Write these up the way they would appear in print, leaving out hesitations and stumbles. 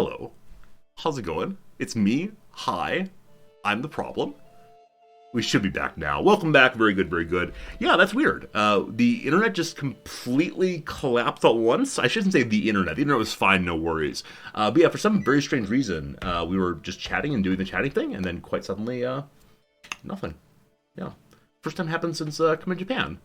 Hello. How's it going? It's me. Hi. I'm the problem. We should be back now. Welcome back. Very good, very good. Yeah, that's weird. The internet just completely collapsed at once. I shouldn't say the internet. The internet was fine, no worries. But yeah, for some very strange reason, we were just chatting and doing the chatting thing, and then quite suddenly, nothing. Yeah. First time happened since coming to Japan.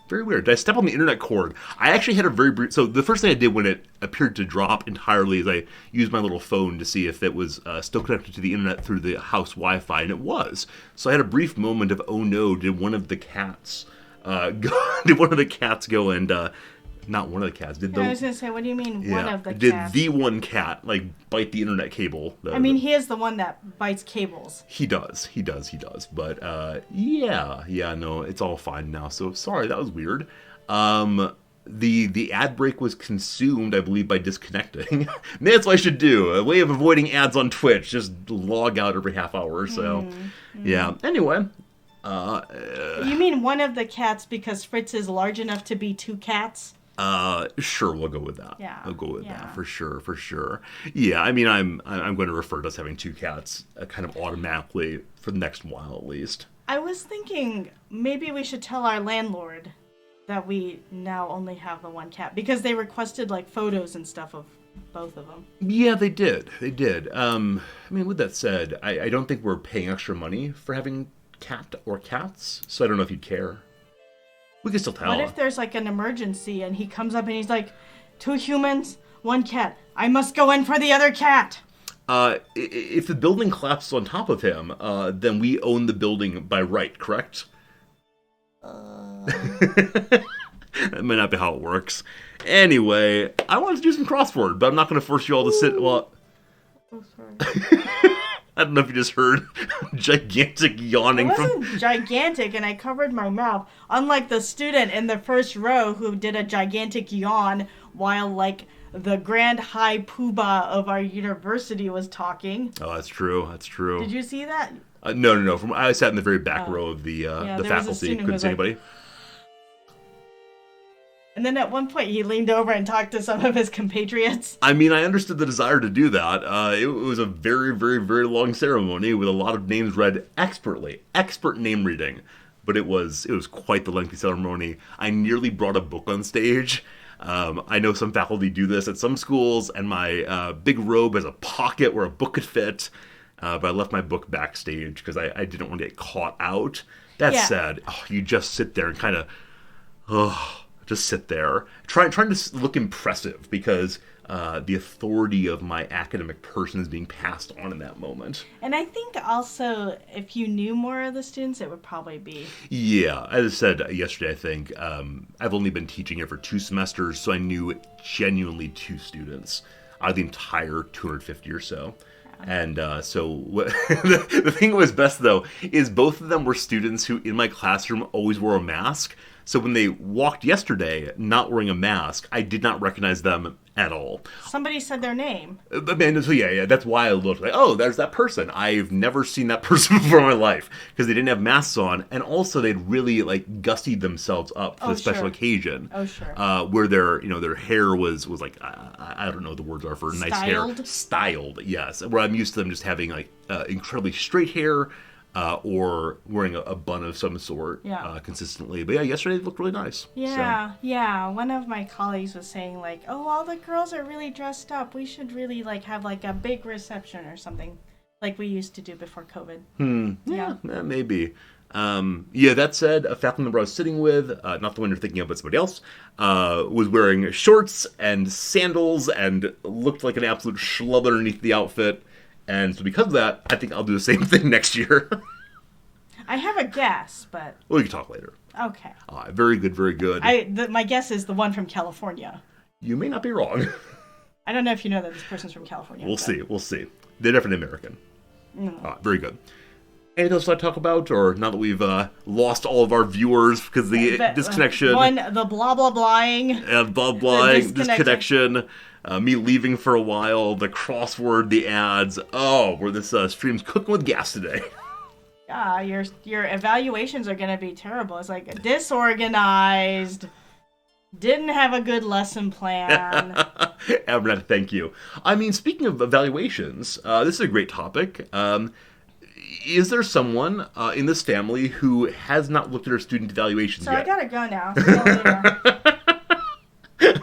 Very weird. Did I step on the internet cord? I actually had a very brief... So the first thing I did when it appeared to drop entirely is I used my little phone to see if it was still connected to the internet through the house Wi-Fi, and it was. So I had a brief moment of, oh no, did one of the cats go and... not one of the cats. I was going to say, what do you mean one of the cats? Did the one cat, bite the internet cable? He is the one that bites cables. He does. But, no, it's all fine now. So, sorry, that was weird. The ad break was consumed, I believe, by disconnecting. Maybe that's what I should do. A way of avoiding ads on Twitch. Just log out every half hour or so. Yeah. Anyway. You mean one of the cats because Fritz is large enough to be two cats? Sure, we'll go with that. Yeah, we'll go with that for sure. Yeah, I mean, I'm going to refer to us having two cats kind of automatically for the next while at least. I was thinking maybe we should tell our landlord that we now only have the one cat because they requested photos and stuff of both of them. Yeah, they did. I mean, with that said, I don't think we're paying extra money for having cat or cats, so I don't know if you'd care. We can still tell. What if there's an emergency and he comes up and he's like, 2 humans, 1 cat. I must go in for the other cat. If the building collapses on top of him, then we own the building by right, correct? That might not be how it works. Anyway, I wanted to do some crossword, but I'm not going to force you all to sit. Well, oh, sorry. I don't know if you just heard gigantic yawning. It wasn't gigantic, and I covered my mouth. Unlike the student in the first row who did a gigantic yawn while, the grand high poobah of our university was talking. Oh, that's true. Did you see that? No. I sat in the very back row of the faculty. Couldn't see anybody. And then at one point he leaned over and talked to some of his compatriots. I mean, I understood the desire to do that. It was a very, very, very long ceremony with a lot of names read expertly. Expert name reading. But it was quite the lengthy ceremony. I nearly brought a book on stage. I know some faculty do this at some schools, and my big robe has a pocket where a book could fit. But I left my book backstage because I didn't want to get caught out. That said, you just sit there and kind of... just sit there, trying to look impressive because the authority of my academic person is being passed on in that moment. And I think also, if you knew more of the students, it would probably be... Yeah, as I said yesterday, I think, I've only been teaching here for 2 semesters, so I knew genuinely 2 students out of the entire 250 or so. And so the thing that was best, though, is both of them were students who, in my classroom, always wore a mask. So when they walked yesterday not wearing a mask, I did not recognize them at all. Somebody said their name. So yeah, that's why I looked oh, there's that person. I've never seen that person before in my life because they didn't have masks on, and also they'd really gussied themselves up for the special occasion. Oh, sure. Where their hair was I don't know what the words are for nice hair. Styled, yes. Where I'm used to them just having incredibly straight hair. Or wearing a bun of some sort consistently. But yeah, yesterday it looked really nice. Yeah. One of my colleagues was saying all the girls are really dressed up. We should really have a big reception or something like we used to do before COVID. Yeah, maybe. That said, a faculty member I was sitting with, not the one you're thinking of, but somebody else, was wearing shorts and sandals and looked like an absolute schlub underneath the outfit. And so because of that, I think I'll do the same thing next year. I have a guess, but... We can talk later. Okay. Very good, very good. My guess is the one from California. You may not be wrong. I don't know if you know that this person's from California. We'll see. They're definitely American. Very good. Anything else to talk about? Or now that we've lost all of our viewers because the disconnection... the blah-blah-blahing. Blah-blahing, disconnection... me leaving for a while, the crossword, the ads. Where this stream's cooking with gas today. Yeah, your evaluations are going to be terrible. It's disorganized, Didn't have a good lesson plan. Abernathy, thank you. I mean, speaking of evaluations, this is a great topic. Is there someone in this family who has not looked at her student evaluations So yet? I gotta go now. See you later.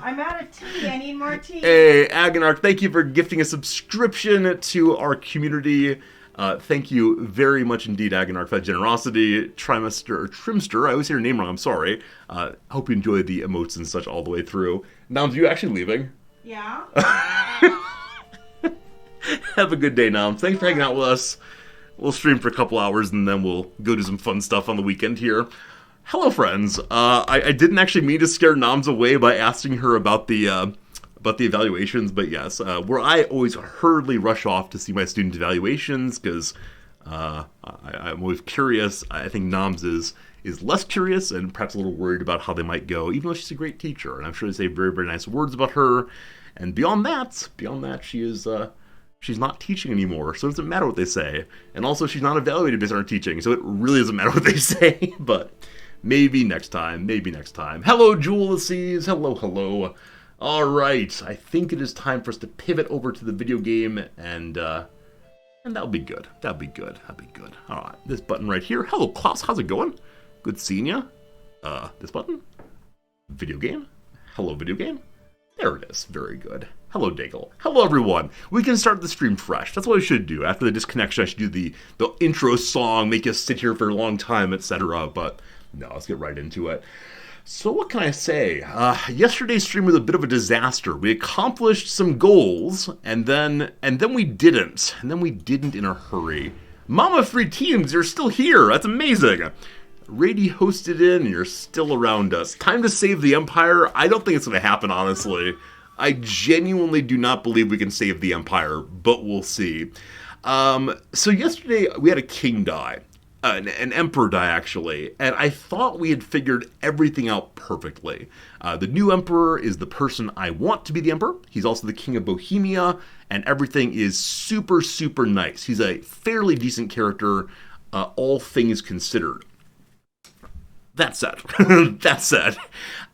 I'm out of tea. I need more tea. Hey, Agonarch, thank you for gifting a subscription to our community. Thank you very much indeed, Agonarch, for that generosity. Trimster, I always say your name wrong, I'm sorry. Hope you enjoy the emotes and such all the way through. Nams, are you actually leaving? Yeah. Have a good day, Nams. Thanks for hanging out with us. We'll stream for a couple hours and then we'll go do some fun stuff on the weekend here. Hello, friends. I didn't actually mean to scare Nams away by asking her about the evaluations, but yes, where I always hurriedly rush off to see my student evaluations because I'm always curious. I think Nams is less curious and perhaps a little worried about how they might go, even though she's a great teacher, and I'm sure they say very, very nice words about her. And beyond that, she is she's not teaching anymore, so it doesn't matter what they say. And also, she's not evaluated based on her teaching, so it really doesn't matter what they say. But maybe next time. Hello, Julius. Hello. All right, I think it is time for us to pivot over to the video game, and that'll be good. That'll be good. All right, this button right here. Hello, Klaus. How's it going? Good seeing ya. This button. Video game. Hello, video game. There it is. Very good. Hello, Daigle. Hello, everyone. We can start the stream fresh. That's what I should do. After the disconnection, I should do the intro song, make us sit here for a long time, etc. But no, let's get right into it. So what can I say? Yesterday's stream was a bit of a disaster. We accomplished some goals, and then we didn't. And then we didn't in a hurry. Mama Free Teams, you're still here. That's amazing. Rady hosted in, and you're still around us. Time to save the Empire? I don't think it's going to happen, honestly. I genuinely do not believe we can save the Empire, but we'll see. So yesterday, we had a king die. An emperor die, actually, and I thought we had figured everything out perfectly. The new emperor is the person I want to be the emperor. He's also the king of Bohemia, and everything is super, super nice. He's a fairly decent character, all things considered. That said,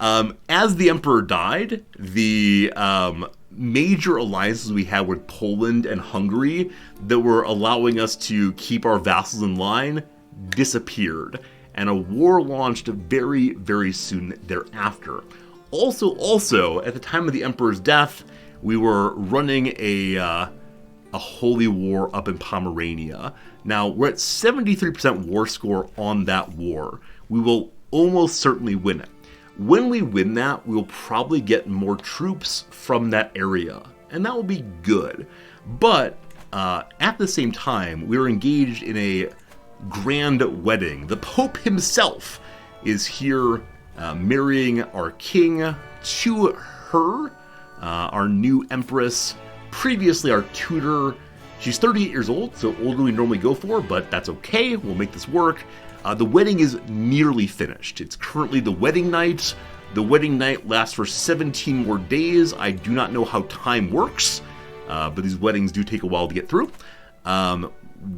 as the emperor died, the major alliances we had with Poland and Hungary that were allowing us to keep our vassals in line disappeared, and a war launched very, very soon thereafter. Also, at the time of the emperor's death, we were running a holy war up in Pomerania. Now, we're at 73% war score on that war. We will almost certainly win it. When we win that, we'll probably get more troops from that area, and that will be good. But at the same time, we were engaged in a grand wedding. The Pope himself is here marrying our king to her, our new empress, previously our tutor. She's 38 years old, so older than we normally go for, but that's okay. We'll make this work. The wedding is nearly finished. It's currently the wedding night. The wedding night lasts for 17 more days. I do not know how time works, but these weddings do take a while to get through.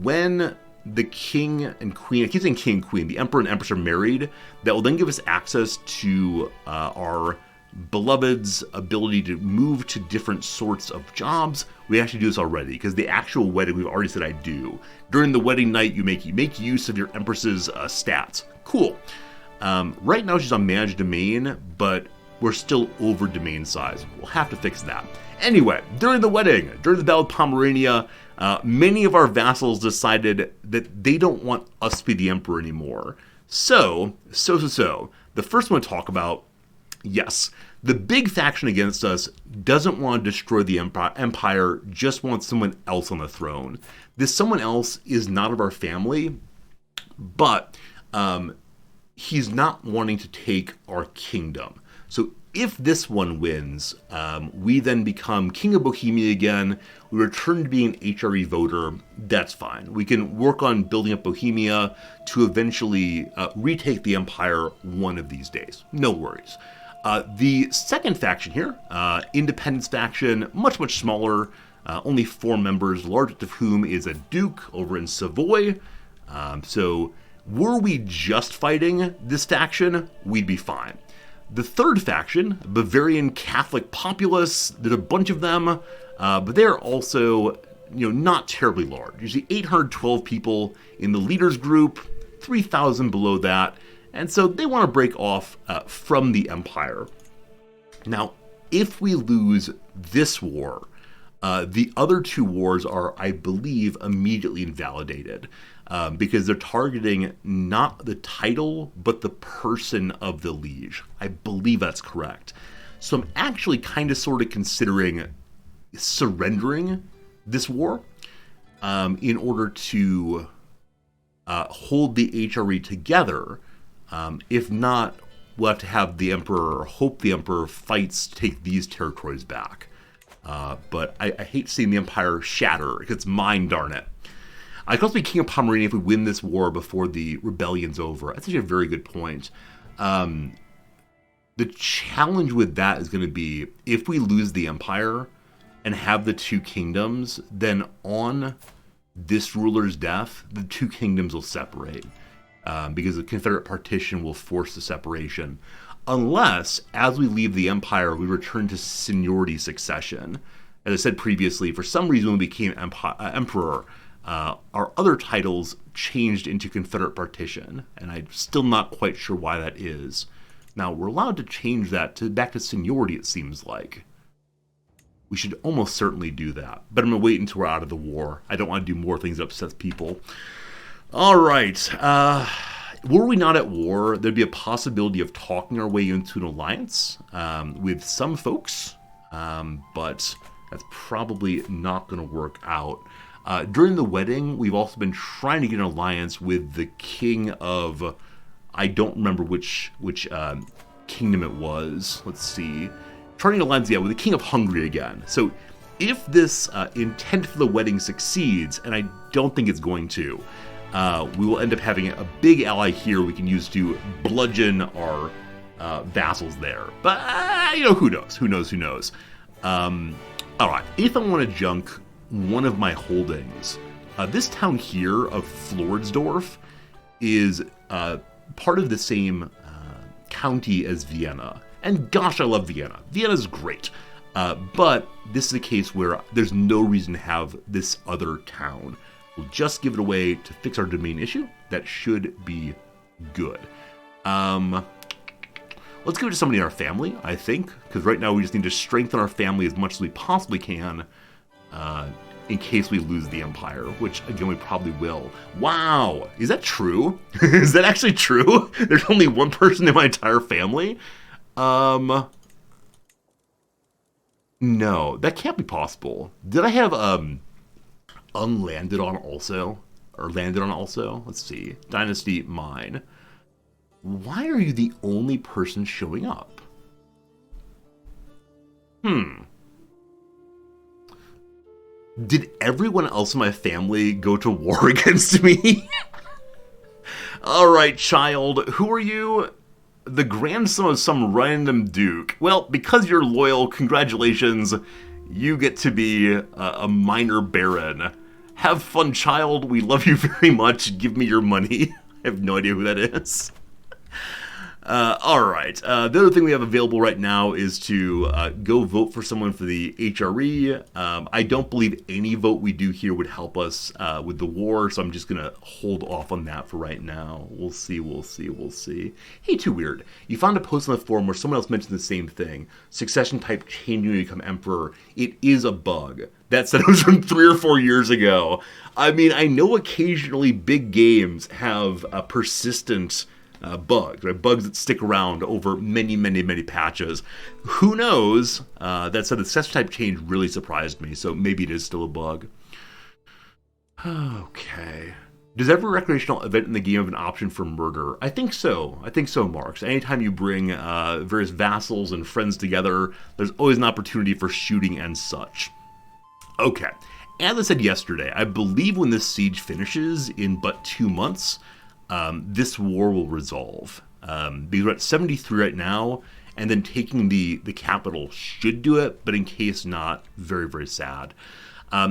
When the king and queen, I keep saying king and queen, the emperor and empress are married, that will then give us access to our beloved's ability to move to different sorts of jobs. We actually do this already, because the actual wedding, we've already said I do. During the wedding night, you make use of your empress's stats. Cool. Right now she's on managed domain, but we're still over domain size. We'll have to fix that. Anyway, during the wedding, during the Battle of Pomerania, many of our vassals decided that they don't want us to be the emperor anymore. So, the first one to talk about, yes, the big faction against us doesn't want to destroy the empire, just wants someone else on the throne. This someone else is not of our family, but he's not wanting to take our kingdom. So if this one wins, we then become King of Bohemia again. We return to being an HRE voter. That's fine. We can work on building up Bohemia to eventually retake the empire one of these days. No worries. The second faction here, Independence faction, much smaller, only 4 members, largest of whom is a duke over in Savoy. So were we just fighting this faction, we'd be fine. The third faction, Bavarian Catholic Populace, there's a bunch of them, but they're also, not terribly large. Usually 812 people in the leaders group, 3,000 below that, and so they want to break off from the Empire. Now, if we lose this war, the other two wars are, I believe, immediately invalidated. Because they're targeting not the title, but the person of the liege. I believe that's correct. So I'm actually kind of sort of considering surrendering this war in order to hold the HRE together. If not, we'll have to have the Emperor, or hope the Emperor fights to take these territories back. But I hate seeing the Empire shatter. It's mine, darn it. I could also be King of Pomerania if we win this war before the rebellion's over. That's actually a very good point. The challenge with that is going to be, if we lose the Empire and have the two kingdoms, then on this ruler's death, the two kingdoms will separate. Because the Confederate partition will force the separation. Unless, as we leave the Empire, we return to seniority succession. As I said previously, for some reason when we became Emperor, our other titles changed into Confederate partition, and I'm still not quite sure why that is. Now, we're allowed to change that back to seniority, it seems like. We should almost certainly do that, but I'm going to wait until we're out of the war. I don't want to do more things that upset people. All right. Were we not at war, there'd be a possibility of talking our way into an alliance with some folks, but that's probably not going to work out. During the wedding, we've also been trying to get an alliance with the king of, I don't remember which kingdom it was. Let's see. Trying to alliance, with the king of Hungary again. So if this intent for the wedding succeeds, and I don't think it's going to, we will end up having a big ally here we can use to bludgeon our vassals there. But, who knows? Who knows? All right, if I want to junk one of my holdings, this town here of Floridsdorf is part of the same county as Vienna. And gosh, I love Vienna. Vienna's great. But this is a case where there's no reason to have this other town. We'll just give it away to fix our domain issue. That should be good. Let's give it to somebody in our family, I think, because right now we just need to strengthen our family as much as we possibly can in case we lose the Empire, which, again, we probably will. Wow! Is that true? Is that actually true? There's only one person in my entire family? No, that can't be possible. Did I have, unlanded on also? Or landed on also? Let's see. Dynasty, mine. Why are you the only person showing up? Did everyone else in my family go to war against me? Alright, child. Who are you? The grandson of some random duke. Well, because you're loyal, congratulations. You get to be a minor baron. Have fun, child. We love you very much. Give me your money. I have no idea who that is. Alright, the other thing we have available right now is to go vote for someone for the HRE. I don't believe any vote we do here would help us with the war, so I'm just going to hold off on that for right now. We'll see. Hey, Too Weird, you found a post on the forum where someone else mentioned the same thing. Succession type changing when you become emperor. It is a bug. That said, it was from 3 or 4 years ago. I mean, I know occasionally big games have a persistent bugs, right? Bugs that stick around over many, many, many patches. Who knows? That said, the successor type change really surprised me, so maybe it is still a bug. Okay. Does every recreational event in the game have an option for murder? I think so, Marks. Anytime you bring various vassals and friends together, there's always an opportunity for shooting and such. Okay. As I said yesterday, I believe when this siege finishes in but 2 months, this war will resolve. Because we're at 73 right now, and then taking the capital should do it, but in case not, very, very sad.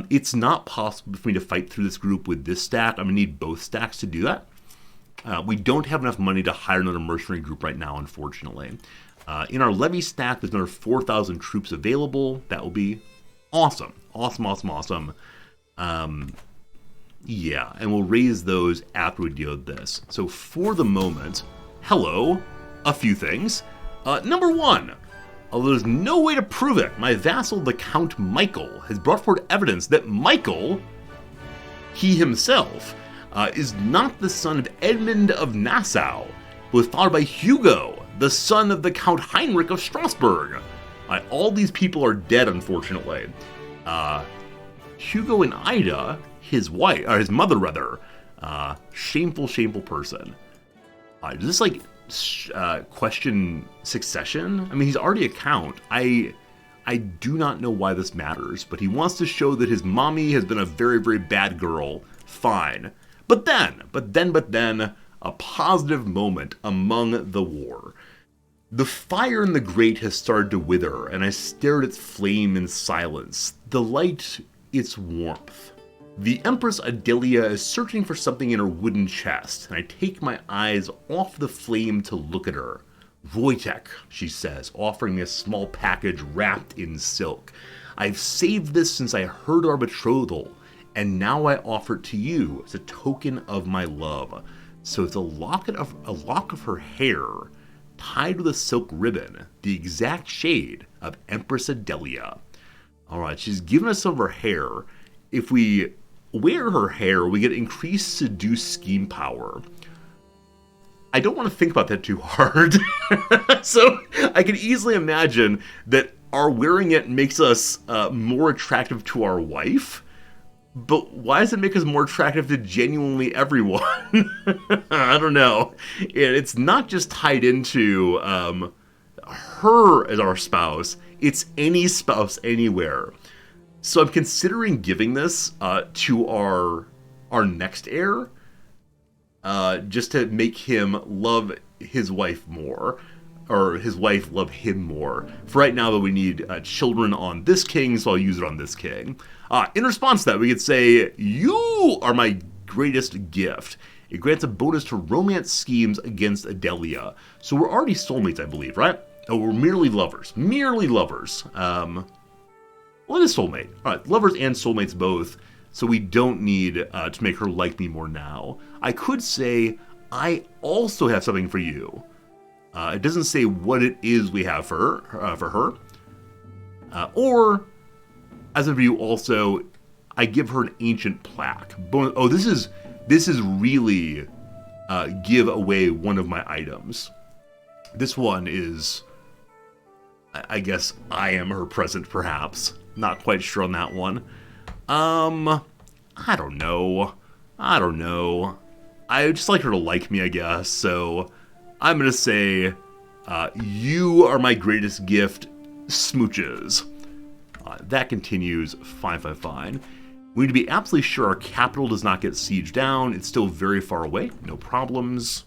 It's not possible for me to fight through this group with this stack. I'm going to need both stacks to do that. We don't have enough money to hire another mercenary group right now, unfortunately. In our levy stack, there's another 4,000 troops available. That will be awesome. Awesome. Yeah, and we'll raise those after we deal with this. So for the moment, hello, a few things. Number one, although there's no way to prove it, my vassal, the Count Michael, has brought forward evidence that Michael, he himself, is not the son of Edmund of Nassau, who was fathered by Hugo, the son of the Count Heinrich of Strasbourg. All these people are dead, unfortunately. Hugo and Ida, his wife, or his mother rather, shameful person. Does this question succession? I mean, he's already a count. I do not know why this matters, but he wants to show that his mommy has been a very, very bad girl. Fine. But then, a positive moment among the war. The fire in the grate has started to wither, and I stare at its flame in silence. The light, its warmth. The Empress Adelia is searching for something in her wooden chest, and I take my eyes off the flame to look at her. Wojtek, she says, offering me a small package wrapped in silk. I've saved this since I heard our betrothal, and now I offer it to you as a token of my love. So it's a lock of her hair, tied with a silk ribbon, the exact shade of Empress Adelia. Alright, she's given us some of her hair. If we wear her hair, we get increased seduce scheme power. I don't want to think about that too hard. So I can easily imagine that our wearing it makes us more attractive to our wife. But why does it make us more attractive to genuinely everyone? I don't know. It's not just tied into her as our spouse. It's any spouse anywhere. So I'm considering giving this to our next heir, just to make him love his wife more, or his wife love him more. For right now, though, we need children on this king, so I'll use it on this king. In response to that, we could say, you are my greatest gift. It grants a bonus to romance schemes against Adelia. So we're already soulmates, I believe, right? Oh, we're merely lovers. Merely lovers. Well, it is soulmate. All right, lovers and soulmates both. So we don't need to make her like me more now. I could say, I also have something for you. It doesn't say what it is we have for her. Or, as a view, also, I give her an ancient plaque. Oh, this is really give away one of my items. This one is, I guess, I am her present, perhaps. Not quite sure on that one. I don't know. I just like her to like me, I guess. So I'm gonna say, you are my greatest gift, smooches. That continues, fine. We need to be absolutely sure our capital does not get sieged down. It's still very far away, no problems.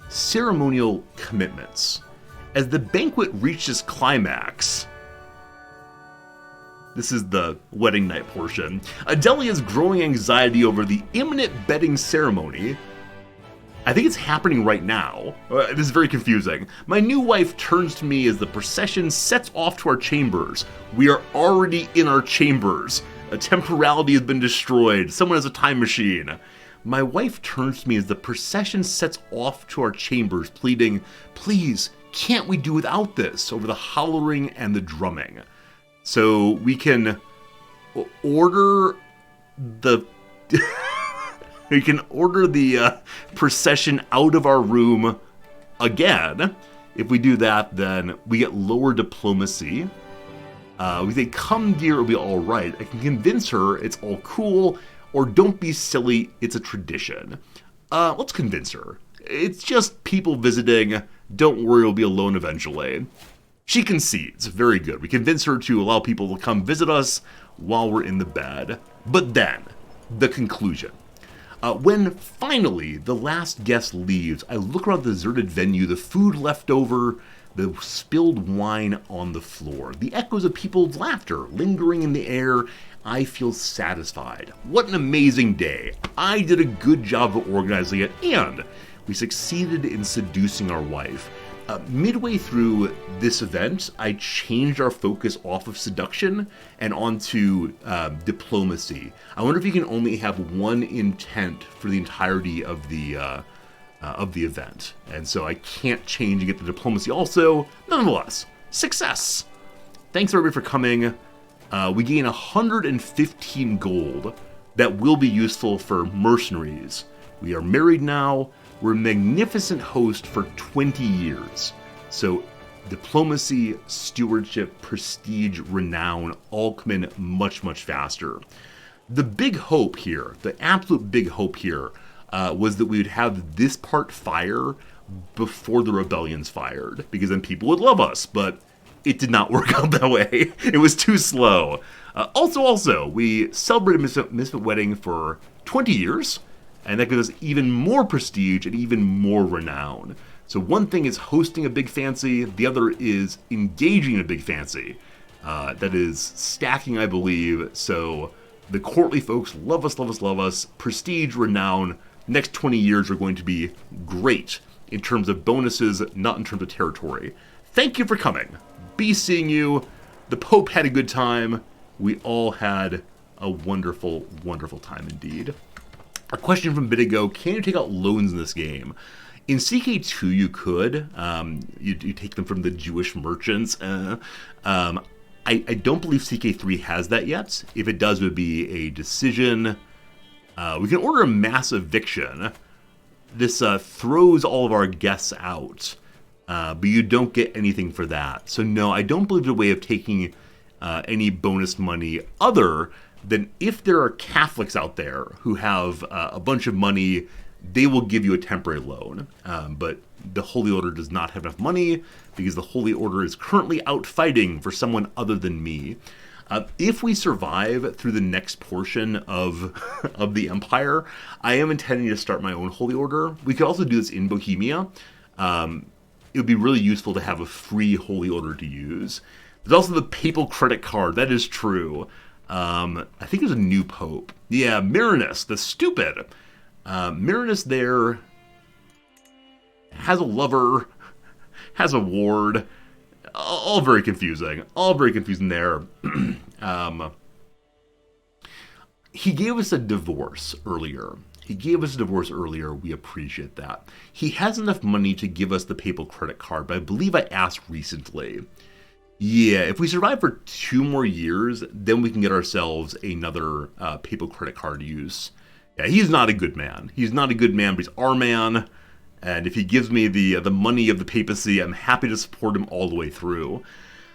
Ceremonial commitments. As the banquet reached its climax, this is the wedding night portion, Adelia's growing anxiety over the imminent bedding ceremony. I think it's happening right now. This is very confusing. My new wife turns to me as the procession sets off to our chambers. We are already in our chambers. A temporality has been destroyed. Someone has a time machine. My wife turns to me as the procession sets off to our chambers, pleading, please, can't we do without this? Over the hollering and the drumming. So we can order the... we can order the procession out of our room again. If we do that, then we get lower diplomacy. We say, come dear, it'll be all right. I can convince her it's all cool, or don't be silly, it's a tradition. Let's convince her. It's just people visiting. Don't worry, we'll be alone eventually. She concedes. Very good. We convince her to allow people to come visit us while we're in the bed. But then, the conclusion. When finally the last guest leaves, I look around the deserted venue, the food left over, the spilled wine on the floor, the echoes of people's laughter lingering in the air. I feel satisfied. What an amazing day. I did a good job of organizing it, and We succeeded in seducing our wife. Midway through this event, I changed our focus off of seduction and onto diplomacy. I wonder if you can only have one intent for the entirety of the event. And so I can't change and get the diplomacy also. Nonetheless, success! Thanks everybody for coming. We gain 115 gold that will be useful for mercenaries. We are married now. We're a magnificent host for 20 years. So diplomacy, stewardship, prestige, renown all come in much, much faster. The big hope here, the absolute big hope here, was that we would have this part fire before the rebellion's fired, because then people would love us, but it did not work out that way. It was too slow. Also, we celebrated Misfit Wedding for 20 years, and that gives us even more prestige and even more renown. So one thing is hosting a big fancy, the other is engaging in a big fancy. That is stacking, I believe, so the courtly folks love us, love us, love us. Prestige, renown, next 20 years are going to be great in terms of bonuses, not in terms of territory. Thank you for coming. Be seeing you. The Pope had a good time. We all had a wonderful, wonderful time indeed. A question from Bitigo, can you take out loans in this game? In CK2 you could. You take them from the Jewish merchants. I don't believe CK3 has that yet. If it does, it would be a decision. We can order a mass eviction. This throws all of our guests out. But you don't get anything for that. So no, I don't believe there's a way of taking any bonus money other than if there are Catholics out there who have a bunch of money, they will give you a temporary loan. But the Holy Order does not have enough money because the Holy Order is currently out fighting for someone other than me. If we survive through the next portion of the Empire, I am intending to start my own Holy Order. We could also do this in Bohemia. It would be really useful to have a free Holy Order to use. There's also the Papal Credit Card. That is true. I think there's a new Pope. Yeah, Marinus, the stupid. Marinus there has a lover, has a ward. All very confusing. All very confusing there. He gave us a divorce earlier. We appreciate that. He has enough money to give us the Papal Credit Card, but I believe I asked recently. Yeah, if we survive for 2 more years, then we can get ourselves another Papal Credit Card use. Yeah, he's not a good man. He's not a good man, but he's our man. And if he gives me the money of the papacy, I'm happy to support him all the way through.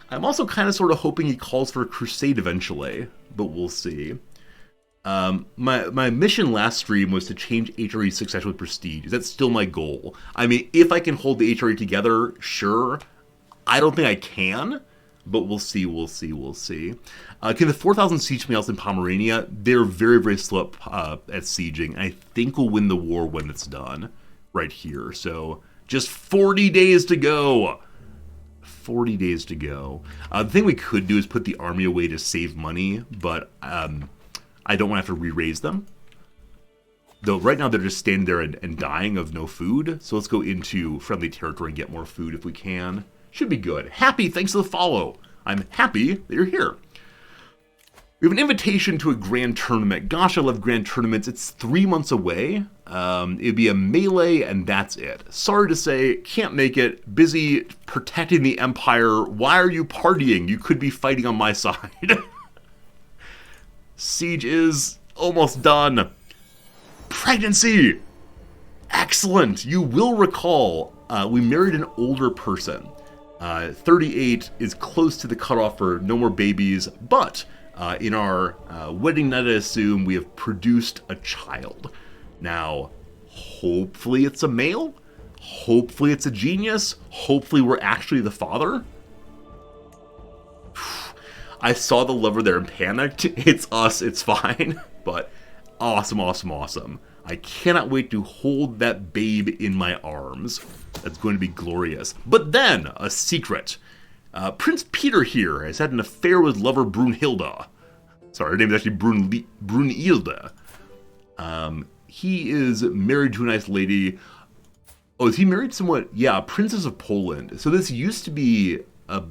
I'm also kind of sort of hoping he calls for a crusade eventually, but we'll see. My mission last stream was to change HRE success with prestige. That's still my goal. I mean, if I can hold the HRE together, sure. I don't think I can, but we'll see. Can the 4,000 siege males in Pomerania? They're very, very slow at sieging, and I think we'll win the war when it's done. Right here. So just 40 days to go. 40 days to go. The thing we could do is put the army away to save money, but I don't want to have to re-raise them. Though right now they're just standing there and dying of no food. So let's go into friendly territory and get more food if we can. Should be good. Happy, thanks for the follow. I'm happy that you're here. We have an invitation to a grand tournament. Gosh, I love grand tournaments. It's 3 months away. It'd be a melee, and that's it. Sorry to say, can't make it. Busy protecting the Empire. Why are you partying? You could be fighting on my side. Siege is almost done. Pregnancy! Excellent! You will recall, we married an older person. 38 is close to the cutoff for no more babies, but in our wedding night, I assume, we have produced a child. Now, hopefully it's a male. Hopefully it's a genius. Hopefully we're actually the father. I saw the lover there and panicked. It's us, it's fine. But awesome. I cannot wait to hold that babe in my arms. That's going to be glorious. But then, a secret. Prince Peter here has had an affair with lover Brunhilde. Sorry, her name is actually Brunhilde. He is married to a nice lady. Oh, is he married someone? Yeah, Princess of Poland. So this used to be a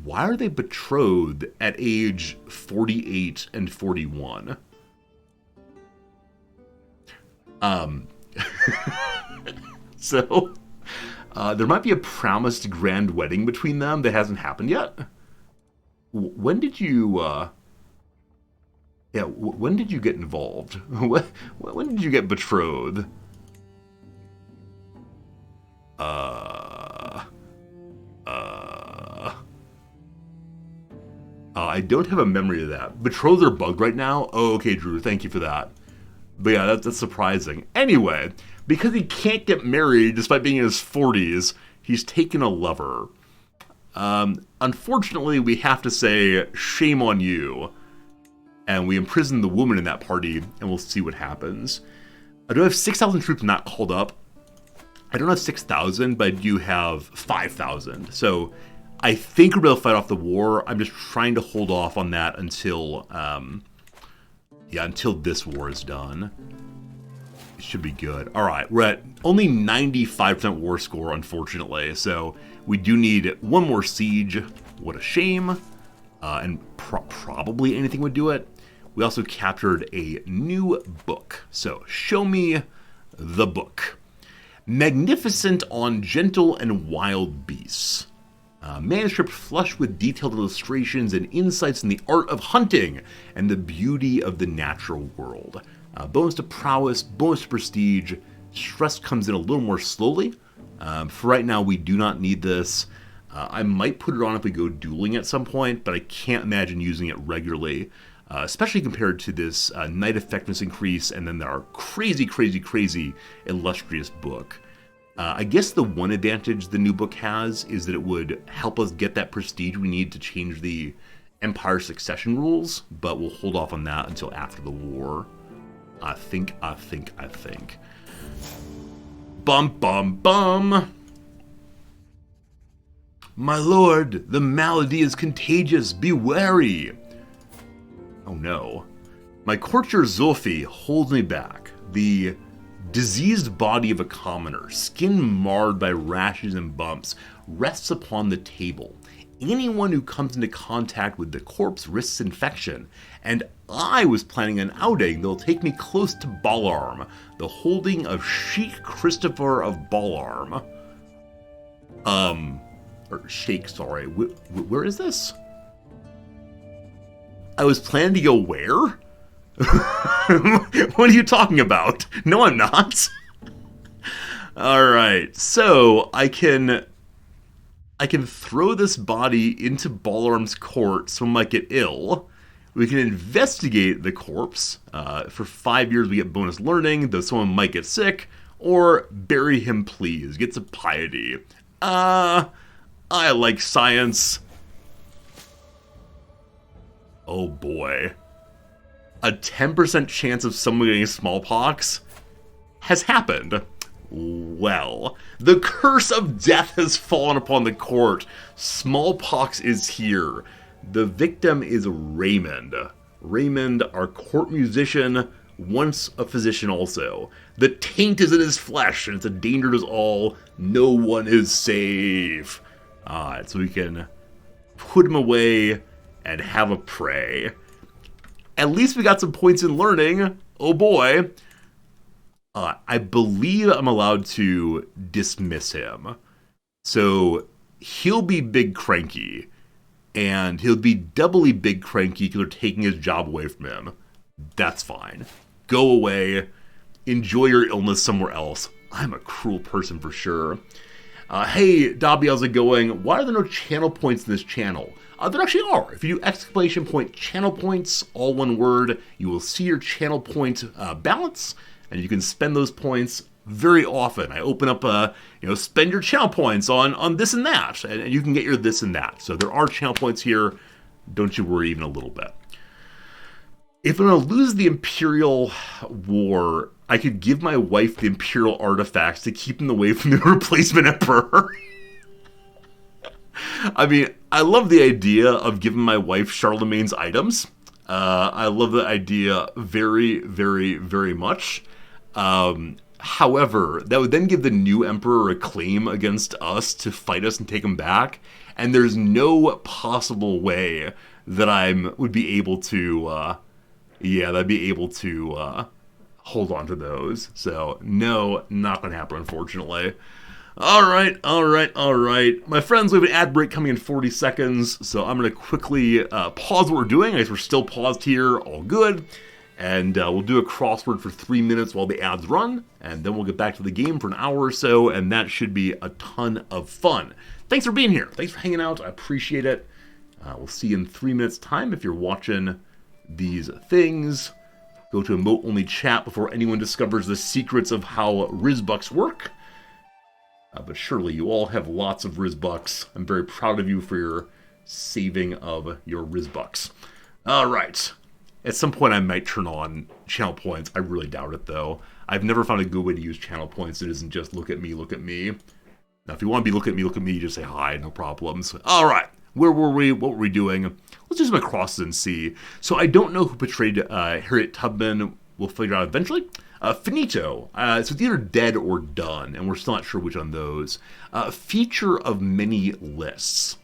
Why are they betrothed at age 48 and 41? So, there might be a promised grand wedding between them that hasn't happened yet. When did you, when did you get involved? When did you get betrothed? I don't have a memory of that. Betrothals are bugged right now? Oh, okay, Drew, thank you for that. But yeah, that's surprising. Anyway, because he can't get married despite being in his 40s, he's taken a lover. Unfortunately, we have to say, shame on you. And we imprison the woman in that party, and we'll see what happens. I do have 6,000 troops not called up. I don't have 6,000, but I do have 5,000. So I think we'll be able to fight off the war. I'm just trying to hold off on that until, until this war is done. It should be good. All right, we're at only 95% war score, unfortunately. So we do need one more siege. What a shame. And probably anything would do it. We also captured a new book. So show me the book. Magnificent on Gentle and Wild Beasts. Manuscript flush with detailed illustrations and insights in the art of hunting and the beauty of the natural world. Bonus to prowess, bonus to prestige. Stress comes in a little more slowly. For right now, we do not need this. I might put it on if we go dueling at some point, but I can't imagine using it regularly, especially compared to this night effectiveness increase and then our crazy, crazy, crazy illustrious book. I guess the one advantage the new book has is that it would help us get that prestige we need to change the Empire succession rules, but we'll hold off on that until after the war. I think. Bum, bum, bum. My lord, the malady is contagious. Be wary. Oh no. My courtier Zolfi holds me back. The diseased body of a commoner, skin marred by rashes and bumps, rests upon the table. Anyone who comes into contact with the corpse risks infection, and I was planning an outing that'll take me close to Balarm, the holding of Sheikh Christopher of Balarm. Or Sheikh, sorry. Where is this? I was planning to go where? What are you talking about? No, I'm not. Alright, so I can throw this body into Balarm's court. Someone might get ill. We can investigate the corpse. For 5 years we get bonus learning, though someone might get sick. Or bury him, please. Get some piety. I like science. Oh boy. A 10% chance of someone getting smallpox has happened. Well, the curse of death has fallen upon the court. Smallpox is here. The victim is Raymond. Raymond, our court musician, once a physician also. The taint is in his flesh, and it's a danger to us all. No one is safe. Alright, so we can put him away and have a prey. At least we got some points in learning. Oh boy. I believe I'm allowed to dismiss him. So he'll be big cranky. And he'll be doubly big cranky because they're taking his job away from him. That's fine. Go away. Enjoy your illness somewhere else. I'm a cruel person for sure. Hey, Dobby, how's it going? Why are there no channel points in this channel? There actually are. If you do exclamation point channel points, all one word, you will see your channel point balance, and you can spend those points very often. I open up spend your channel points on this and that, and you can get your this and that. So there are channel points here. Don't you worry even a little bit. If I'm going to lose the Imperial War, I could give my wife the Imperial artifacts to keep them away from the replacement Emperor. I mean, I love the idea of giving my wife Charlemagne's items. I love the idea very, very, very much. However, that would then give the new emperor a claim against us to fight us and take him back, and there's no possible way that I would be able to, hold on to those. So, no, not gonna happen, unfortunately. All right. My friends, we have an ad break coming in 40 seconds, so I'm going to quickly pause what we're doing. I guess we're still paused here, all good. And we'll do a crossword for 3 minutes while the ads run, and then we'll get back to the game for an hour or so, and that should be a ton of fun. Thanks for being here. Thanks for hanging out. I appreciate it. We'll see you in 3 minutes' time if you're watching these things. Go to emote-only chat before anyone discovers the secrets of how Rizbucks work. But surely you all have lots of Rizbucks. I'm very proud of you for your saving of your Rizbucks. All right. At some point I might turn on channel points. I really doubt it, though. I've never found a good way to use channel points that isn't just look at me, look at me. Now, if you want to be look at me, you just say hi, no problems. All right. Where were we? What were we doing? Let's do some crosses and see. So I don't know who portrayed Harriet Tubman. We'll figure out eventually. Finito. So it's either dead or done, and we're still not sure which on those. Feature of many lists.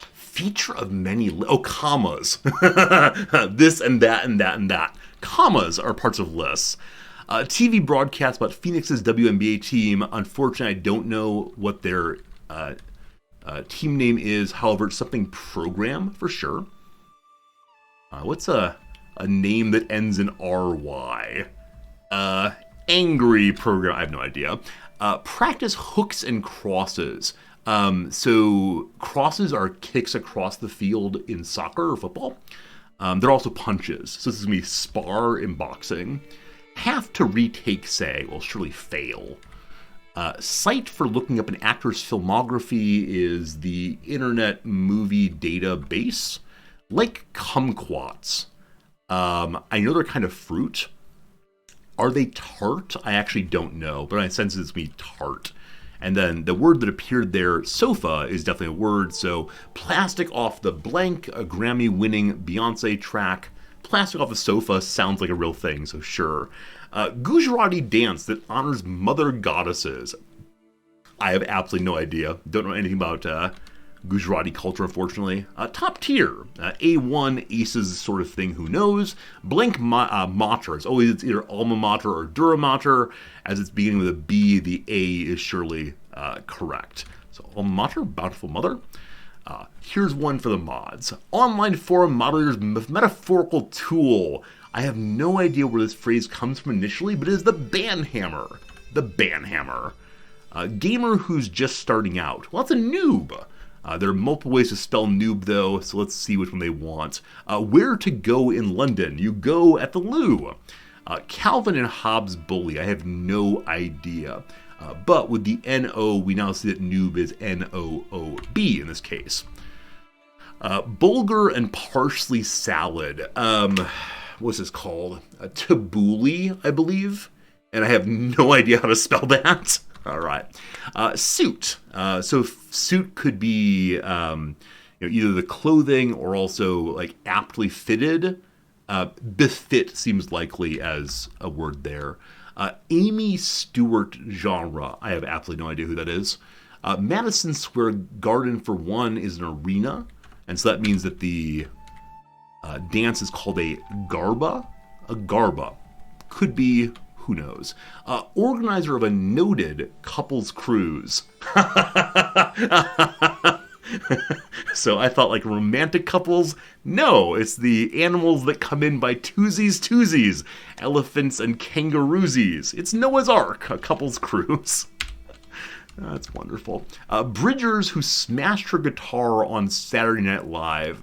Feature of many commas. This and that and that and that. Commas are parts of lists. TV broadcast about Phoenix's WNBA team. Unfortunately, I don't know what their team name is. However, it's something program for sure. What's a name that ends in RY? Angry program. I have no idea. Practice hooks and crosses. So crosses are kicks across the field in soccer or football. They're also punches. So this is going to be spar in boxing. Have to retake, say, will surely fail. Site for looking up an actor's filmography is the Internet Movie Database. Like kumquats. I know they're kind of fruit. Are they tart? I actually don't know, but I sense it's me tart. And then the word that appeared there, sofa, is definitely a word. So plastic off the blank, a Grammy-winning Beyonce track. Plastic off the sofa sounds like a real thing, so sure. Gujarati dance that honors mother goddesses. I have absolutely no idea. Don't know anything about Gujarati culture, unfortunately. Top tier. A1, aces sort of thing, who knows. Blank mater. It's always it's either alma mater or dura mater. As it's beginning with a B, the A is surely correct. So alma mater, bountiful mother. Here's one for the mods. Online forum moderator's metaphorical tool. I have no idea where this phrase comes from initially, but it is the banhammer. The banhammer. Gamer who's just starting out. Well, that's a noob. There are multiple ways to spell noob, though, so let's see which one they want. Where to go in London? You go at the loo. Calvin and Hobbes bully. I have no idea. But with the N-O, we now see that noob is N-O-O-B in this case. Bulgur and parsley salad. What's this called? Tabbouleh, I believe. And I have no idea how to spell that. All right. Suit. So suit could be either the clothing or also like aptly fitted. Befit seems likely as a word there. Amy Stewart genre. I have absolutely no idea who that is. Madison Square Garden, for one, is an arena. And so that means that the dance is called a garba. A garba. Could be, who knows. Organizer of a noted couples cruise. So I thought like romantic couples. No, it's the animals that come in by twosies. Elephants and kangaroosies. It's Noah's Ark, a couples cruise. That's wonderful. Bridgers who smashed her guitar on Saturday Night Live.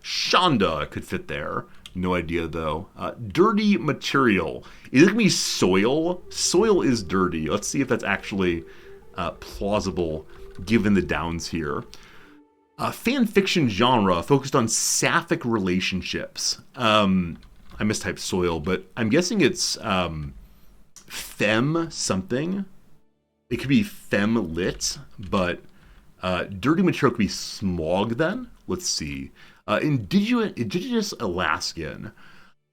Shonda could fit there. No idea, though. Dirty material. Is it going to be soil? Soil is dirty. Let's see if that's actually plausible, given the downs here. Fan fiction genre focused on sapphic relationships. I mistyped soil, but I'm guessing it's femme something. It could be femme lit, but Dirty material could be smog then. Let's see. Indigenous Alaskan.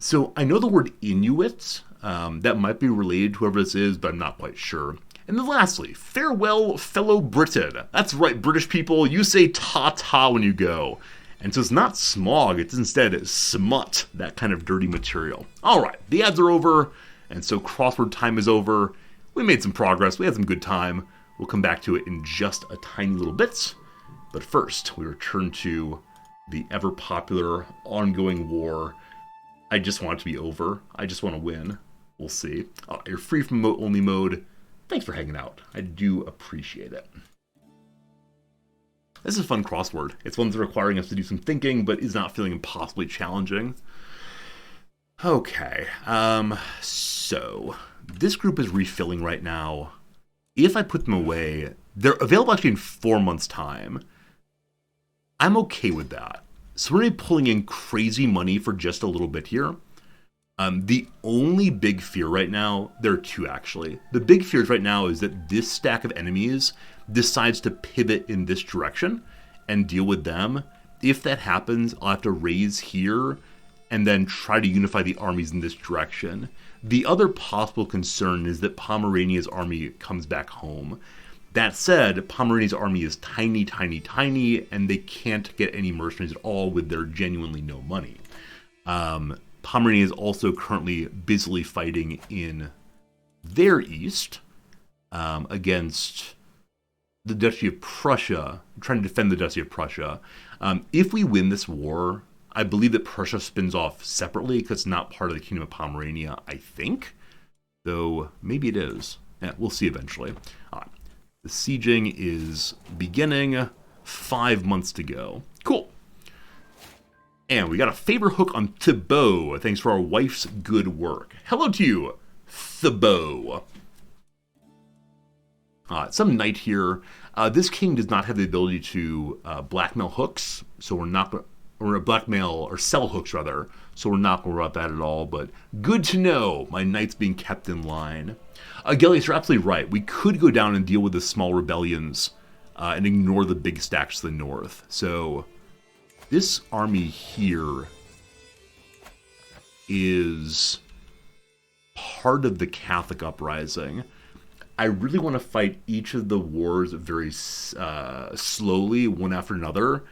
So I know the word Inuit. That might be related to whoever this is, but I'm not quite sure. And then lastly, farewell, fellow Briton. That's right, British people, you say ta-ta when you go. And so it's not smog, it's instead smut, that kind of dirty material. All right, the ads are over, and so crossword time is over. We made some progress, we had some good time. We'll come back to it in just a tiny little bit. But first, we return to the ever-popular ongoing war. I just want it to be over. I just want to win. We'll see. You're free from only mode. Thanks for hanging out. I do appreciate it. This is a fun crossword. It's one that's requiring us to do some thinking, but is not feeling impossibly challenging. Okay, so this group is refilling right now. If I put them away, they're available actually in 4 months' time. I'm okay with that. So we're going to be pulling in crazy money for just a little bit here. The only big fear right now, there are two actually. The big fears right now is that this stack of enemies decides to pivot in this direction and deal with them. If that happens, I'll have to raise here and then try to unify the armies in this direction. The other possible concern is that Pomerania's army comes back home. That said, Pomerania's army is tiny, tiny, tiny, and they can't get any mercenaries at all with their genuinely no money. Pomerania is also currently busily fighting in their east against the Duchy of Prussia, trying to defend the Duchy of Prussia. If we win this war, I believe that Prussia spins off separately because it's not part of the Kingdom of Pomerania, I think. Though, maybe it is. Yeah, we'll see eventually. The sieging is beginning. 5 months to go. Cool. And we got a favor hook on Thibaut, thanks for our wife's good work. Hello to you, Thibaut. Some knight here. This king does not have the ability to blackmail hooks, so or blackmail, or sell hooks rather, so we're not going to worry about that at all, but good to know my knight's being kept in line. Gellius, you're absolutely right. We could go down and deal with the small rebellions and ignore the big stacks to the north. So this army here is part of the Catholic uprising. I really want to fight each of the wars very slowly, one after another,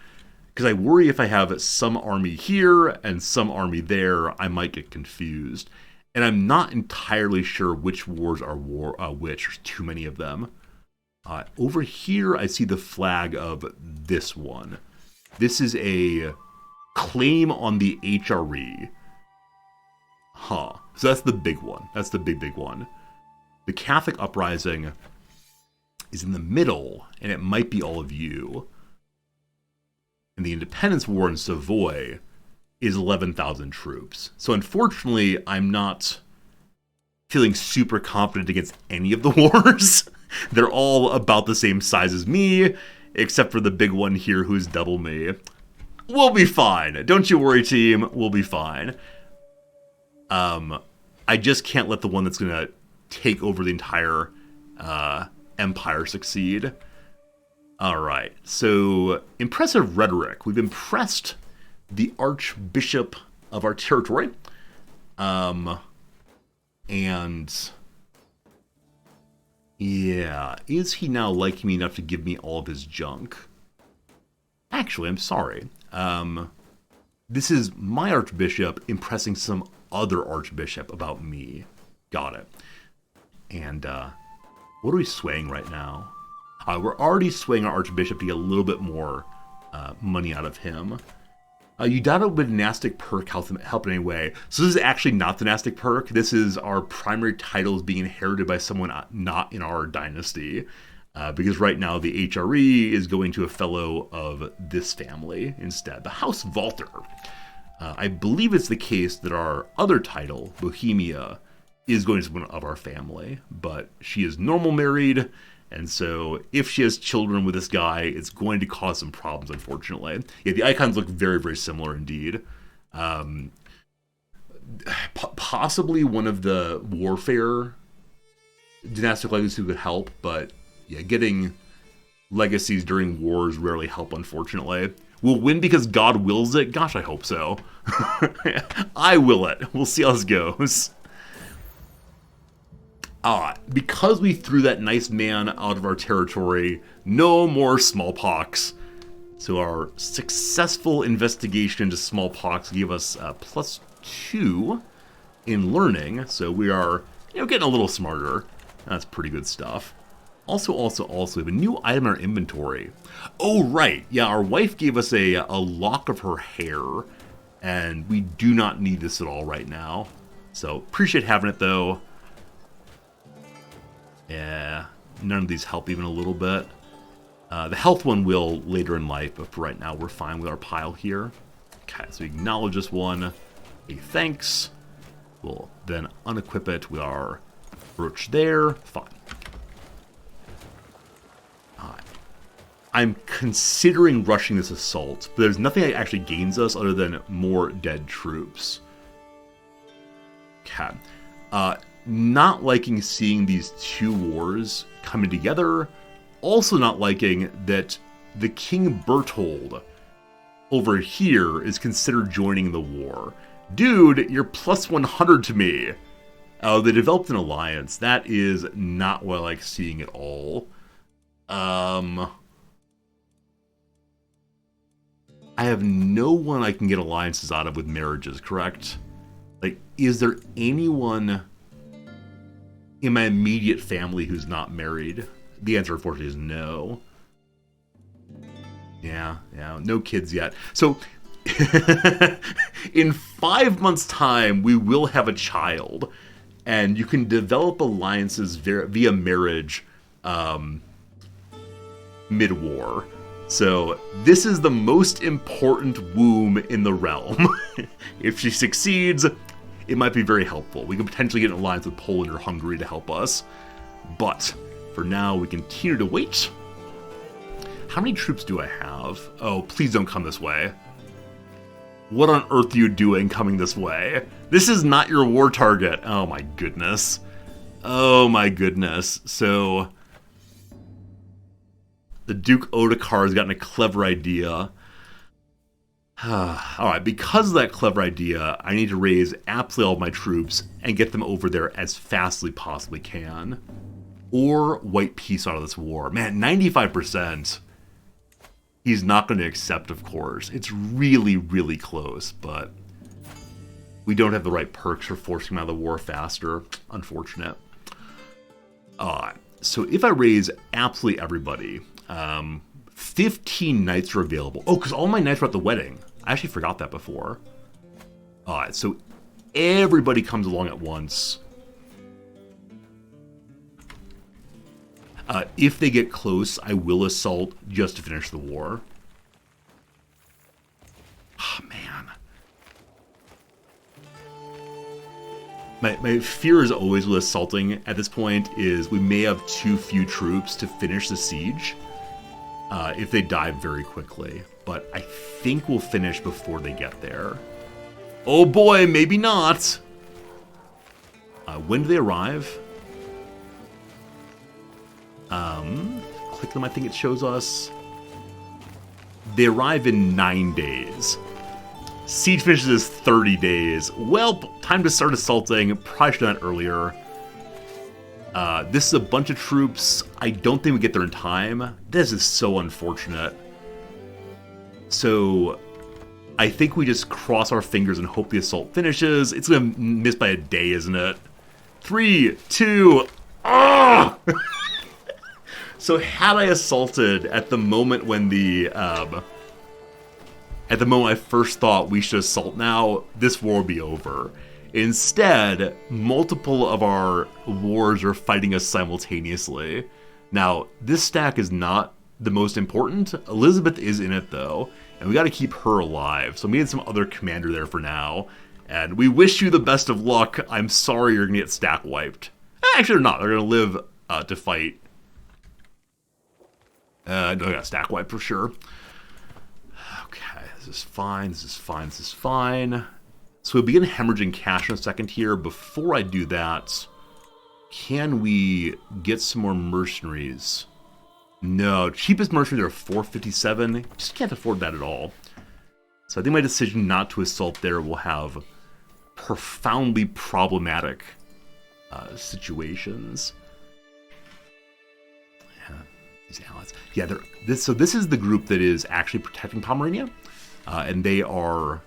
because I worry if I have some army here and some army there, I might get confused. And I'm not entirely sure which wars are which. There's too many of them. Over here, I see the flag of this one. This is a claim on the HRE. So that's the big one. That's the big one. The Catholic uprising is in the middle, and it might be all of you. And the Independence War in Savoy is 11,000 troops. So unfortunately, I'm not feeling super confident against any of the wars. They're all about the same size as me, except for the big one here who's double me. We'll be fine. Don't you worry, team. We'll be fine. I just can't let the one that's going to take over the entire empire succeed. All right. So, impressive rhetoric. We've impressed the Archbishop of our territory. And yeah, is he now liking me enough to give me all of his junk? Actually, I'm sorry. This is my Archbishop impressing some other Archbishop about me. Got it. And what are we swaying right now? We're already swaying our Archbishop to get a little bit more money out of him. You doubt it would dynastic perk help in any way. So this is actually not the dynastic perk. This is our primary titles being inherited by someone not in our dynasty. Because right now the HRE is going to a fellow of this family instead. The House Walter. I believe it's the case that our other title, Bohemia, is going to someone of our family. But she is normal married. And so if she has children with this guy, it's going to cause some problems, unfortunately. Yeah, the icons look very, very similar indeed. Possibly one of the warfare dynastic legacy could help, but yeah, getting Legacies during wars rarely help, unfortunately. We'll win because God wills it? Gosh, I hope so. I will it. We'll see how this goes. Because we threw that nice man out of our territory, no more smallpox. So our successful investigation into smallpox gave us +2 in learning. So we are, getting a little smarter. That's pretty good stuff. Also, we have a new item in our inventory. Oh, right. Yeah, our wife gave us a lock of her hair, and we do not need this at all right now. So, appreciate having it, though. Yeah, none of these help even a little bit. The health one will later in life, but for right now, we're fine with our pile here. Okay, so we acknowledge this one. A thanks. We'll then unequip it with our brooch there. Fine. I'm considering rushing this assault, but there's nothing that actually gains us other than more dead troops. Okay. Not liking seeing these two wars coming together. Also not liking that the King Berthold over here is considered joining the war. Dude, you're +100 to me. They developed an alliance. That is not what I like seeing at all. I have no one I can get alliances out of with marriages, correct? Like, is there anyone in my immediate family who's not married? The answer, unfortunately, is no. Yeah, no kids yet. So, in 5 months' time, we will have a child, and you can develop alliances via marriage mid-war. So, this is the most important womb in the realm. If she succeeds, it might be very helpful. We could potentially get an alliance with Poland or Hungary to help us. But, for now, we continue to wait. How many troops do I have? Oh, please don't come this way. What on earth are you doing coming this way? This is not your war target. Oh my goodness. Oh my goodness. So, the Duke Ottokar has gotten a clever idea. Alright, because of that clever idea, I need to raise absolutely all of my troops and get them over there as fast as we possibly can. Or wipe peace out of this war. Man, 95%. He's not going to accept, of course. It's really, really close, but we don't have the right perks for forcing him out of the war faster. Unfortunate. So if I raise absolutely everybody, 15 knights are available. Oh, because all my knights were at the wedding. I actually forgot that before. Alright, so everybody comes along at once. If they get close, I will assault just to finish the war. Oh, man. My fear is always with assaulting at this point is we may have too few troops to finish the siege if they die very quickly. But I think we'll finish before they get there. Oh boy, maybe not. When do they arrive? Click them, I think it shows us. They arrive in 9 days. Siege finishes is 30 days. Well, time to start assaulting. Probably should have done that earlier. This is a bunch of troops. I don't think we get there in time. This is so unfortunate. So, I think we just cross our fingers and hope the assault finishes. It's gonna miss by a day, isn't it? 3, 2, ah! So had I assaulted at the moment when at the moment I first thought we should assault now, this war would be over. Instead, multiple of our wars are fighting us simultaneously. Now, this stack is not the most important. Elizabeth is in it though, and we gotta keep her alive. So we need some other commander there for now. And we wish you the best of luck. I'm sorry you're gonna get stack wiped. Actually, they're not. They're gonna live to fight. No, I got stack wipe for sure. Okay, this is fine, this is fine, this is fine. So we'll begin hemorrhaging cash in a second here. Before I do that, can we get some more mercenaries? No, cheapest mercenary are 457. Just can't afford that at all. So I think my decision not to assault there will have profoundly problematic situations. Yeah, these allies. Yeah, this is the group that is actually protecting Pomerania, and they are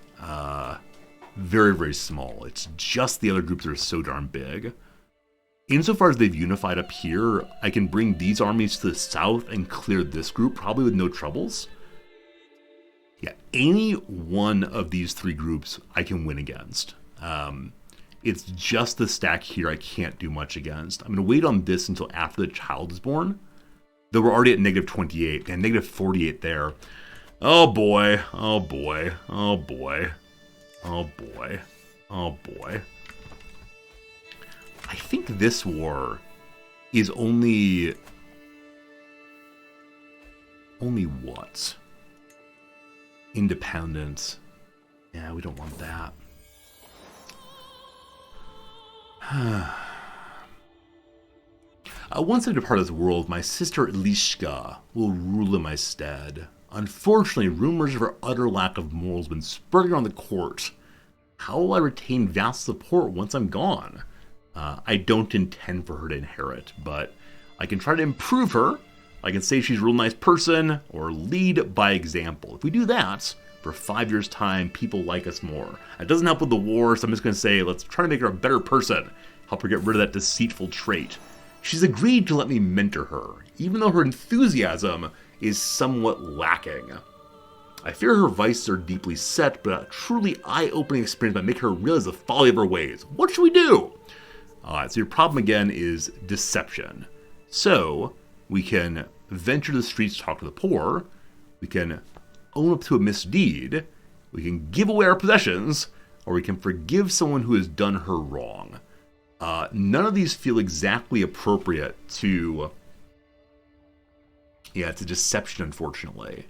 very, very small. It's just the other groups that are so darn big. Insofar as they've unified up here, I can bring these armies to the south and clear this group, probably with no troubles. Yeah, any one of these three groups I can win against. It's just the stack here I can't do much against. I'm going to wait on this until after the child is born. Though we're already at negative 28 and negative 48 there. Oh boy, oh boy, oh boy, oh boy, oh boy. I think this war is only what? Independent. Yeah, we don't want that. Once I depart this world, my sister Elishka will rule in my stead. Unfortunately, rumors of her utter lack of morals have been spreading around the court. How will I retain vassal support once I'm gone? I don't intend for her to inherit, but I can try to improve her. I can say she's a real nice person, or lead by example. If we do that, for 5 years' time, people like us more. It doesn't help with the war, so I'm just going to say, let's try to make her a better person. Help her get rid of that deceitful trait. She's agreed to let me mentor her, even though her enthusiasm is somewhat lacking. I fear her vices are deeply set, but a truly eye-opening experience might make her realize the folly of her ways. What should we do? So your problem again is deception. So we can venture to the streets to talk to the poor. We can own up to a misdeed. We can give away our possessions, or we can forgive someone who has done her wrong. None of these feel exactly appropriate to deception, unfortunately.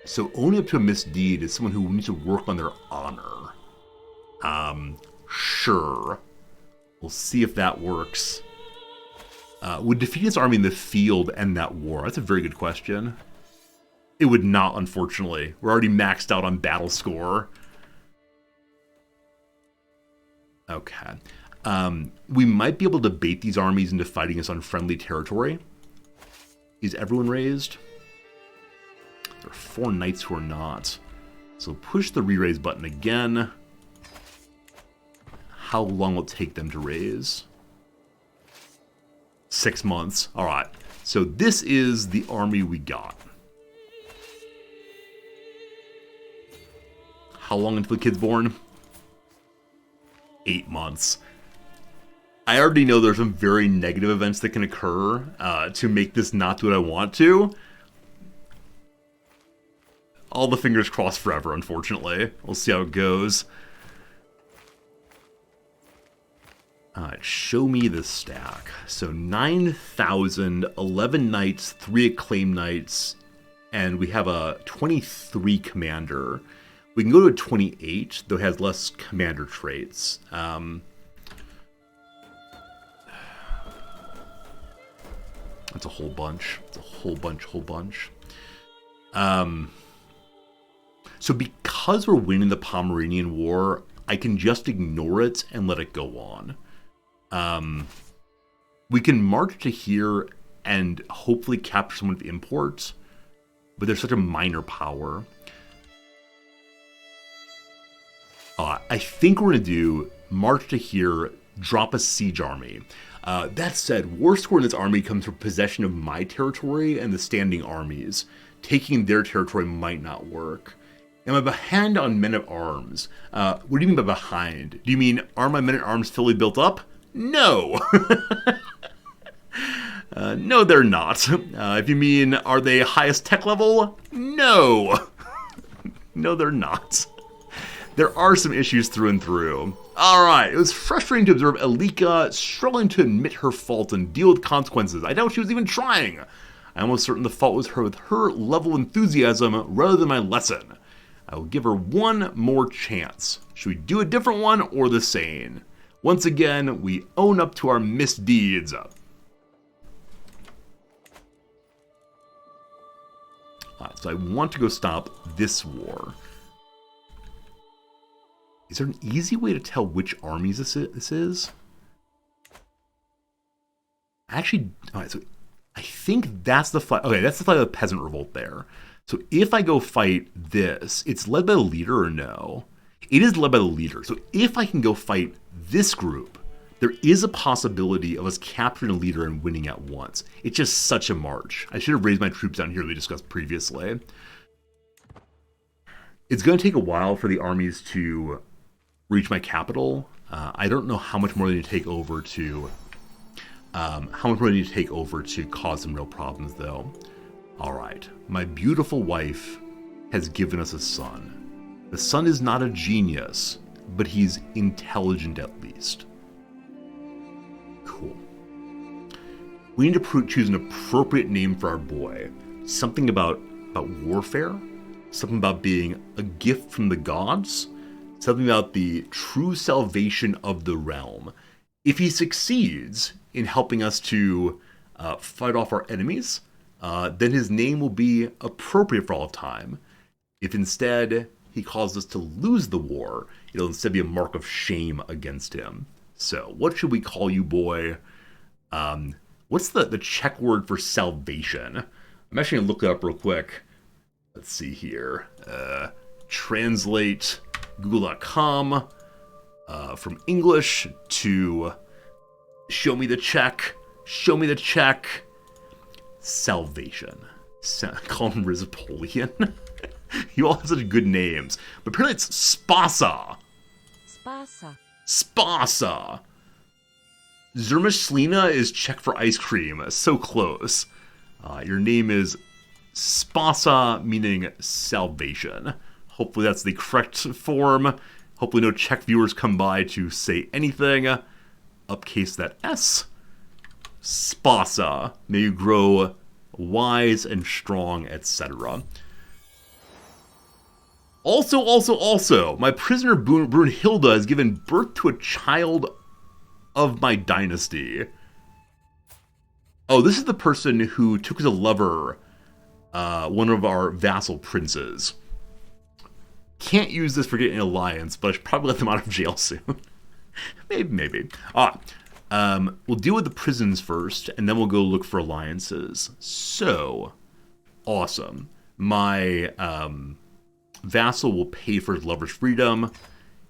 So owning up to a misdeed is someone who needs to work on their honor. Sure. We'll see if that works. Would defeating this army in the field end that war? That's a very good question. It would not, unfortunately. We're already maxed out on battle score. Okay. We might be able to bait these armies into fighting us on friendly territory. Is everyone raised? There are 4 knights who are not. So push the re-raise button again. How long will it take them to raise? 6 months. All right. So this is the army we got. How long until the kid's born? 8 months. I already know there's some very negative events that can occur to make this not do what I want to. All the fingers crossed forever, unfortunately. We'll see how it goes. Alright, show me the stack. So 9,000, 11 knights, 3 acclaimed knights, and we have a 23 commander. We can go to a 28, though it has less commander traits. That's a whole bunch. It's a whole bunch. So because we're winning the Pomeranian War, I can just ignore it and let it go on. We can march to here and hopefully capture some of the imports, but they're such a minor power. I think we're going to do march to here, drop a siege army. That said, war score in this army comes from possession of my territory and the standing armies. Taking their territory might not work. Am I behind on men-at-arms? What do you mean by behind? Do you mean, are my men-at-arms fully built up? No! No, they're not. If you mean, are they highest tech level? No! No, they're not. There are some issues through and through. Alright, it was frustrating to observe Elika struggling to admit her fault and deal with consequences. I doubt she was even trying. I'm almost certain the fault was her with her level of enthusiasm rather than my lesson. I will give her one more chance. Should we do a different one or the same? Once again, we own up to our misdeeds. Alright, so I want to go stop this war. Is there an easy way to tell which armies this is? Actually, alright, so I think that's the flag. Okay, that's the flag of the peasant revolt there. So if I go fight this, it's led by the leader or no? It is led by the leader. So if I can go fight this group, there is a possibility of us capturing a leader and winning at once. It's just such a march. I should have raised my troops down here we discussed previously. It's going to take a while for the armies to reach my capital. I don't know how much more they need to take over to cause some real problems, though. All right, my beautiful wife has given us a son. The son is not a genius, but he's intelligent at least. Cool. We need to choose an appropriate name for our boy. Something about warfare, something about being a gift from the gods, something about the true salvation of the realm. If he succeeds in helping us to fight off our enemies, then his name will be appropriate for all time. If instead he causes us to lose the war, it'll instead be a mark of shame against him. So, what should we call you, boy? What's the Czech word for salvation? I'm actually going to look it up real quick. Let's see here. Translate google.com from English to show me the Czech. Show me the Czech. Salvation. Call him Rizpolian. You all have such good names. But apparently it's Spasa. Spasa. Spasa. Zermaslina is Czech for ice cream. So close. Your name is Spasa, meaning salvation. Hopefully that's the correct form. Hopefully no Czech viewers come by to say anything. Upcase that S. Spasa. May you grow wise and strong, etc. Also, my prisoner Brunhilde has given birth to a child of my dynasty. Oh, this is the person who took as a lover one of our vassal princes. Can't use this for getting an alliance, but I should probably let them out of jail soon. maybe. We'll deal with the prisons first, and then we'll go look for alliances. So, awesome. My vassal will pay for his lover's freedom.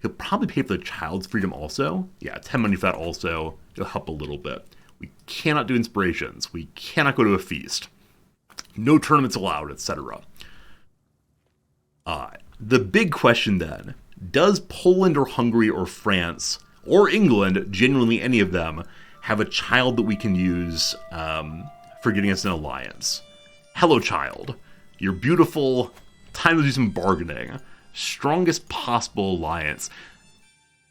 He'll probably pay for the child's freedom also. Yeah, 10 money for that also. It'll help a little bit. We cannot do inspirations. We cannot go to a feast. No tournaments allowed, etc. The big question then, does Poland or Hungary or France or England, genuinely any of them, have a child that we can use for getting us an alliance? Hello, child. You're beautiful. Time to do some bargaining. Strongest possible alliance.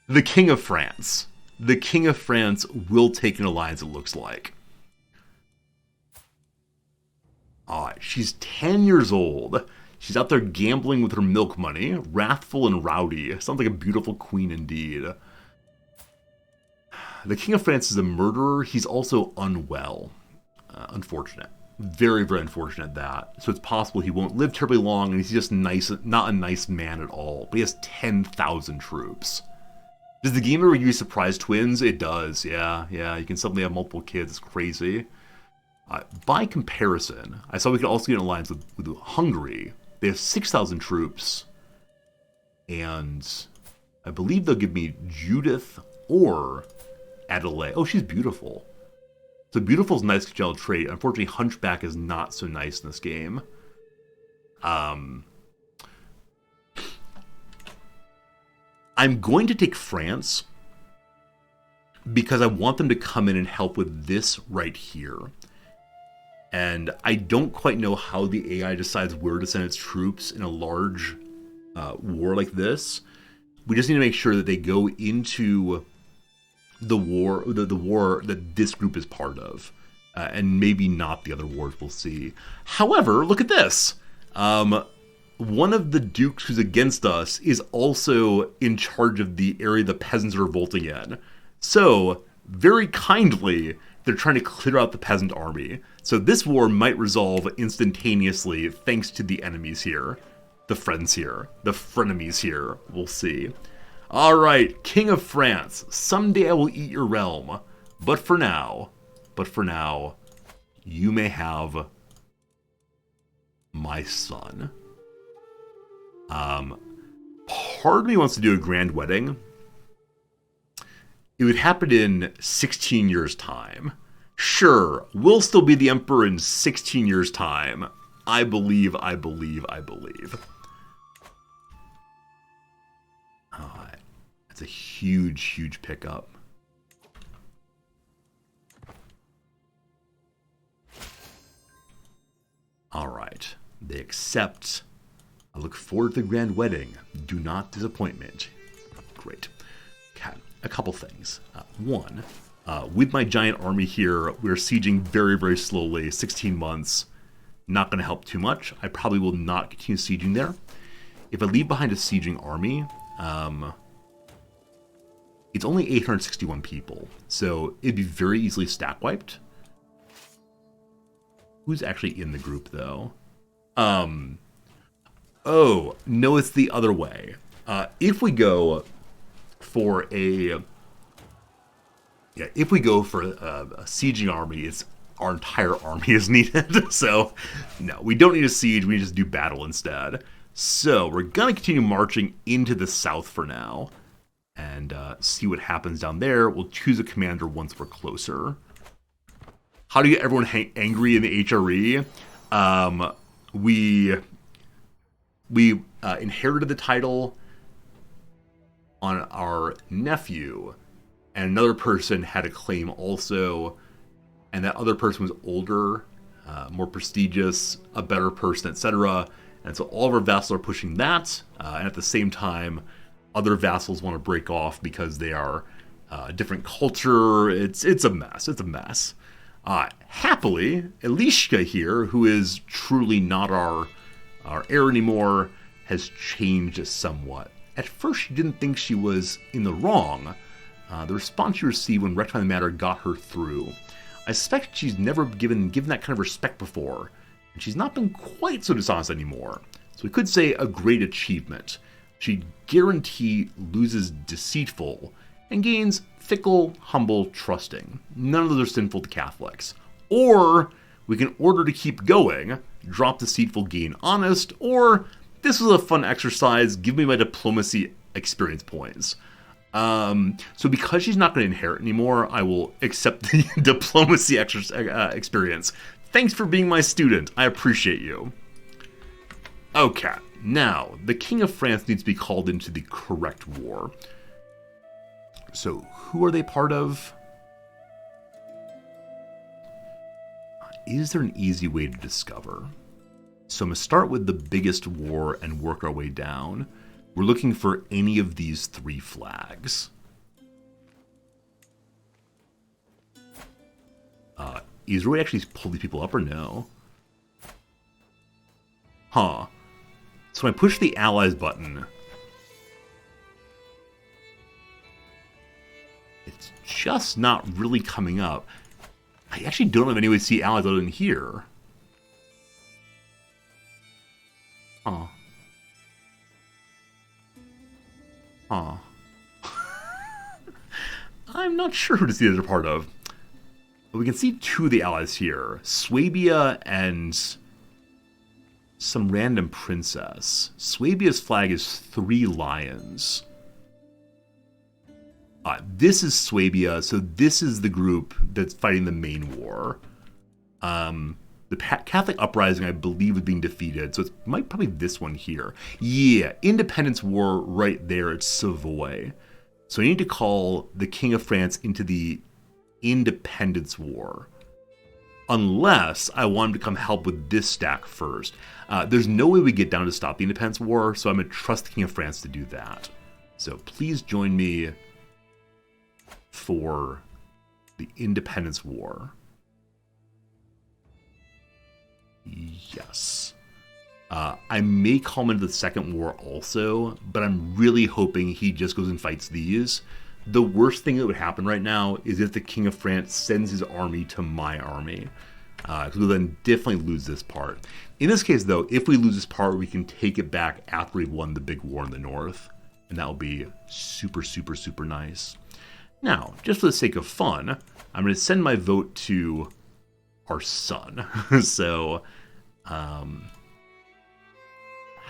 The King of France. The King of France will take an alliance, it looks like. She's 10 years old. She's out there gambling with her milk money. Wrathful and rowdy. Sounds like a beautiful queen indeed. The King of France is a murderer. He's also unwell. Unfortunate. Very, very unfortunate that. So it's possible he won't live terribly long, and he's just nice, not a nice man at all. But he has 10,000 troops. Does the game ever use surprise twins? It does, yeah. You can suddenly have multiple kids. It's crazy. By comparison, I saw we could also get an alliance with Hungary. They have 6,000 troops. And I believe they'll give me Judith or Adelaide. Oh, she's beautiful. So beautiful is a nice general trait. Unfortunately, Hunchback is not so nice in this game. I'm going to take France because I want them to come in and help with this right here. And I don't quite know how the AI decides where to send its troops in a large war like this. We just need to make sure that they go into the war that this group is part of, and maybe not the other wars. We'll see. However, look at this. One of the dukes who's against us is also in charge of the area the peasants are revolting in. So, very kindly, they're trying to clear out the peasant army. So this war might resolve instantaneously thanks to the enemies here. The friends here. The frenemies here. We'll see. Alright, King of France. Someday I will eat your realm. But for now, you may have my son. Part of me wants to do a grand wedding. It would happen in 16 years' time. Sure, we'll still be the emperor in 16 years' time. I believe. That's a huge pickup. Alright, they accept. I look forward to the grand wedding. Do not disappoint me. Great. Okay, a couple things. One, with my giant army here, we're sieging very slowly, 16 months. Not going to help too much. I probably will not continue sieging there. If I leave behind a sieging army, it's only 861 people, so it'd be very easily stack wiped. Who's actually in the group, though? Oh, no, it's the other way. If we go for a sieging army, it's our entire army is needed. So, no, we don't need a siege. We just do battle instead. So, we're going to continue marching into the south for now and see what happens down there. We'll choose a commander once we're closer. How to get everyone angry in the HRE? We inherited the title on our nephew, and another person had a claim also, and that other person was older, more prestigious, a better person, etc. And so all of our vassals are pushing that, and at the same time, other vassals want to break off because they are a different culture. It's a mess. It's a mess. Happily, Elishka here, who is truly not our heir anymore, has changed somewhat. At first, she didn't think she was in the wrong. The response she received when rectifying the matter got her through. I suspect she's never given that kind of respect before, and she's not been quite so dishonest anymore. So we could say a great achievement. She guaranteed loses deceitful and gains fickle, humble, trusting. None of those are sinful to Catholics. Or we can order to keep going, drop deceitful, gain honest, or this was a fun exercise, give me my diplomacy experience points. So because she's not going to inherit anymore, I will accept the diplomacy experience. Thanks for being my student. I appreciate you. Okay, now, the King of France needs to be called into the correct war. So, who are they part of? Is there an easy way to discover? So I'm going to start with the biggest war and work our way down. We're looking for any of these three flags. Is Roy actually pull these people up or no? Huh. So when I push the Allies button, it's just not really coming up. I actually don't have any way to see allies other than here. Huh. Huh. I'm not sure who to see as a part of. But we can see two of the allies here. Swabia and some random princess. Swabia's flag is 3 lions. This is Swabia, so this is the group that's fighting the main war. The Catholic uprising, I believe, is being defeated, so it might probably this one here. Yeah, Independence War right there at Savoy. So I need to call the King of France into the Independence War. Unless I want him to come help with this stack first. There's no way we get down to stop the Independence War, so I'm going to trust the King of France to do that. So please join me for the Independence War. Yes. I may call him into the Second War also, but I'm really hoping he just goes and fights these. the worst thing that would happen right now is if the King of France sends his army to my army. Because we'll then definitely lose this part. In this case, though, if we lose this part, we can take it back after we've won the big war in the north. And that will be super, super, super nice. Now, just for the sake of fun, I'm going to send my vote to our son. So, how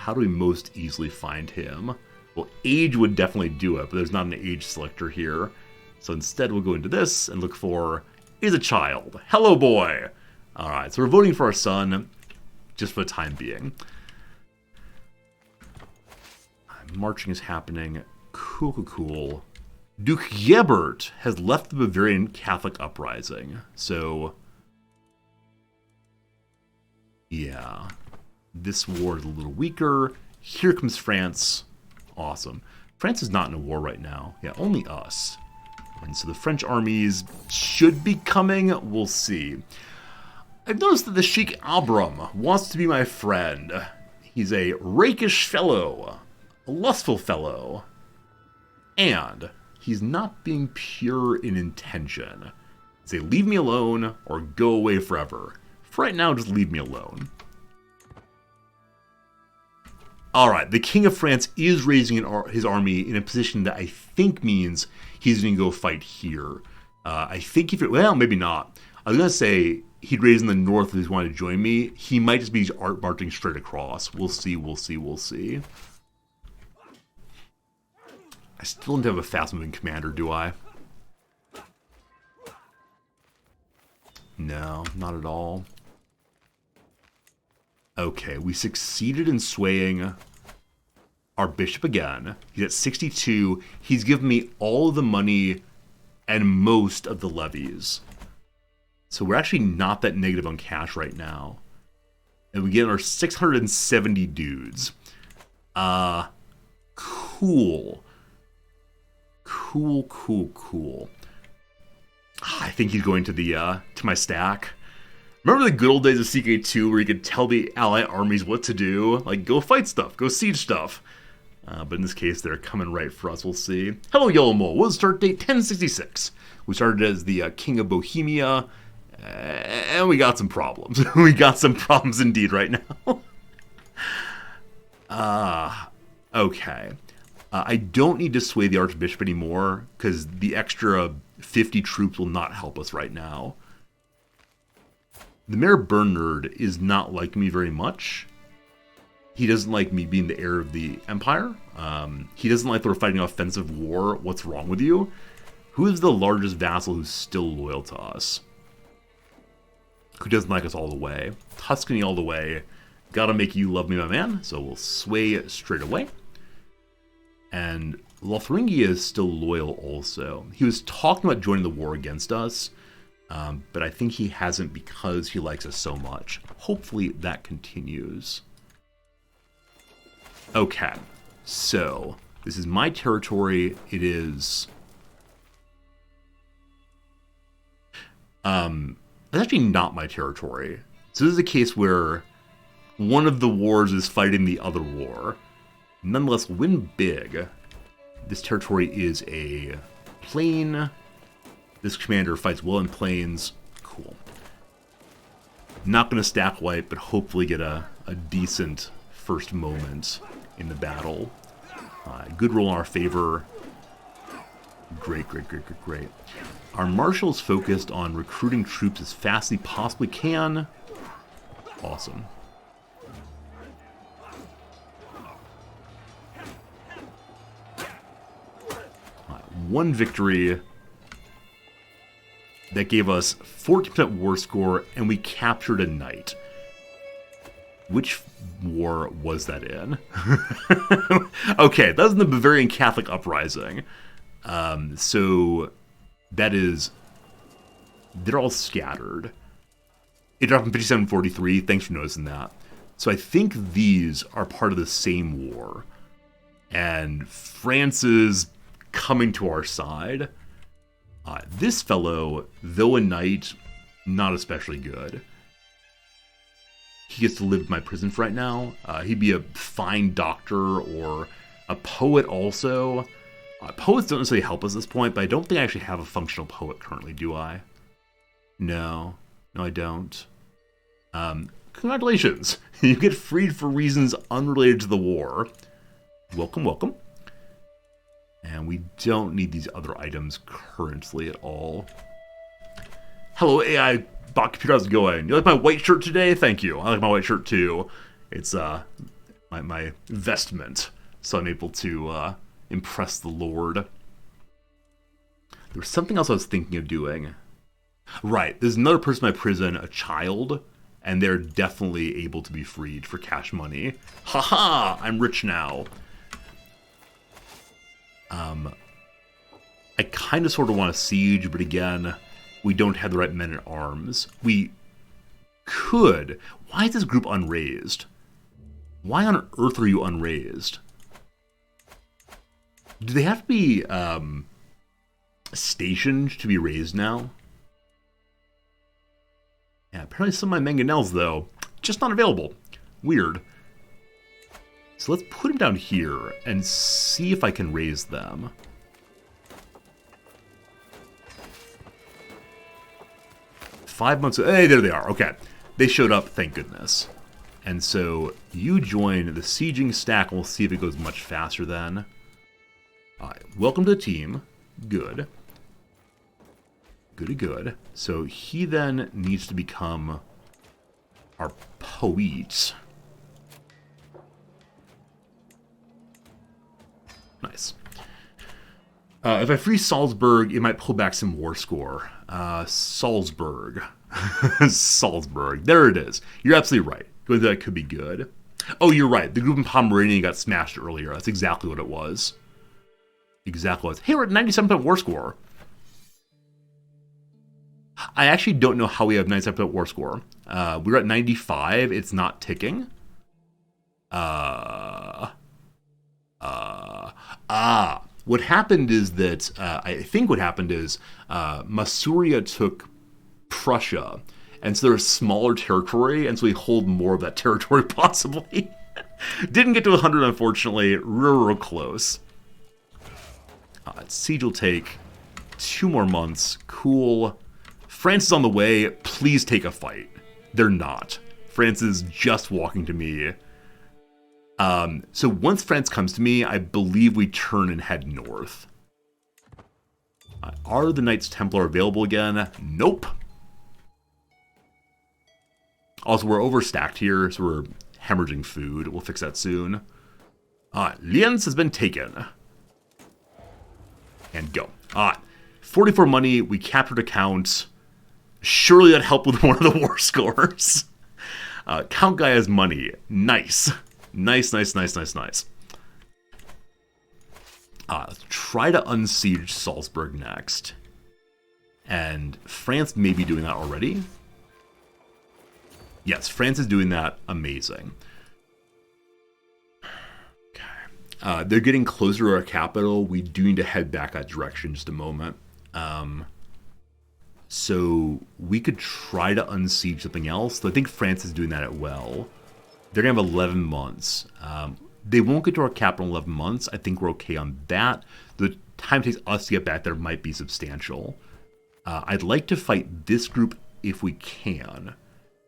do we most easily find him? Well, age would definitely do it, but there's not an age selector here. So instead, we'll go into this and look for, is a child. Hello, boy. All right, so we're voting for our son just for the time being. Marching is happening. Cool, cool, cool. Duke Gebert has left the Bavarian Catholic uprising. So, yeah. This war is a little weaker. Here comes France. Awesome. France is not in a war right now. Yeah, only us. And so the French armies should be coming. We'll see. I've noticed that the Sheikh Abram wants to be my friend. He's a rakish fellow, a lustful fellow, and he's not being pure in intention. Say, leave me alone or go away forever. For right now, just leave me alone. Alright, the King of France is raising his army in a position that I think means he's going to go fight here. I think if it... Well, maybe not. I was going to say he'd raise in the north if he wanted to join me. He might just be marching straight across. We'll see, we'll see, we'll see. I still don't have a fast-moving commander, do I? No, not at all. Okay, we succeeded in swaying our bishop again. He's at 62. He's given me all of the money and most of the levies. So we're actually not that negative on cash right now. And we get our 670 dudes. Cool. Cool, cool, cool. I think he's going to the to my stack. Remember the good old days of CK2 where you could tell the allied armies what to do? Like, go fight stuff, go siege stuff. But in this case, they're coming right for us, we'll see. Hello, Yellow Mole. What was start date? 1066. We started as the King of Bohemia, and we got some problems. We got some problems indeed right now. Okay. I don't need to sway the Archbishop anymore, because the extra 50 troops will not help us right now. The Mayor Bernard is not liking me very much. He doesn't like me being the heir of the Empire. He doesn't like that we're fighting an offensive war. What's wrong with you? Who is the largest vassal who's still loyal to us? Who doesn't like us all the way? Tuscany all the way. Gotta make you love me, my man. So we'll sway straight away. And Lotharingia is still loyal also. He was talking about joining the war against us. But I think he hasn't because he likes us so much. Hopefully that continues. Okay, so this is my territory. It is... it's actually not my territory. So this is a case where one of the wars is fighting the other war. Nonetheless, win big. This territory is a plain... This commander fights well in plains. Cool. Not going to stack wipe, but hopefully get a decent first moment in the battle. Good roll in our favor. Great, great, great, great, great. Our marshal is focused on recruiting troops as fast as he possibly can. Awesome. One victory that gave us 14% war score, and we captured a knight. Which war was that in? Okay, that was in the Bavarian Catholic Uprising. So that is... They're all scattered. It dropped in 5743, thanks for noticing that. So I think these are part of the same war. And France is coming to our side. This fellow, though a knight, not especially good. He gets to live in my prison for right now. He'd be a fine doctor or a poet also. Poets don't necessarily help us at this point, but I don't think I actually have a functional poet currently, do I? No. No, I don't. Congratulations. You get freed for reasons unrelated to the war. Welcome, welcome. And we don't need these other items currently at all. Hello, AI bot computer, how's it going? You like my white shirt today? Thank you. I like my white shirt too. It's my vestment, so I'm able to impress the Lord. There was something else I was thinking of doing. Right, there's another person in my prison, a child, and they're definitely able to be freed for cash money. Haha, I'm rich now. I kind of sort of want to siege, but again, we don't have the right men at arms. We could. Why is this group unraised? Why on earth are you unraised? Do they have to be stationed to be raised now? Yeah, apparently some of my mangonels, though, just not available. Weird. So let's put them down here and see if I can raise them. Hey, there they are. Okay. They showed up, thank goodness. And so you join the sieging stack, and we'll see if it goes much faster then. Welcome to the team. Good. Goody good. So he then needs to become our poet. Nice. If I free Salzburg, it might pull back some war score. Salzburg. Salzburg. There it is. You're absolutely right. That could be good. Oh, you're right. The group in Pomerania got smashed earlier. That's exactly what it was. Exactly what it was. Hey, we're at 97% war score. I actually don't know how we have 97% war score. We're at 95. It's not ticking. What happened is that, I think what happened is, Masuria took Prussia, and so they're a smaller territory, and so we hold more of that territory, possibly. Didn't get to 100, unfortunately. Real close. Siege will take 2 more months. Cool. France is on the way. Please take a fight. They're not. France is just walking to me. So once France comes to me, I believe we turn and head north. Are the Knights Templar available again? Nope. Also, we're overstacked here, so we're hemorrhaging food. We'll fix that soon. Lienz has been taken. And go. 44 money. We captured a count. Surely that helped with one of the war scores. Count guy has money. Nice. Nice. Let's try to unsiege Salzburg next. And France may be doing that already. Yes, France is doing that. Amazing. Okay. They're getting closer to our capital. We do need to head back that direction in just a moment. So we could try to unsiege something else. I think France is doing that well. They're going to have 11 months. They won't get to our capital in 11 months. I think we're okay on that. The time it takes us to get back there might be substantial. I'd like to fight this group if we can.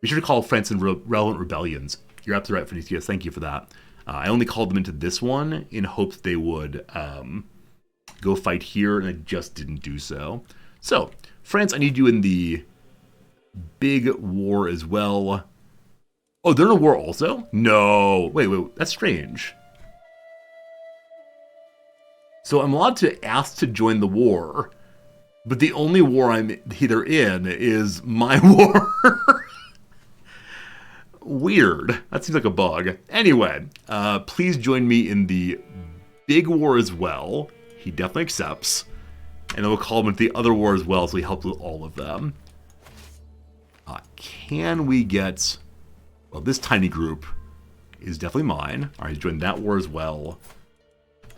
Be sure to call France in relevant rebellions. You're absolutely right, Phoenicia. Thank you for that. I only called them into this one in hopes they would go fight here, and I just didn't do so. So, France, I need you in the big war as well. Oh, they're in a war also? No. Wait, that's strange. So I'm allowed to ask to join the war, but the only war I'm either in is my war. Weird. That seems like a bug. Anyway, please join me in the big war as well. He definitely accepts. And then we'll call him into the other war as well, so he helps with all of them. Can we get... Well, this tiny group is definitely mine. All right, he's joined that war as well.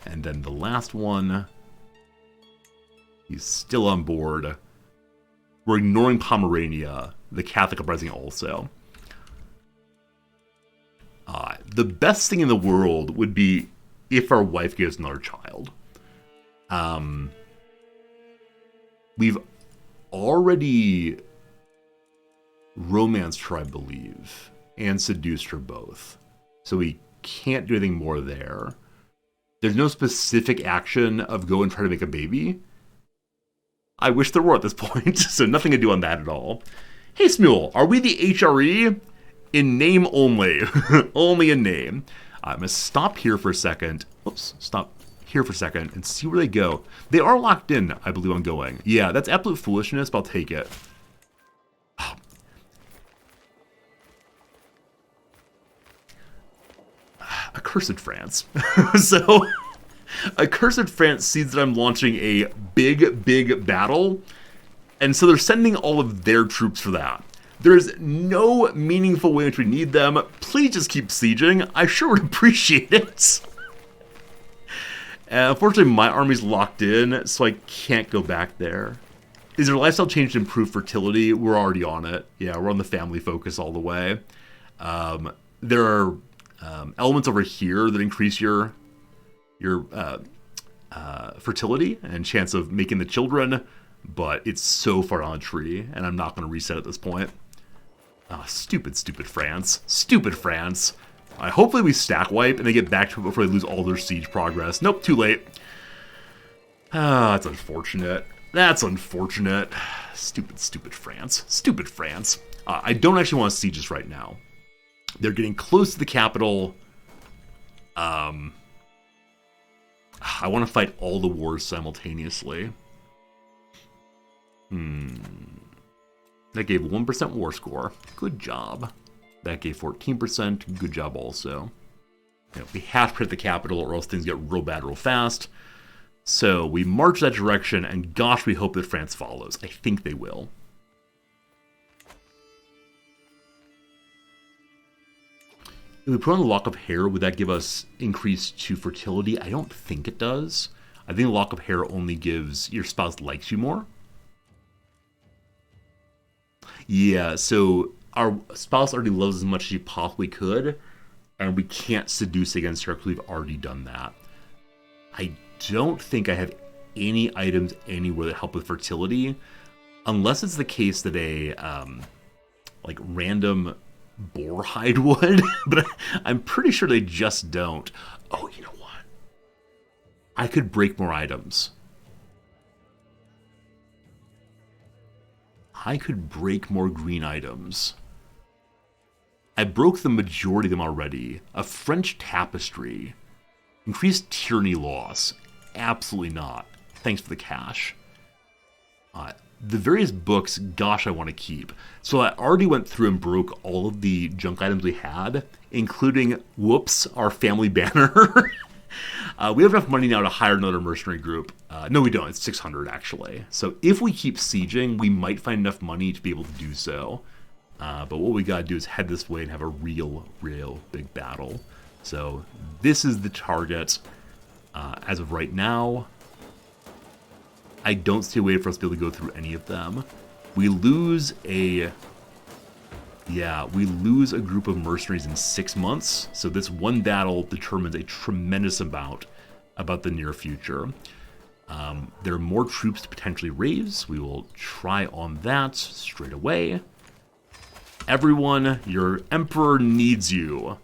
And then the last one, he's still on board. We're ignoring Pomerania, the Catholic uprising also. The best thing in the world would be if our wife gives another child. We've already romanced her, I believe, and seduced her both. So we can't do anything more there. There's no specific action of go and try to make a baby. I wish there were at this point, so nothing to do on that at all. Hey, Smule, are we the HRE? In name only. Only in name. I'm going to stop here for a second. Oops, stop here for a second and see where they go. They are locked in, I believe, on going. Yeah, that's absolute foolishness, but I'll take it. Accursed France. So, Accursed France sees that I'm launching a big battle, and so they're sending all of their troops for that. There's no meaningful way in which we need them. Please just keep sieging. I sure would appreciate it. Unfortunately, my army's locked in, so I can't go back there. Is there a lifestyle change to improve fertility? We're already on it. Yeah, we're on the family focus all the way. There are elements over here that increase your fertility and chance of making the children, but it's so far on a tree, and I'm not going to reset at this point. Oh, stupid France. Stupid France. Hopefully we stack wipe and they get back to it before they lose all their siege progress. Nope, too late. That's unfortunate. That's unfortunate. Stupid France. Stupid France. I don't actually want to siege this right now. They're getting close to the capital. I want to fight all the wars simultaneously. That gave 1% war score. Good job. That gave 14%. Good job also. You know, we have to hit the capital or else things get real bad real fast. So we march that direction, and gosh, we hope that France follows. I think they will. If we put on the lock of hair, would that give us increase to fertility? I don't think it does. I think the lock of hair only gives your spouse likes you more. Yeah, so our spouse already loves as much as she possibly could, and we can't seduce against her because we've already done that. I don't think I have any items anywhere that help with fertility, unless it's the case that a like random boar hide would, but I'm pretty sure they just don't. Oh, you know what? I could break more items. I could break more green items. I broke the majority of them already. A French tapestry. Increased tyranny loss. Absolutely not. Thanks for the cash. The various books, gosh, I want to keep. So I already went through and broke all of the junk items we had, including, whoops, our family banner. We have enough money now to hire another mercenary group. No, we don't. It's 600, actually. So if we keep sieging, we might find enough money to be able to do so. But what we got to do is head this way and have a real big battle. So this is the target as of right now. I don't see a way for us to be able to go through any of them. We lose a group of mercenaries in 6 months. So this one battle determines a tremendous amount about the near future. There are more troops to potentially raise. We will try on that straight away. Everyone, your emperor needs you.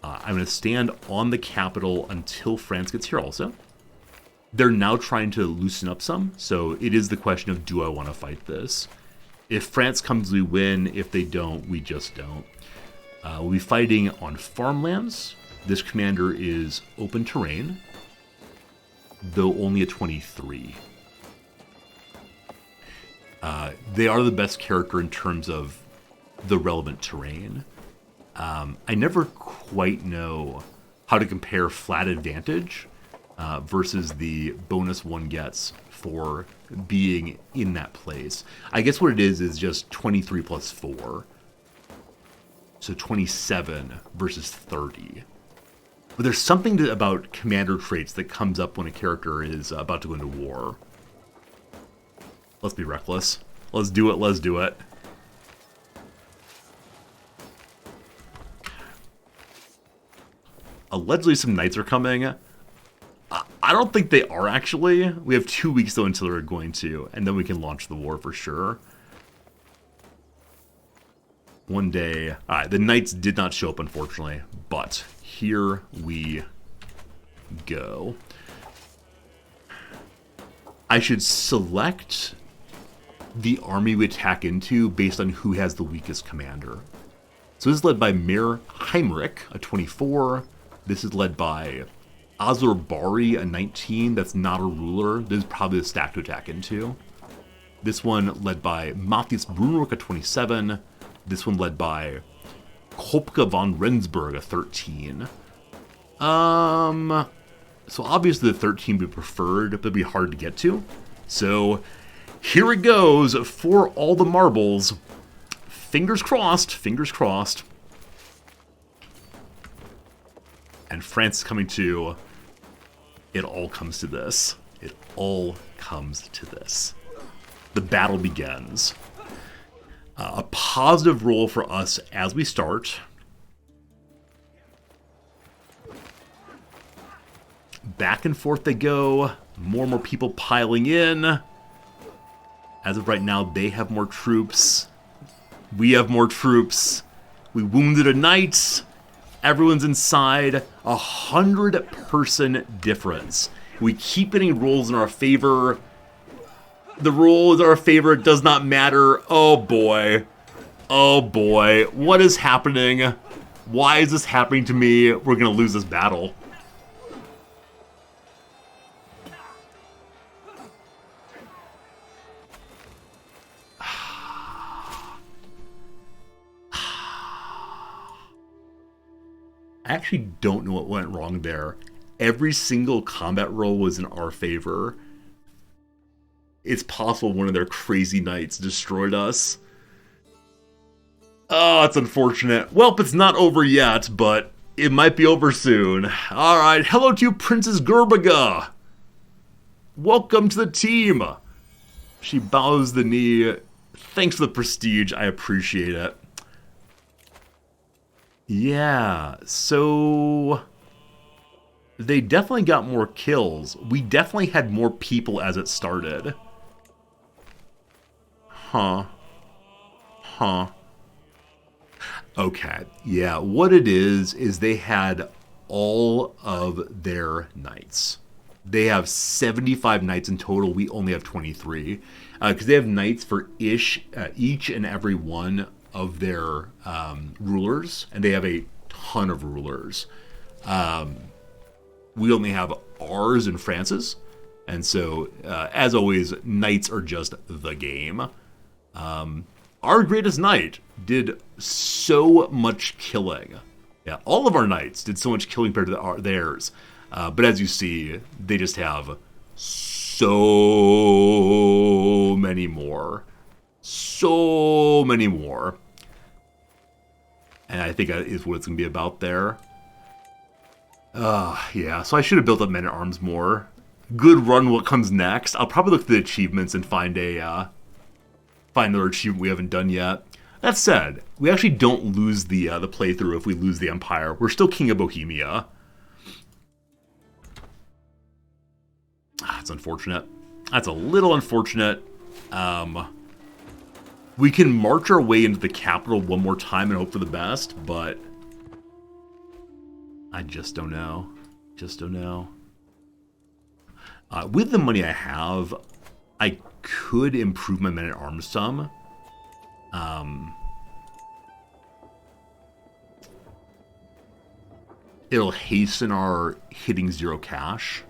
I'm going to stand on the capital until France gets here also. They're now trying to loosen up some, so it is the question of, do I want to fight this? If France comes, we win. If they don't, we just don't. We'll be fighting on farmlands. This commander is open terrain, though only a 23. They are the best character in terms of the relevant terrain. I never quite know how to compare flat advantage versus the bonus one gets for being in that place. I guess what it is just 23 plus 4. So 27 versus 30. But there's something about commander traits that comes up when a character is about to go into war. Let's be reckless. Let's do it, let's do it. Allegedly some knights are coming. I don't think they are, actually. We have 2 weeks, though, until they're going to, and then we can launch the war for sure. One day. Alright, the knights did not show up, unfortunately, but here we go. I should select the army we attack into based on who has the weakest commander. So this is led by Mir Heinrich, a 24. This is led by Azur Bari, a 19. That's not a ruler. This is probably the stack to attack into. This one led by Matthias Brunrock, a 27. This one led by Kopka von Rensburg, a 13. So obviously the 13 would be preferred, but it'd be hard to get to. So here it goes for all the marbles. Fingers crossed, fingers crossed. And France is coming to. It all comes to this. It all comes to this. The battle begins. A positive roll for us as we start. Back and forth they go. More and more people piling in. As of right now, they have more troops. We have more troops. We wounded a knight. Everyone's inside. 100-person difference. We keep getting rolls in our favor. The roll is in our favor. It does not matter. Oh boy. Oh boy. What is happening? Why is this happening to me? We're going to lose this battle. I actually don't know what went wrong there. Every single combat roll was in our favor. It's possible one of their crazy knights destroyed us. Oh, it's unfortunate. Well, it's not over yet, but it might be over soon. Alright, hello to you, Princess Gerbiga. Welcome to the team. She bows the knee. Thanks for the prestige. I appreciate it. Yeah, so they definitely got more kills. We definitely had more people as it started. Huh. Okay, yeah, what it is they had all of their knights. They have 75 knights in total. We only have 23. Because they have knights for each and every one of their rulers, and they have a ton of rulers. We only have ours and France's, and so as always, knights are just the game. Our greatest knight did so much killing. Yeah, all of our knights did so much killing compared to theirs. But as you see, they just have so many more. So many more. And I think that is what it's going to be about there. Yeah, so I should have built up men-at-arms more. Good run what comes next. I'll probably look at the achievements and find another achievement we haven't done yet. That said, we actually don't lose the playthrough if we lose the Empire. We're still King of Bohemia. That's unfortunate. That's a little unfortunate. We can march our way into the capital one more time and hope for the best, but I just don't know. Just don't know. With the money I have, I could improve my men-at-arms some. It'll hasten our hitting 0 cash.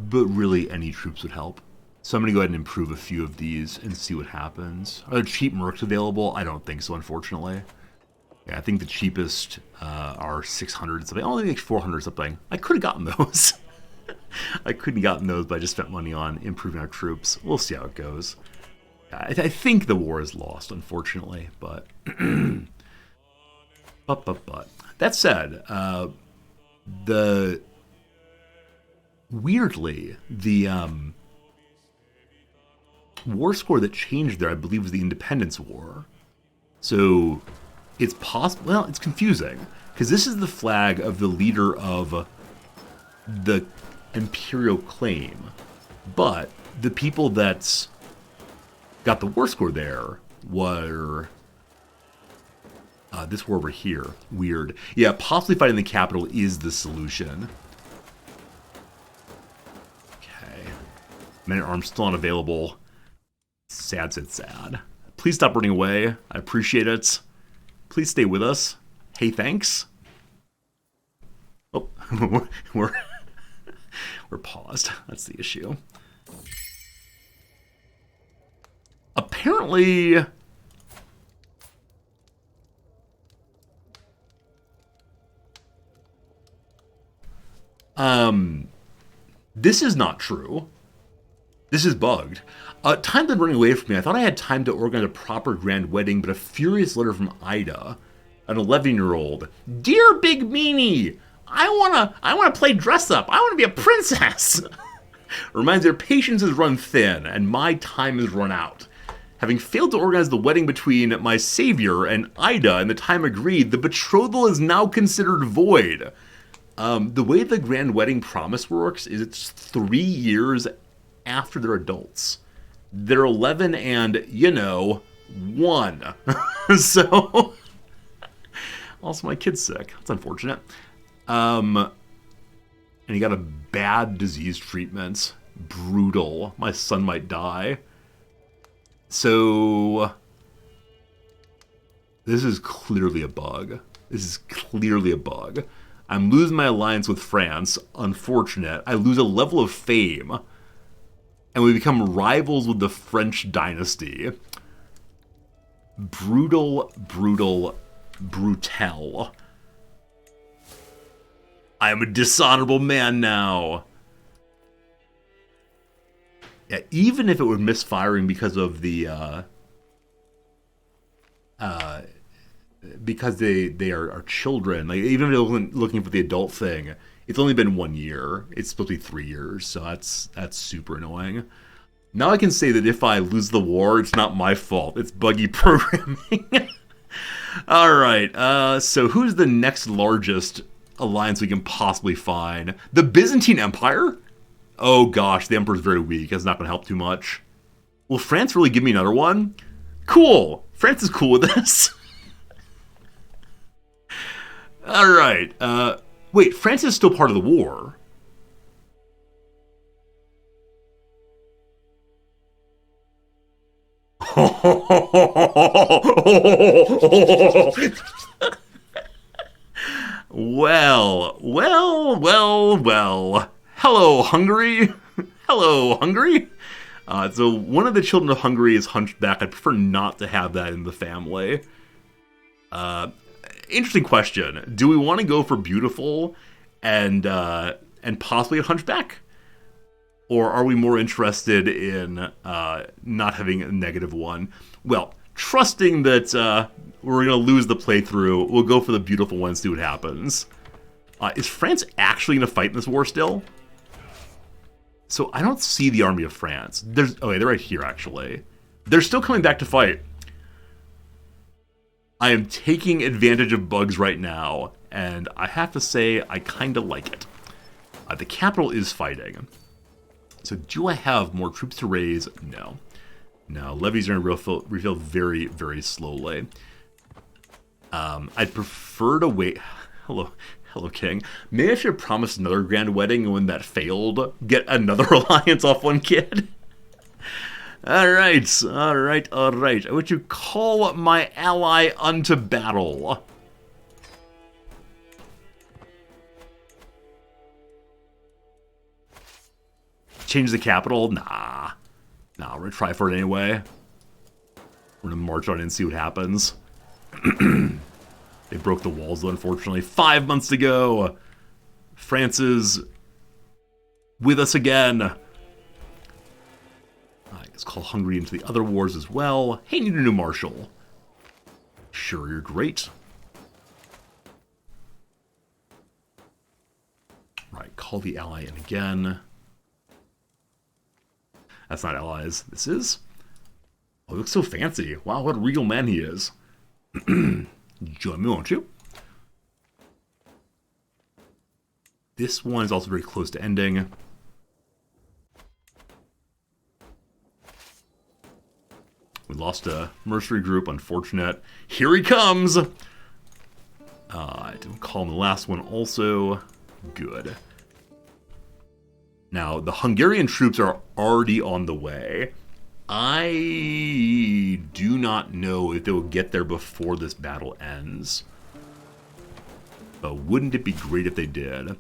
But really, any troops would help. So I'm going to go ahead and improve a few of these and see what happens. Are there cheap mercs available? I don't think so, unfortunately. Yeah, I think the cheapest are 600 something. Only like 400 something. I could have gotten those. I couldn't have gotten those, but I just spent money on improving our troops. We'll see how it goes. I think the war is lost, unfortunately, but... but. That said, weirdly, the war score that changed there, I believe, was the Independence War. So It's possible. Well, it's confusing because this is the flag of the leader of the imperial claim, but the people that got the war score there were this war over here. Weird. Yeah, possibly fighting the capital is the solution. Okay. Men-at-Arms still unavailable. Sad, sad, sad. Please stop running away. I appreciate it. Please stay with us. Hey, thanks. Oh, we're paused. That's the issue. Apparently, this is not true. This is bugged. Time been running away from me. I thought I had time to organize a proper grand wedding, but a furious letter from Ida, an 11-year-old. Dear Big Meanie, I wanna play dress up. I wanna be a princess. Reminds her patience has run thin and my time has run out. Having failed to organize the wedding between my savior and Ida in the time agreed, the betrothal is now considered void. The way the grand wedding promise works is it's 3 years after they're adults. They're 11 and, 1. So, also my kid's sick. That's unfortunate. And he got a bad disease treatment. Brutal. My son might die. So, this is clearly a bug. This is clearly a bug. I'm losing my alliance with France. Unfortunate. I lose a level of fame. And we become rivals with the French dynasty. Brutal, brutal, brutal. I am a dishonorable man now. Yeah, even if it were misfiring because of the because they are children, like even if they're looking for the adult thing, it's only been 1 year. It's supposed to be 3 years, so that's super annoying. Now I can say that if I lose the war, it's not my fault. It's buggy programming. All right, so who's the next largest alliance we can possibly find? The Byzantine Empire? Oh gosh, the Emperor's very weak. That's not going to help too much. Will France really give me another one? Cool. France is cool with this. All right. Wait, France is still part of the war. Well. Hello, Hungary. Hello, Hungary. So one of the children of Hungary is hunchback. I prefer not to have that in the family. Interesting question. Do we want to go for beautiful and possibly a hunchback? Or are we more interested in not having a negative one? Well, trusting that we're going to lose the playthrough, we'll go for the beautiful one and see what happens. Is France actually going to fight in this war still? So I don't see the army of France. They're right here, actually. They're still coming back to fight. I am taking advantage of bugs right now, and I have to say I kind of like it. The capital is fighting. So do I have more troops to raise? No. No, levies are going to refill very, very slowly. I'd prefer to wait. Hello, King. Maybe I should have promised another grand wedding, and when that failed, get another alliance off one kid. All right. I want you to call my ally unto battle. Change the capital? Nah, we're gonna try for it anyway. We're gonna march on in and see what happens. They broke the walls, though, unfortunately. 5 months to go. France is with us again. Let's call Hungary into the other wars as well. Hey, need a new marshal. Sure, you're great. Right, call the ally in again. That's not allies. This is... Oh, he looks so fancy. Wow, what a regal man he is. Join me, won't you? This one is also very close to ending. We lost a mercenary group, unfortunate. Here he comes! I didn't call him the last one also. Good. Now, the Hungarian troops are already on the way. I do not know if they will get there before this battle ends. But wouldn't it be great if they did?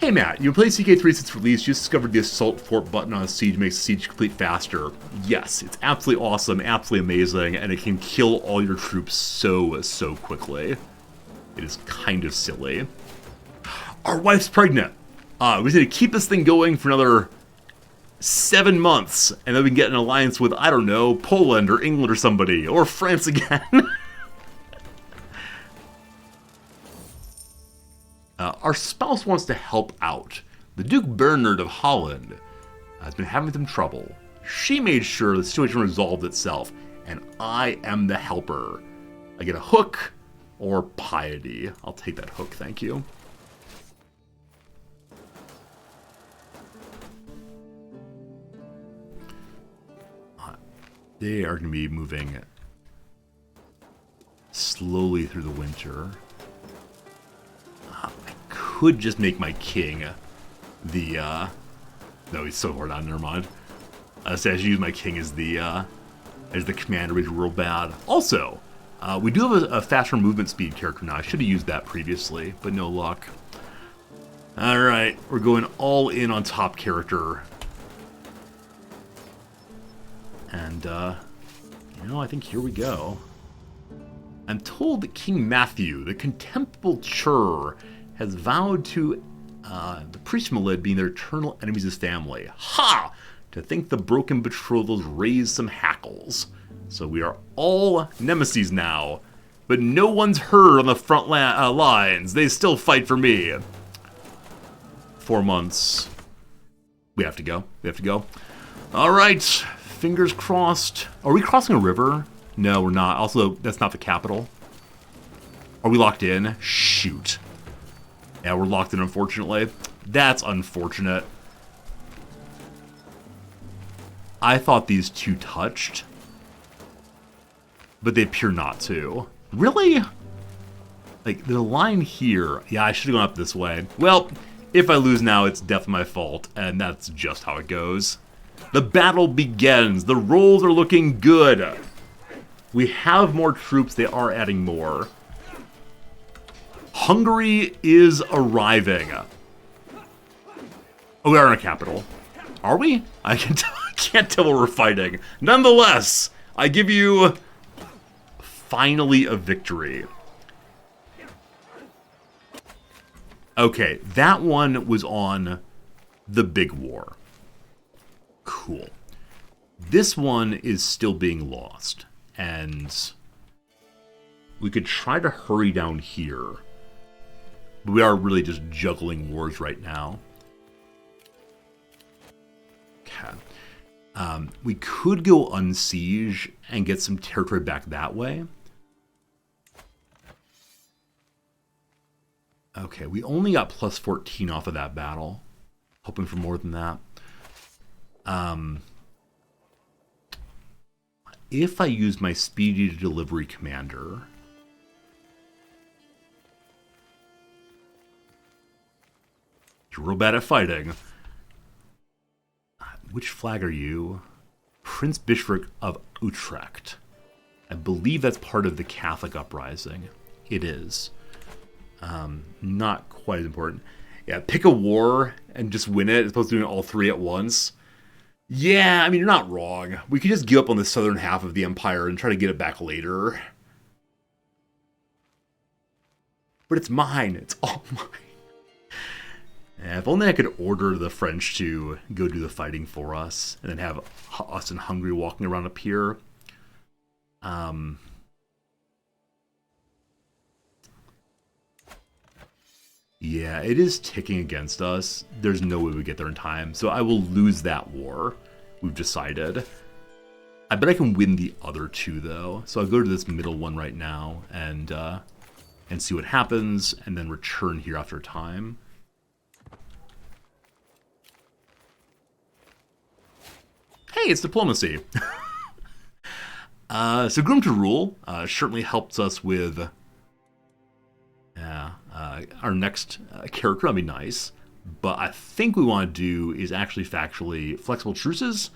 Hey Matt, you played CK3 since release, you discovered the assault fort button on a siege makes the siege complete faster. Yes, it's absolutely awesome, absolutely amazing, and it can kill all your troops so quickly. It is kind of silly. Our wife's pregnant. We need to keep this thing going for another 7 months, and then we can get an alliance with, I don't know, Poland or England or somebody, or France again. Our spouse wants to help out. The Duke Bernard of Holland has been having some trouble. She made sure the situation resolved itself, and I am the helper. I get a hook or piety. I'll take that hook, thank you. They are going to be moving slowly through the winter. I could just make my king the, no, he's so far down, never mind. I should use my king as the commander, which is real bad. Also, we do have a faster movement speed character now. I should have used that previously, but no luck. Alright, we're going all in on top character. And, I think here we go. I'm told that King Matthew, the contemptible churr, has vowed to the priest Malid being their eternal enemies of his family. Ha! To think the broken betrothals raised some hackles. So we are all nemesis now. But no one's hurt on the front lines. They still fight for me. 4 months. We have to go. We have to go. Alright. Fingers crossed. Are we crossing a river? No, we're not. Also, that's not the capital. Are we locked in? Shoot. Yeah, we're locked in, unfortunately. That's unfortunate. I thought these two touched. But they appear not to. Really? Like, there's a line here. Yeah, I should have gone up this way. Well, if I lose now, it's definitely my fault. And that's just how it goes. The battle begins. The rolls are looking good. We have more troops. They are adding more. Hungary is arriving. Oh, we are in a capital. Are we? I can't tell what we're fighting. Nonetheless, I give you finally a victory. Okay, that one was on the big war. Cool. This one is still being lost, and we could try to hurry down here, but we are really just juggling wars right now. Okay. We could go unsiege and get some territory back that way. Okay, we only got plus 14 off of that battle. Hoping for more than that. If I use my speedy delivery commander, you're real bad at fighting. Which flag are you? Prince Bishopric of Utrecht. I believe that's part of the Catholic uprising. It is. Not quite as important. Yeah, pick a war and just win it as opposed to doing all three at once. Yeah, I mean, you're not wrong. We could just give up on the southern half of the empire and try to get it back later. But it's mine. It's all mine. Yeah, if only I could order the French to go do the fighting for us and then have us in Hungary walking around up here. Yeah, it is ticking against us. There's no way we get there in time. So I will lose that war. We've decided. I bet I can win the other two, though. So I'll go to this middle one right now and see what happens, and then return here after time. Hey, it's diplomacy. So Groom to Rule certainly helps us with our next character. That'd be nice. But I think we want to do is actually factually flexible truces,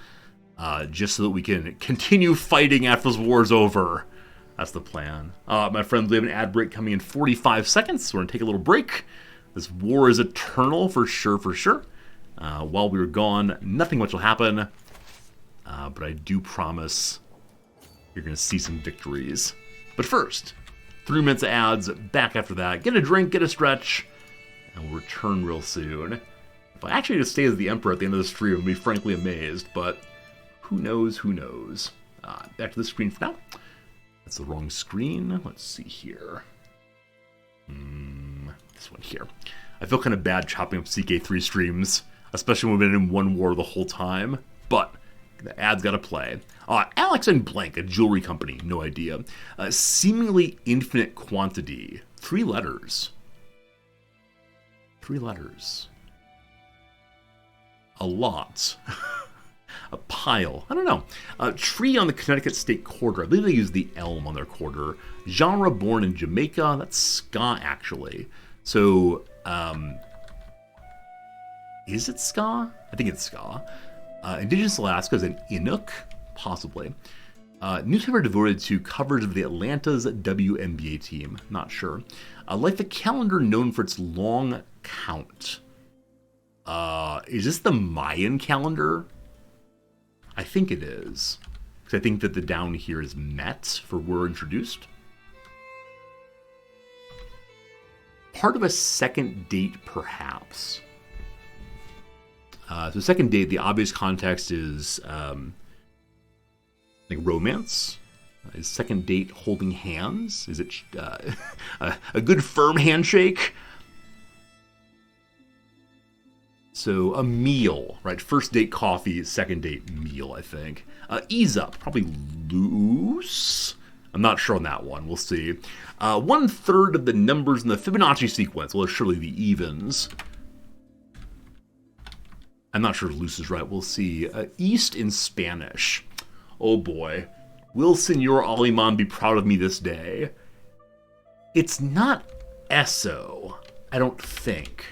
just so that we can continue fighting after this war's over. That's the plan. My friends, we have an ad break coming in 45 seconds. So we're going to take a little break. This war is eternal for sure, for sure. While we're gone, nothing much will happen. But I do promise you're going to see some victories. But first, 3 minutes of ads, back after that. Get a drink, get a stretch, and we'll return real soon. If I actually just stay as the Emperor at the end of the stream, I'd be frankly amazed, but who knows, who knows. Back to the screen for now. That's the wrong screen. Let's see here. This one here. I feel kind of bad chopping up CK3 streams, especially when we've been in one war the whole time, but the ad's got to play. Alex and Blank, a jewelry company, no idea. Seemingly infinite quantity. 3 letters. 3 letters. A lot. A pile. I don't know. Tree on the Connecticut State Quarter. I believe they use the elm on their quarter. Genre born in Jamaica. That's ska, actually. So, is it ska? I think it's ska. Indigenous Alaska is an Inuk, possibly. Newspaper devoted to coverage of the Atlanta's WNBA team. Not sure. Like the calendar known for its long count. Is this the Mayan calendar? I think it is. Because I think that the down here is Met for were introduced. Part of a second date, perhaps. So second date, the obvious context is like romance. Is second date holding hands? Is it a good firm handshake? So a meal, right? First date coffee, second date meal, I think. Ease up, probably loose. I'm not sure on that one. We'll see. 1/3 of the numbers in the Fibonacci sequence. Well, it's surely the evens. I'm not sure if loose is right. We'll see. East in Spanish. Oh boy. Will Senor Aliman be proud of me this day? It's not Eso, I don't think.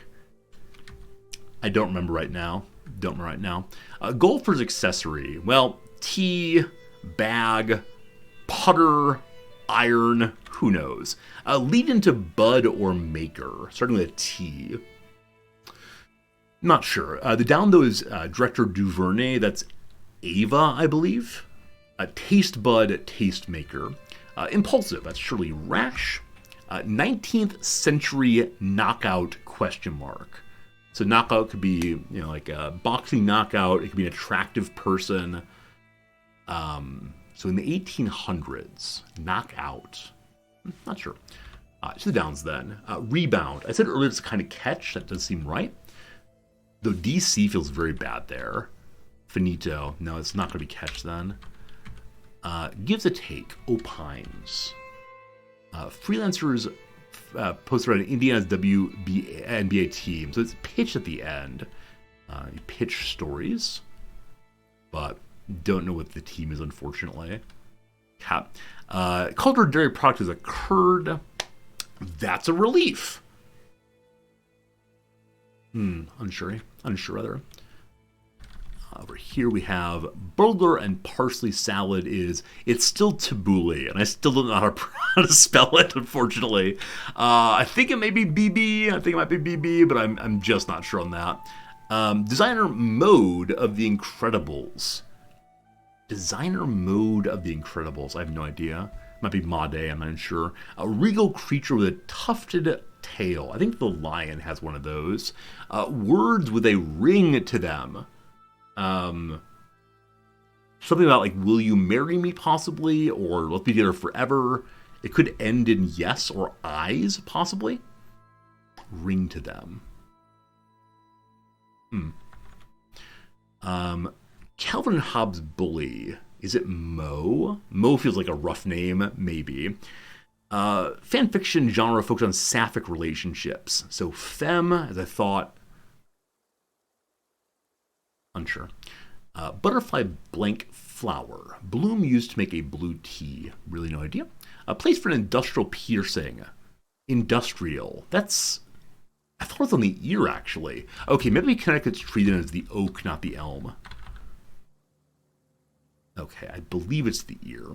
I don't remember right now. Golfer's accessory. Well, tea, bag, putter, iron, who knows. Lead into bud or maker, starting with a T. Not sure. The down, though, is Director Duvernay. That's Ava, I believe. Taste bud, taste maker. Impulsive. That's surely rash. 19th century knockout question mark. So knockout could be, like a boxing knockout. It could be an attractive person. So in the 1800s, knockout. Not sure. To the downs then. Rebound. I said earlier it's a kind of catch. That does seem right. Though DC feels very bad there. Finito. No, it's not going to be catch then. Gives a take. Opines. Freelancers posted on Indiana's NBA team. So it's pitched at the end. You pitch stories. But don't know what the team is, unfortunately. Cultured dairy product has occurred. That's a relief. Unsure rather. Over here we have burglar and parsley salad it's still tabbouleh, and I still don't know how to spell it, unfortunately. I think it may be BB, I think it might be BB, but I'm just not sure on that. Designer mode of the Incredibles. Designer mode of the Incredibles, I have no idea. Might be Made, I'm not sure. A regal creature with a tufted tail. I think the lion has one of those. Words with a ring to them. Something about like, will you marry me possibly, or let's be together forever. It could end in yes or eyes possibly. Ring to them. Calvin and Hobbes bully. Is it Mo? Mo feels like a rough name, maybe. Fanfiction genre focused on sapphic relationships. So femme, as I thought. Unsure. Butterfly blank flower. Bloom used to make a blue tea. Really no idea. A place for an industrial piercing. Industrial. That's... I thought it was on the ear, actually. Okay, maybe Connecticut's treated as the oak, not the elm. Okay, I believe it's the ear.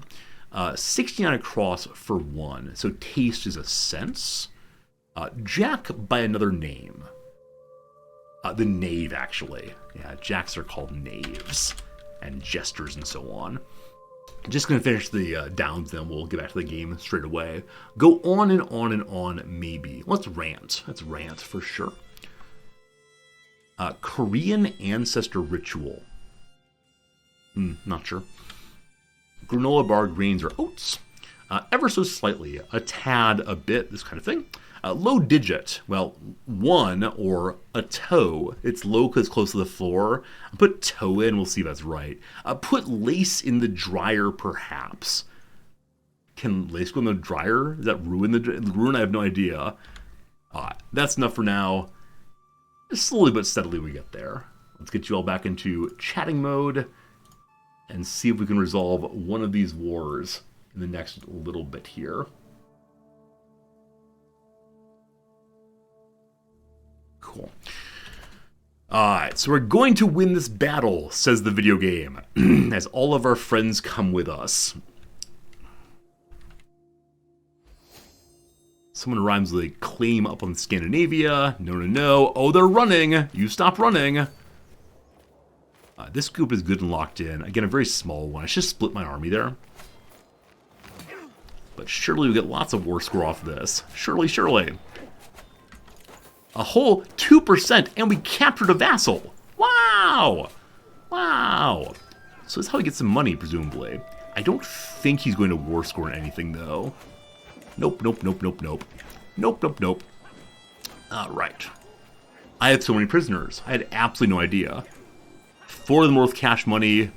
69 across for 1. So taste is a sense. Jack by another name. The knave, actually. Yeah, jacks are called knaves. And jesters and so on. Just going to finish the downs, then we'll get back to the game straight away. Go on and on and on, maybe. Let's rant. Let's rant for sure. Korean ancestor ritual. Not sure. Granola bar grains or oats. Ever so slightly. A tad, a bit, this kind of thing. Low digit. Well, 1 or a toe. It's low because it's close to the floor. Put toe in. We'll see if that's right. Put lace in the dryer, perhaps. Can lace go in the dryer? Does that ruin the ruin? I have no idea. That's enough for now. Slowly but steadily we get there. Let's get you all back into chatting mode and see if we can resolve one of these wars in the next little bit here. Cool. Alright, so we're going to win this battle, says the video game, as all of our friends come with us. Someone rhymes with a claim up on Scandinavia. No. Oh, they're running. You stop running. This group is good and locked in. Again, a very small one. I should split my army there. But surely we get lots of war score off this. Surely. A whole 2%, and we captured a vassal. Wow. So that's how we get some money, presumably. I don't think he's going to war score anything, though. Nope. Alright. I had so many prisoners. I had absolutely no idea. 4 of them worth cash money.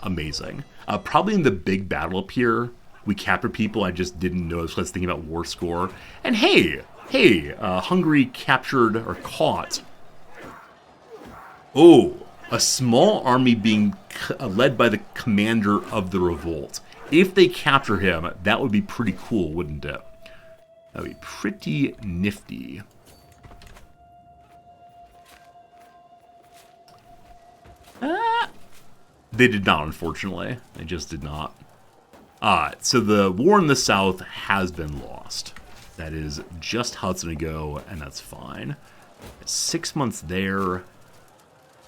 Amazing. Probably in the big battle up here, we captured people I just didn't know, so I was thinking about war score. And hey, Hungary captured or caught. Oh, a small army being led by the commander of the revolt. If they capture him, that would be pretty cool, wouldn't it? That would be pretty nifty. They did not, unfortunately. They just did not. So the war in the south has been lost. That is just how it's going to go, and that's fine. 6 months there.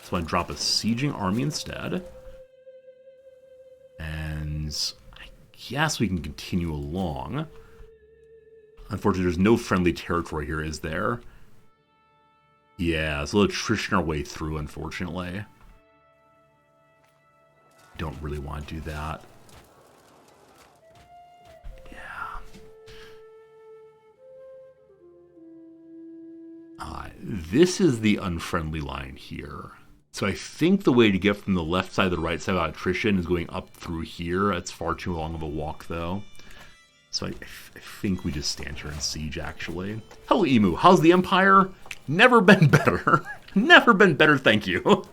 So I drop a sieging army instead. And I guess we can continue along. Unfortunately, there's no friendly territory here, is there? Yeah, it's a little attrition our way through, unfortunately. Don't really want to do that. This is the unfriendly line here. So I think the way to get from the left side to the right side without attrition is going up through here. That's far too long of a walk, though. So I think we just stand here and siege, actually. Hello, Emu. How's the Empire? Never been better. Never been better, thank you.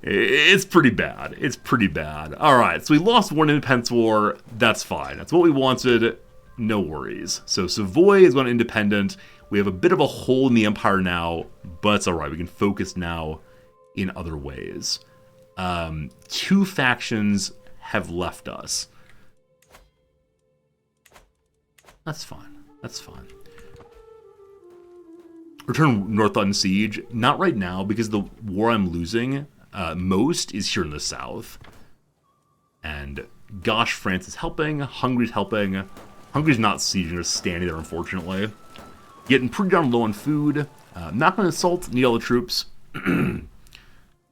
It's pretty bad. All right, so we lost one independence war. That's fine. That's what we wanted. No worries. So Savoy is going independent. We have a bit of a hole in the empire now, but it's all right. We can focus now in other ways. 2 factions have left us. That's fine. Return North on siege. Not right now, because the war I'm losing most is here in the south. And gosh, France is helping. Hungary's helping. Hungary's not sieging. They're standing there, unfortunately. Getting pretty darn low on food. Not going to assault. Need all the troops.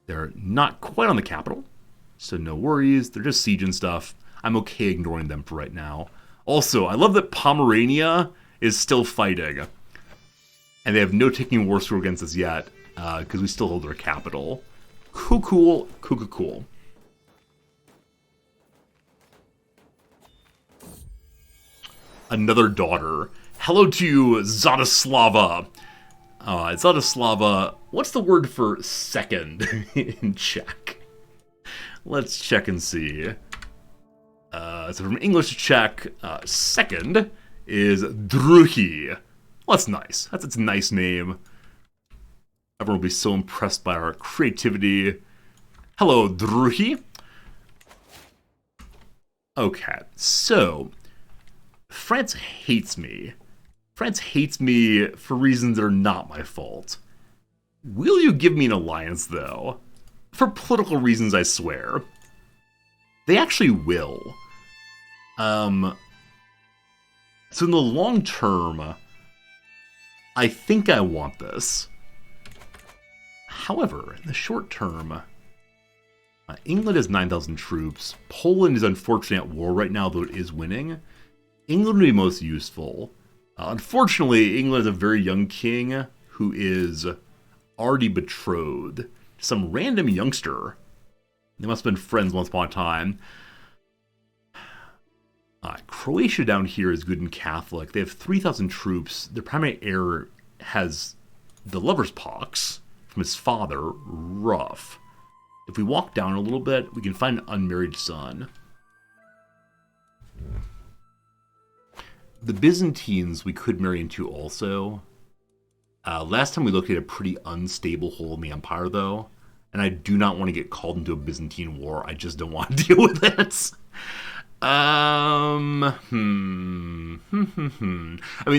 They're not quite on the capital, so no worries. They're just sieging stuff. I'm okay ignoring them for right now. Also, I love that Pomerania is still fighting. And they have no taking war score against us yet, because we still hold their capital. Cool. another daughter. Hello to Zatoslava. Zatoslava, what's the word for second in Czech? Let's check and see. So from English to Czech, second is druhi. Well, that's nice. That's its nice name. Everyone will be so impressed by our creativity. Hello, druhi. Okay, so France hates me. France hates me for reasons that are not my fault. Will you give me an alliance, though? For political reasons, I swear. They actually will. So in the long term, I think I want this. However, in the short term, England has 9,000 troops. Poland is unfortunately at war right now, though it is winning. England would be most useful. Unfortunately, England has a very young king who is already betrothed to some random youngster. They must have been friends once upon a time. Croatia down here is good and Catholic. They have 3,000 troops. Their primary heir has the lover's pox from his father. Rough. If we walk down a little bit, we can find an unmarried son. The Byzantines we could marry into also. Last time we looked at a pretty unstable hole in the empire, though. And I do not want to get called into a Byzantine war. I just don't want to deal with it. I mean,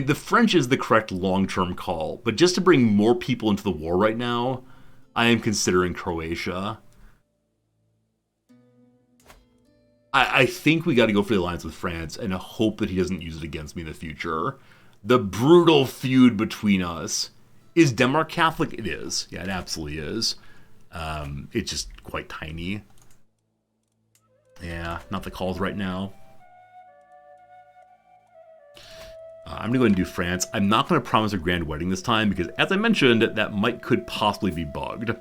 the French is the correct long-term call. But just to bring more people into the war right now, I am considering Croatia. I think we got to go for the alliance with France and hope that he doesn't use it against me in the future. The brutal feud between us. Is Denmark Catholic? It is. Yeah, it absolutely is. It's just quite tiny. Yeah, not the calls right now. I'm going to go ahead and do France. I'm not going to promise a grand wedding this time because, as I mentioned, that could possibly be bugged.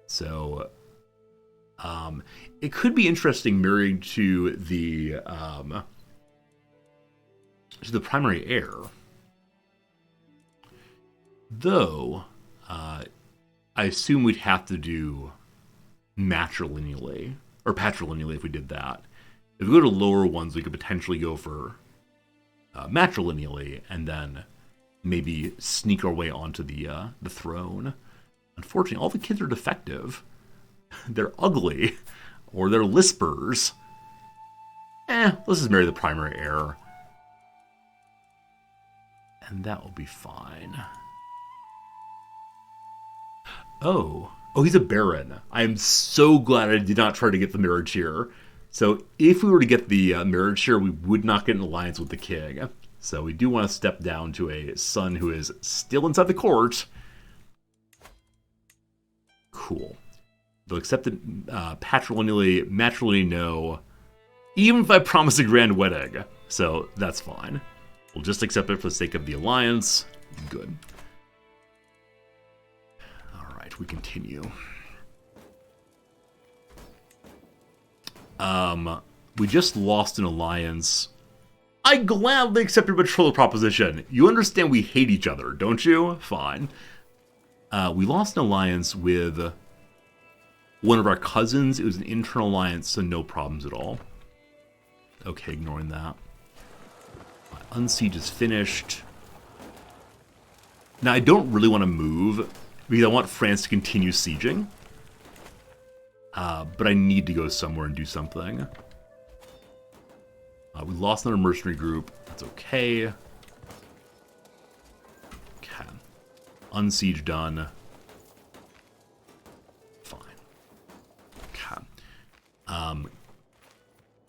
So, it could be interesting marrying to the primary heir. Though, I assume we'd have to do matrilineally, or patrilineally if we did that. If we go to lower ones, we could potentially go for matrilineally, and then maybe sneak our way onto the throne. Unfortunately, all the kids are defective. They're ugly, or they're lispers. Let's just marry the primary heir. And that will be fine. Oh, he's a baron. I am so glad I did not try to get the marriage here. So if we were to get the marriage here, we would not get an alliance with the king. So we do want to step down to a son who is still inside the court. Cool. They'll accept it patrilineally, matrilineally no, even if I promise a grand wedding. So that's fine. We'll just accept it for the sake of the alliance. Good. All right, we continue. We just lost an alliance. I gladly accept your betrothal proposition. You understand we hate each other, don't you? Fine. We lost an alliance with one of our cousins. It was an internal alliance, so no problems at all. Okay, ignoring that. My unsiege is finished. Now, I don't really want to move, because I want France to continue sieging. But I need to go somewhere and do something. We lost another mercenary group. That's okay. Okay. Unsiege done. Fine. Okay.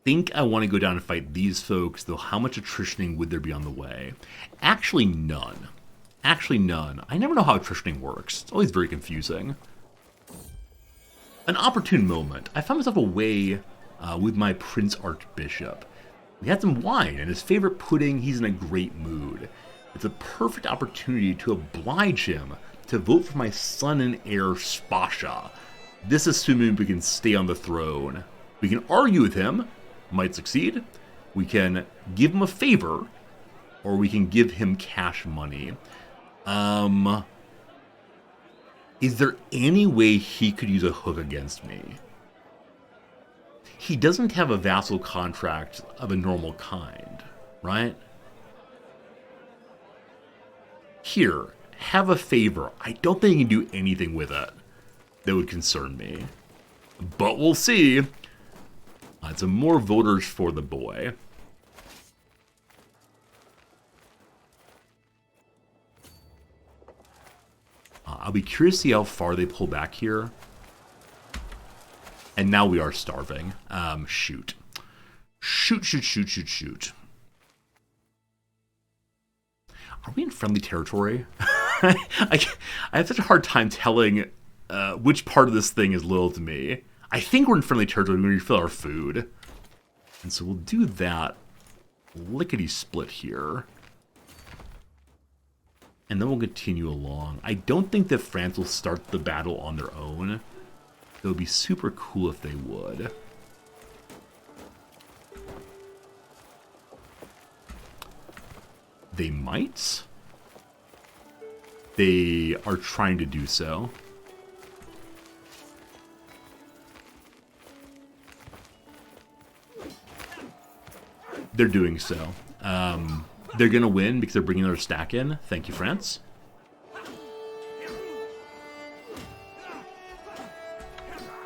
Think I want to go down and fight these folks, though how much attritioning would there be on the way? Actually, none. Actually, none. I never know how attritioning works. It's always very confusing. An opportune moment. I found myself away with my Prince Archbishop. We had some wine and his favorite pudding. He's in a great mood. It's a perfect opportunity to oblige him to vote for my son and heir, Spasha. This assuming we can stay on the throne. We can argue with him, might succeed, We can give him a favor, or we can give him cash money. Is there any way he could use a hook against me? He doesn't have a vassal contract of a normal kind, right? Here, have a favor. I don't think he can do anything with it that would concern me. But we'll see. It's a more voters for the boy. I'll be curious to see how far they pull back here. And now we are starving. Shoot. Shoot. Are we in friendly territory? I have such a hard time telling which part of this thing is loyal to me. I think we're in friendly territory when we refill our food. And so we'll do that lickety-split here. And then we'll continue along. I don't think that France will start the battle on their own. It would be super cool if they would. They might. They are trying to do so. They're doing so. They're going to win because they're bringing their stack in. Thank you, France.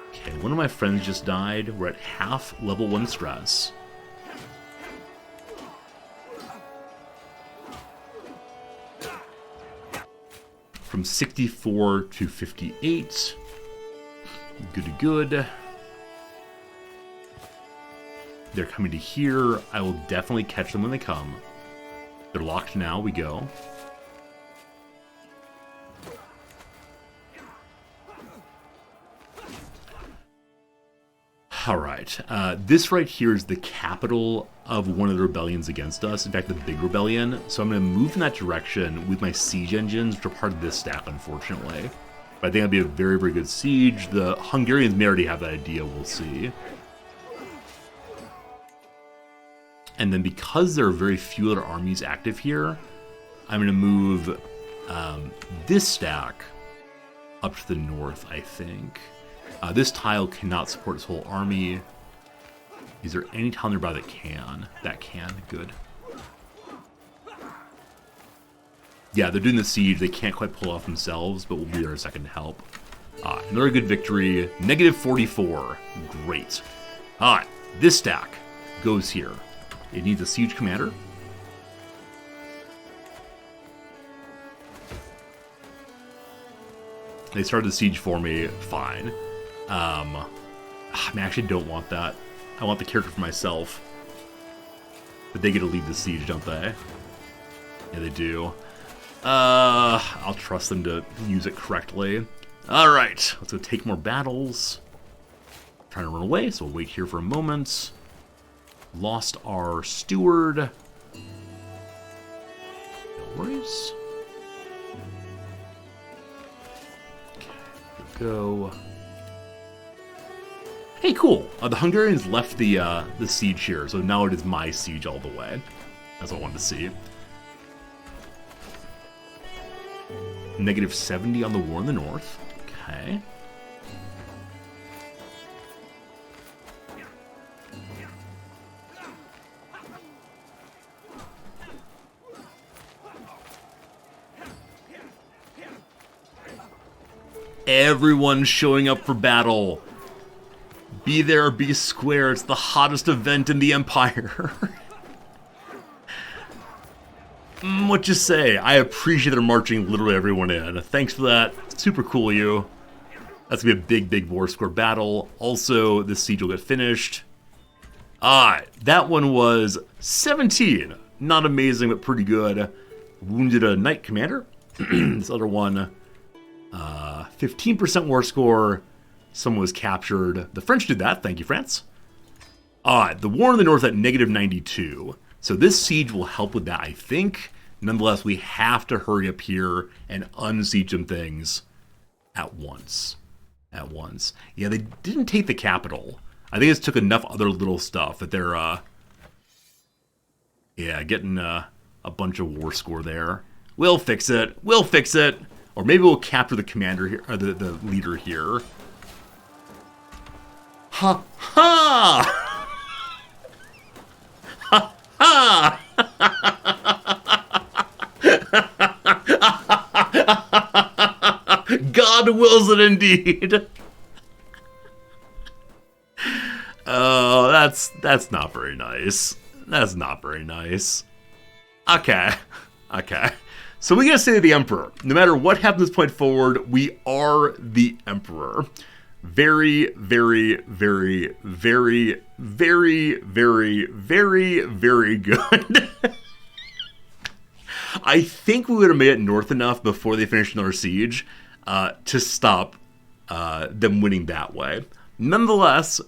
Okay, one of my friends just died. We're at half level 1 stress. From 64 to 58. Good. They're coming to here. I will definitely catch them when they come. They're locked now. We go. Alright. This right here is the capital of one of the rebellions against us. In fact, the big rebellion. So I'm going to move in that direction with my siege engines, which are part of this stack, unfortunately. But I think it'll be a very, very good siege. The Hungarians may already have that idea. We'll see. And then because there are very few other armies active here, I'm going to move this stack up to the north, I think. This tile cannot support its whole army. Is there any tile nearby that can? That can. Good. Yeah, they're doing the siege. They can't quite pull off themselves, but we'll be there in a second to help. Another good victory. Negative 44. Great. Alright, this stack goes here. It needs a siege commander. They started the siege for me. Fine. I actually don't want that. I want the character for myself. But they get to lead the siege, don't they? Yeah, they do. I'll trust them to use it correctly. Alright, let's go take more battles. Trying to run away, so we'll wait here for a moment. Lost our steward. No worries. Okay, here we go. Hey, cool. The Hungarians left the siege here, so now it is my siege all the way. That's what I wanted to see. Negative 70 on the war in the north. Okay. Everyone's showing up for battle. Be there or be square. It's the hottest event in the Empire. What you say? I appreciate they're marching literally everyone in. Thanks for that. Super cool of you. That's going to be a big, big war square battle. Also, this siege will get finished. That one was 17. Not amazing, but pretty good. Wounded a knight commander. This other one... 15% war score. Someone was captured. The French did that. Thank you, France. The war in the north at negative 92. So this siege will help with that, I think. Nonetheless, we have to hurry up here and unsiege some things at once. Yeah, they didn't take the capital. I think it took enough other little stuff that they're Yeah, getting a bunch of war score there. We'll fix it. We'll fix it. Or maybe we'll capture the commander here, or the leader here. Ha ha! Ha ha! God wills it indeed. Oh, that's not very nice. That's not very nice. Okay. Okay. So we gotta say to the Emperor, no matter what happens this point forward, we are the Emperor. Very, very, very, very, very, very, very, very good. I think we would have made it north enough before they finished another siege to stop them winning that way. Nonetheless,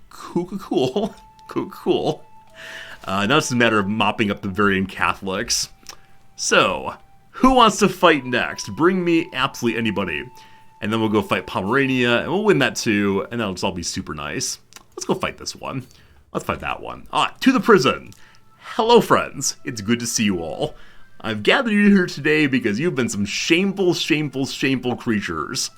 cool. Now it's a matter of mopping up the Bavarian Catholics. So, who wants to fight next? Bring me absolutely anybody. And then we'll go fight Pomerania, and we'll win that too, and that'll just all be super nice. Let's go fight this one. Let's fight that one. To the prison. Hello, friends. It's good to see you all. I've gathered you here today because you've been some shameful creatures.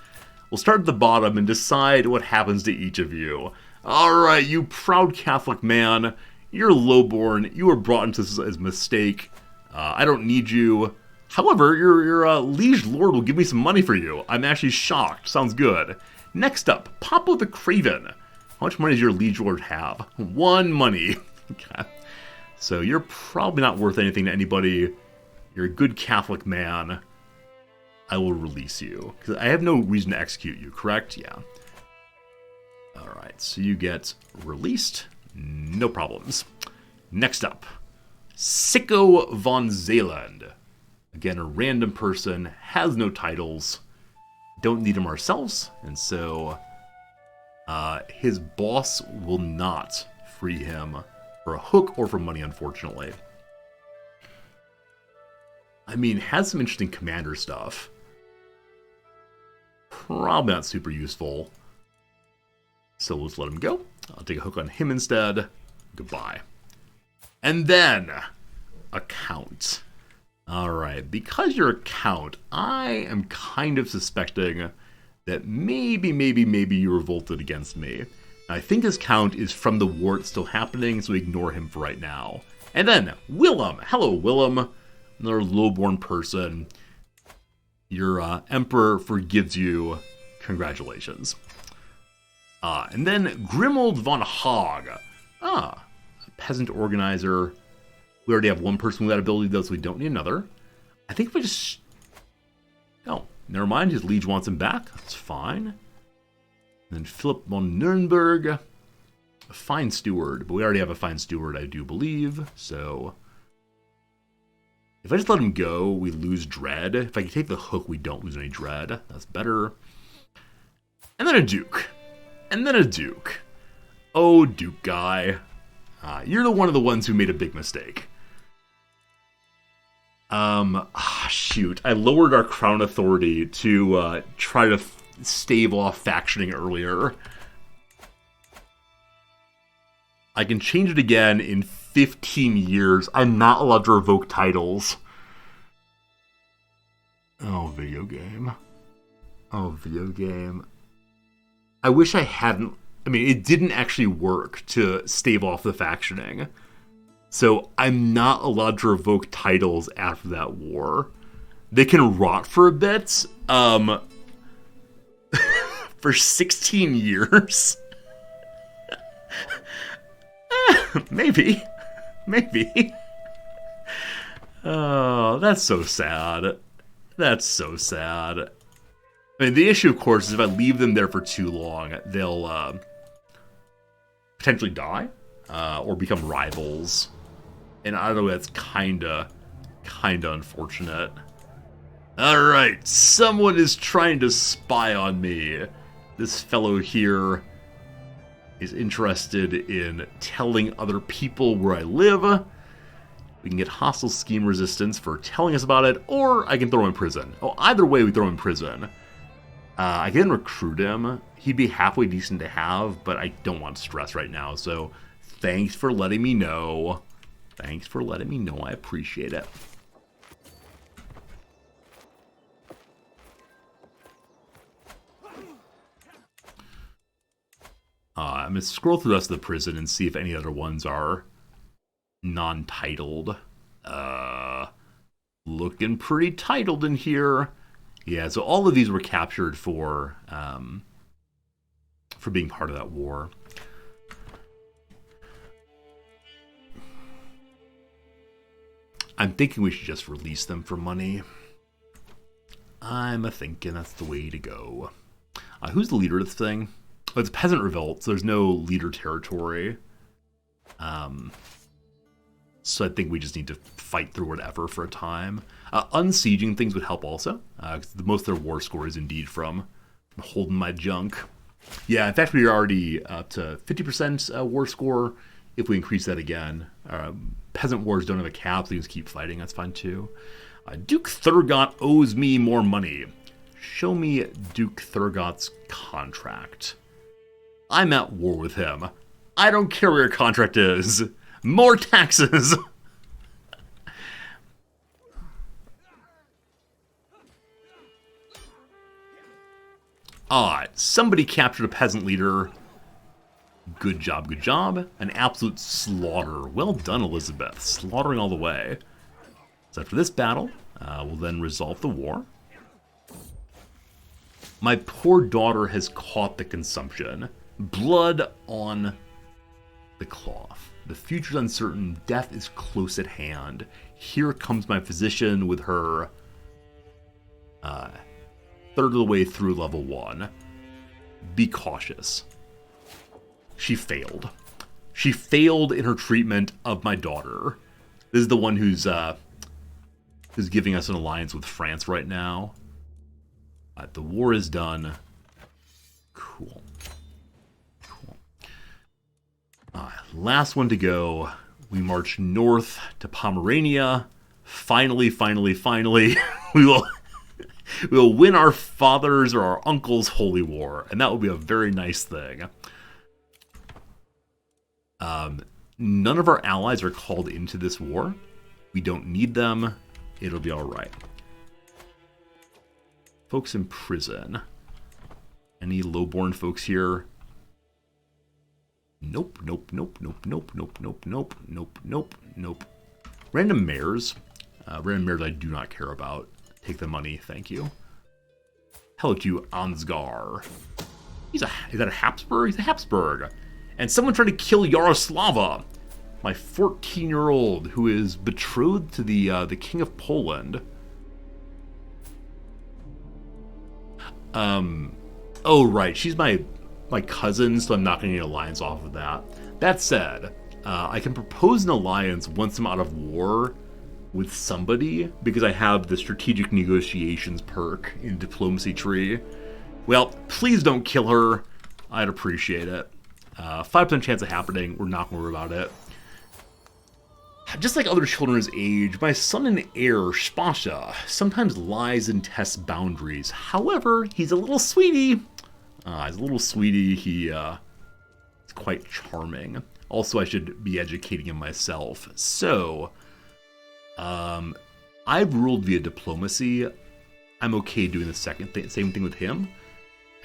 We'll start at the bottom and decide what happens to each of you. Alright, you proud Catholic man. You're lowborn. You were brought into this as a mistake. I don't need you. However, your liege lord will give me some money for you. I'm actually shocked. Sounds good. Next up, Papa the Craven. How much money does your liege lord have? 1 money. Okay. So you're probably not worth anything to anybody. You're a good Catholic man. I will release you. Because I have no reason to execute you, correct? Yeah. Alright, so you get released. No problems. Next up, Sicko von Zeeland. Again, a random person, has no titles, don't need him ourselves, and so his boss will not free him for a hook or for money, unfortunately. I mean, has some interesting commander stuff. Probably not super useful. So let's let him go. I'll take a hook on him instead. Goodbye. And then, a count. Alright, because you're a count, I am kind of suspecting that maybe you revolted against me. I think this count is from the war that's still happening, so we ignore him for right now. And then, Willem. Hello, Willem. Another lowborn person. Your emperor forgives you. Congratulations. And then Grimold von Haag. A peasant organizer. We already have one person with that ability, though, so we don't need another. I think if we just... Oh, never mind. His liege wants him back. That's fine. And then Philip von Nuremberg. A fine steward. But we already have a fine steward, I do believe. So... if I just let him go, we lose dread. If I can take the hook, we don't lose any dread. That's better. And then a duke. And then a duke. Oh, duke guy. You're one of the ones who made a big mistake. Shoot. I lowered our crown authority to try to stave off factioning earlier. I can change it again in 15 years. I'm not allowed to revoke titles. Oh, video game. Oh, video game. I wish I hadn't... I mean, it didn't actually work to stave off the factioning. So I'm not allowed to revoke titles after that war. They can rot for a bit. For 16 years. Maybe. Oh, that's so sad. That's so sad. I mean, the issue, of course, is if I leave them there for too long, they'll potentially die or become rivals. And I don't know, that's kinda unfortunate. Alright, someone is trying to spy on me. This fellow here is interested in telling other people where I live. We can get hostile scheme resistance for telling us about it, or I can throw him in prison. Oh, either way, we throw him in prison. I can recruit him. He'd be halfway decent to have, but I don't want stress right now, so thanks for letting me know. Thanks for letting me know. I appreciate it. I'm going to scroll through the rest of the prison and see if any other ones are non-titled. Looking pretty titled in here. Yeah, so all of these were captured for being part of that war. I'm thinking we should just release them for money. I'm thinking that's the way to go. Who's the leader of this thing? Oh, it's a peasant revolt, so there's no leader territory. So I think we just need to fight through whatever for a time. Unsieging things would help also, because most of their war score is indeed from holding my junk. Yeah, in fact, we are already up to 50% war score. If we increase that again, peasant wars don't have a cap, so you just keep fighting. That's fine too. Duke Thurgot owes me more money. Show me Duke Thurgot's contract. I'm at war with him. I don't care what your contract is. More taxes! Somebody captured a peasant leader. Good job, good job. An absolute slaughter. Well done, Elizabeth. Slaughtering all the way. So after this battle, we'll then resolve the war. My poor daughter has caught the consumption. Blood on the cloth. The future's uncertain. Death is close at hand. Here comes my physician with her third of the way through level 1. Be cautious. She failed. She failed in her treatment of my daughter. This is the one who's giving us an alliance with France right now. The war is done. Cool. Last one to go. We march north to Pomerania. Finally, we will win our father's or our uncle's holy war, and that will be a very nice thing. None of our allies are called into this war. We don't need them. It'll be all right. Folks in prison. Any lowborn folks here? Nope. Random mayors. Random mayors I do not care about. Take the money, thank you. Hello to you, Ansgar. Is that a Habsburg? He's a Habsburg. And someone tried to kill Yaroslava, my 14-year-old who is betrothed to the King of Poland. Oh right, she's my cousin, so I'm not going to need an alliance off of that. That said, I can propose an alliance once I'm out of war with somebody because I have the strategic negotiations perk in diplomacy tree. Well, please don't kill her. I'd appreciate it. 5% chance of happening. We're not going to worry about it. Just like other children his age, my son and heir, Spasha, sometimes lies and tests boundaries. However, he's a little sweetie. He's quite charming. Also, I should be educating him myself. So, I've ruled via diplomacy. I'm okay doing the same thing with him,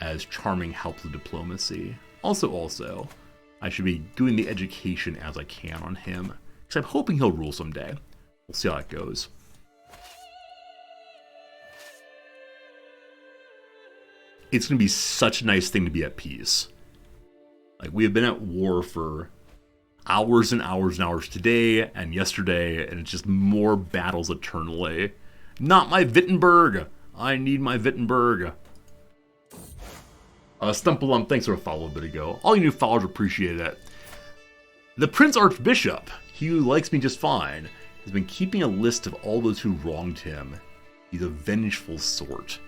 as charming helps with diplomacy. Also, I should be doing the education as I can on him, because I'm hoping he'll rule someday. We'll see how it goes. It's going to be such a nice thing to be at peace. Like, we have been at war for hours and hours and hours today and yesterday, and it's just more battles eternally. Not my Wittenberg! I need my Wittenberg. Stumpalum, thanks for a follow a bit ago. All you new followers appreciate it. The Prince Archbishop, he who likes me just fine, has been keeping a list of all those who wronged him. He's a vengeful sort.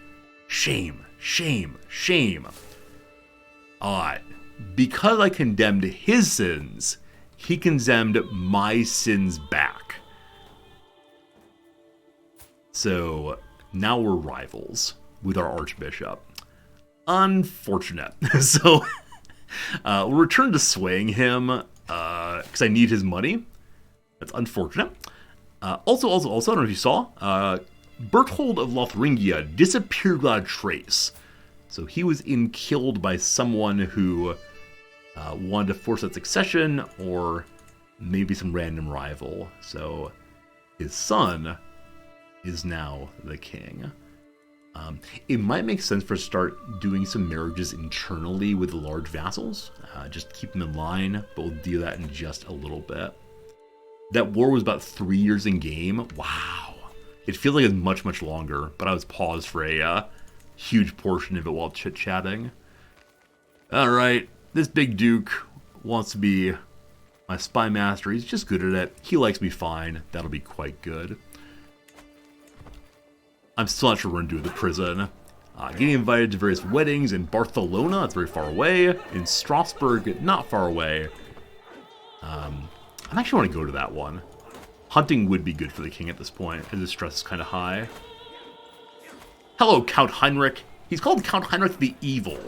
Shame, shame, shame. Because I condemned his sins, he condemned my sins back. So now we're rivals with our Archbishop. Unfortunate. So we'll return to swaying him because I need his money. That's unfortunate. Also, I don't know if you saw, Berthold of Lothringia disappeared without a trace. So he was killed by someone who wanted to force that succession, or maybe some random rival. So his son is now the king. It might make sense for us to start doing some marriages internally with the large vassals. Just keep them in line, but we'll do that in just a little bit. That war was about 3 years in game. Wow. It feels like it's much, much longer, but I was paused for a huge portion of it while chit-chatting. Alright, this big duke wants to be my spy master. He's just good at it. He likes me fine. That'll be quite good. I'm still not sure what we're going to do with the prison. Getting invited to various weddings in Barcelona, that's very far away. In Strasbourg, not far away. I actually want to go to that one. Hunting would be good for the king at this point, because his stress is kind of high. Hello, Count Heinrich. He's called Count Heinrich the Evil.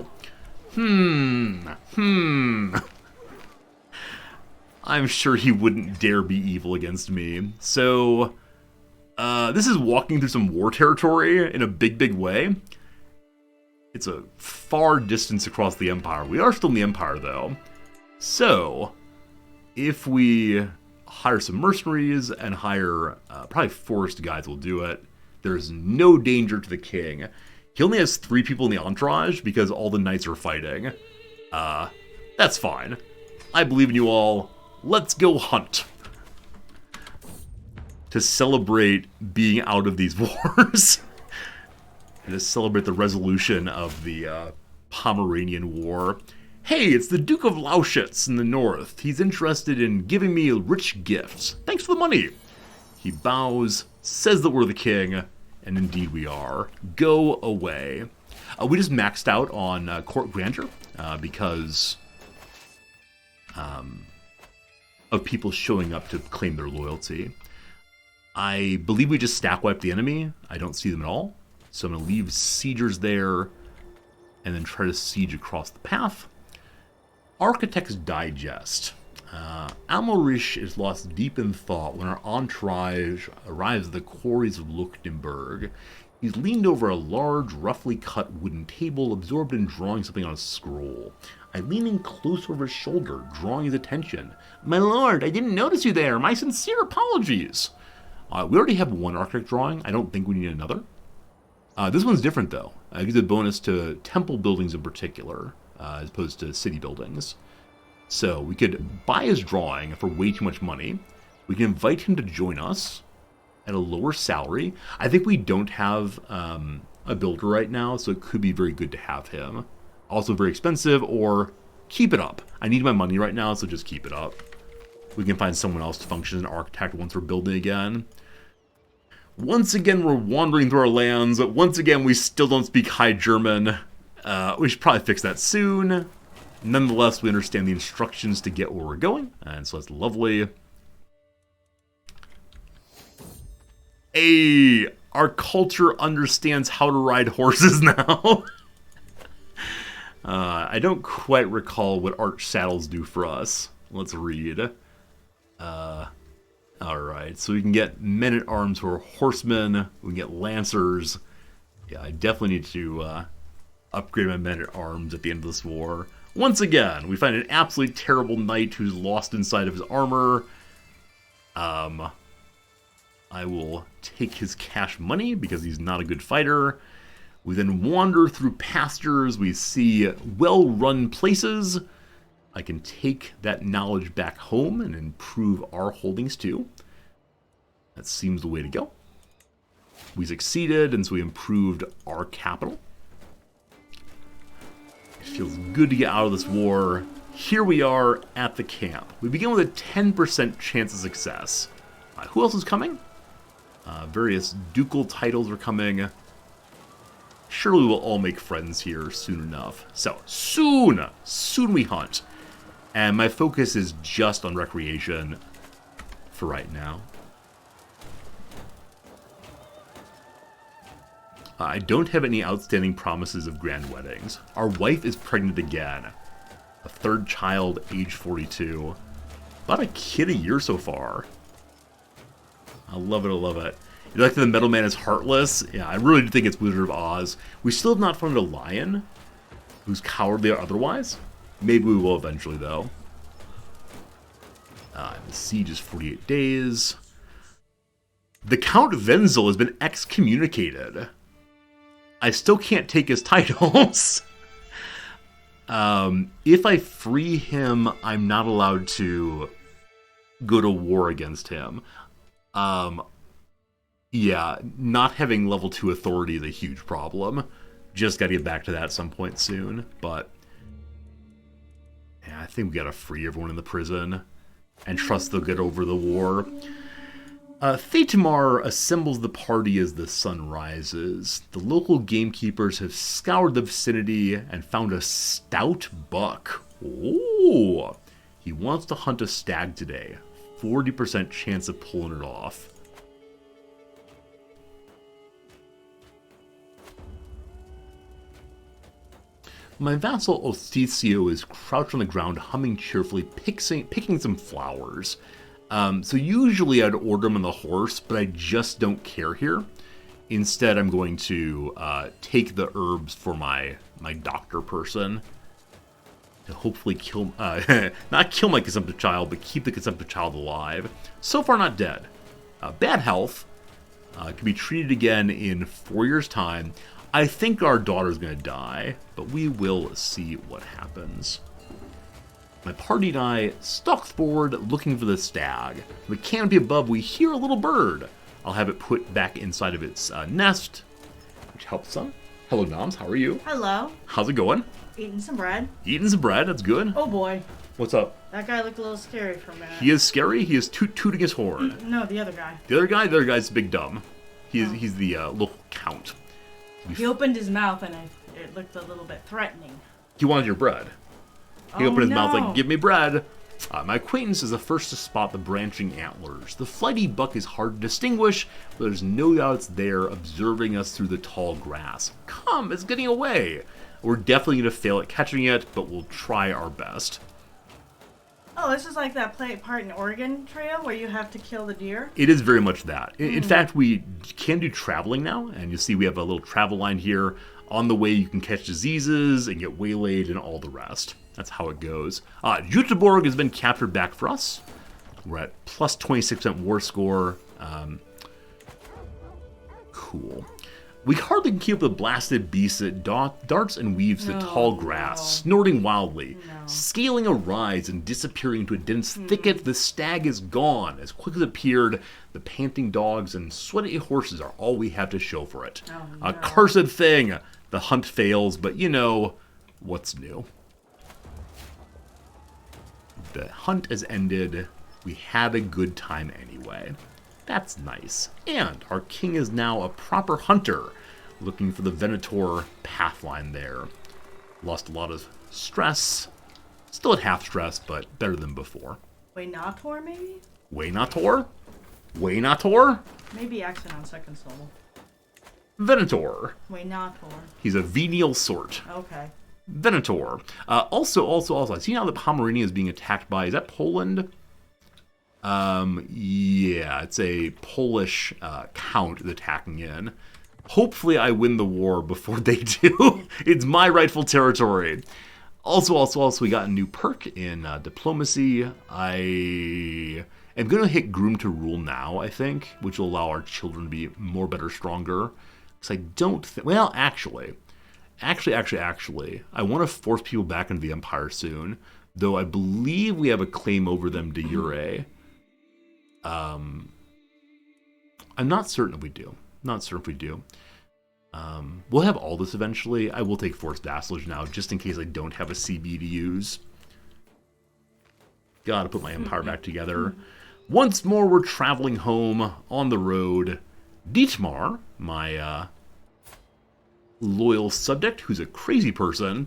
I'm sure he wouldn't dare be evil against me. So, this is walking through some war territory in a big, big way. It's a far distance across the Empire. We are still in the Empire, though. So, if we hire some mercenaries and hire probably forest guides will do it, there's no danger to the king. He only has 3 people in the entourage because all the knights are fighting. That's fine. I believe in you all. Let's go hunt. To celebrate being out of these wars. And to celebrate the resolution of the Pomeranian War. Hey, it's the Duke of Lausitz in the north. He's interested in giving me rich gifts. Thanks for the money. He bows, says that we're the king, and indeed we are. Go away. We just maxed out on court grandeur because of people showing up to claim their loyalty. I believe we just stack wipe the enemy. I don't see them at all. So I'm going to leave siegers there and then try to siege across the path. Architect's Digest. Amalric is lost deep in thought when our entourage arrives at the quarries of Luchtenberg. He's leaned over a large, roughly cut wooden table, absorbed in drawing something on a scroll. I lean in close over his shoulder, drawing his attention. My lord, I didn't notice you there. My sincere apologies. We already have one architect drawing. I don't think we need another. This one's different, though. It gives a bonus to temple buildings in particular, as opposed to city buildings. So we could buy his drawing for way too much money. We can invite him to join us at a lower salary. I think we don't have a builder right now, so it could be very good to have him. Also very expensive, or keep it up. I need my money right now, so just keep it up. We can find someone else to function as an architect once we're building again. Once again, we're wandering through our lands. Once again, we still don't speak High German. We should probably fix that soon. Nonetheless, we understand the instructions to get where we're going, and so that's lovely. Hey, our culture understands how to ride horses now. I don't quite recall what arch saddles do for us. Let's read. Alright, so we can get men-at-arms who are horsemen. We can get lancers. Yeah, I definitely need to upgrade my men-at-arms at the end of this war. Once again, we find an absolutely terrible knight who's lost inside of his armor. I will take his cash money because he's not a good fighter. We then wander through pastures. We see well-run places. I can take that knowledge back home and improve our holdings too. That seems the way to go. We succeeded, and so we improved our capital. It feels good to get out of this war. Here we are at the camp. We begin with a 10% chance of success. Who else is coming? Various ducal titles are coming. Surely we'll all make friends here soon enough. So, soon we hunt. And my focus is just on recreation for right now. I don't have any outstanding promises of grand weddings. Our wife is pregnant again. A third child, age 42. About a kid a year so far. I love it, I love it. You like that the Metal Man is heartless? Yeah, I really do think it's Wizard of Oz. We still have not found a lion who's cowardly or otherwise. Maybe we will eventually, though. The siege is 48 days. The Count Wenzel has been excommunicated. I still can't take his titles. If I free him, I'm not allowed to go to war against him. Yeah, not having level 2 authority is a huge problem. Just gotta get back to that at some point soon. But yeah, I think we gotta free everyone in the prison and trust they'll get over the war. Thetamar assembles the party as the sun rises. The local gamekeepers have scoured the vicinity and found a stout buck. Oh, he wants to hunt a stag today. 40% chance of pulling it off. My vassal Osticio is crouched on the ground, humming cheerfully, picking some flowers. So usually I'd order him on the horse, but I just don't care here. Instead, I'm going to take the herbs for my doctor person to hopefully kill, not kill my consumptive child, but keep the consumptive child alive. So far, not dead. Bad health. Can be treated again in 4 years' time. I think our daughter's going to die, but we will see what happens. My party and I stalk forward looking for the stag. From the canopy above, we hear a little bird. I'll have it put back inside of its nest, which helps some. Hello, Noms. How are you? Hello. How's it going? Eating some bread. Eating some bread. That's good. Oh, boy. What's up? That guy looked a little scary for a minute. He is scary. He is tooting his horn. No, the other guy. The other guy's big dumb. He's the local count. He opened his mouth and it looked a little bit threatening. He wanted your bread. He opened his mouth no. like, give me bread. My acquaintance is the first to spot the branching antlers. The flighty buck is hard to distinguish, but there's no doubt it's there, observing us through the tall grass. Come, it's getting away. We're definitely going to fail at catching it, but we'll try our best. Oh, this is like that part in Oregon Trail where you have to kill the deer? It is very much that. In fact, we can do traveling now, and you see we have a little travel line here. On the way, you can catch diseases and get waylaid and all the rest. That's how it goes. Göteborg has been captured back for us. We're at plus 26% war score. Cool. We hardly can keep up with the blasted beast that darts and weaves the tall grass, snorting wildly, scaling a rise and disappearing into a dense thicket. The stag is gone. As quick as it appeared, the panting dogs and sweaty horses are all we have to show for it. A cursed thing. The hunt fails, but you know what's new. The hunt has ended. We had a good time anyway. That's nice. And our king is now a proper hunter, looking for the Venator pathline there. Lost a lot of stress. Still at half stress, but better than before. Venator, maybe? Venator? Venator? Maybe accent on second syllable. Venator. Venator. He's a venial sort. Okay. Venator. Also, I see now that Pomerania is being attacked by, is that Poland? Yeah, it's a Polish count that's attacking in. Hopefully I win the war before they do. It's my rightful territory. Also, we got a new perk in diplomacy. I am going to hit Groom to Rule now, I think, which will allow our children to be more, better, stronger. Because I don't think... Well, actually, I want to force people back into the Empire soon, though I believe we have a claim over them de jure. I'm not certain if we do. We'll have all this eventually. I will take forced vassalage now, just in case I don't have a CB to use. Gotta put my empire back together. Once more, we're traveling home on the road. Dietmar, my loyal subject, who's a crazy person,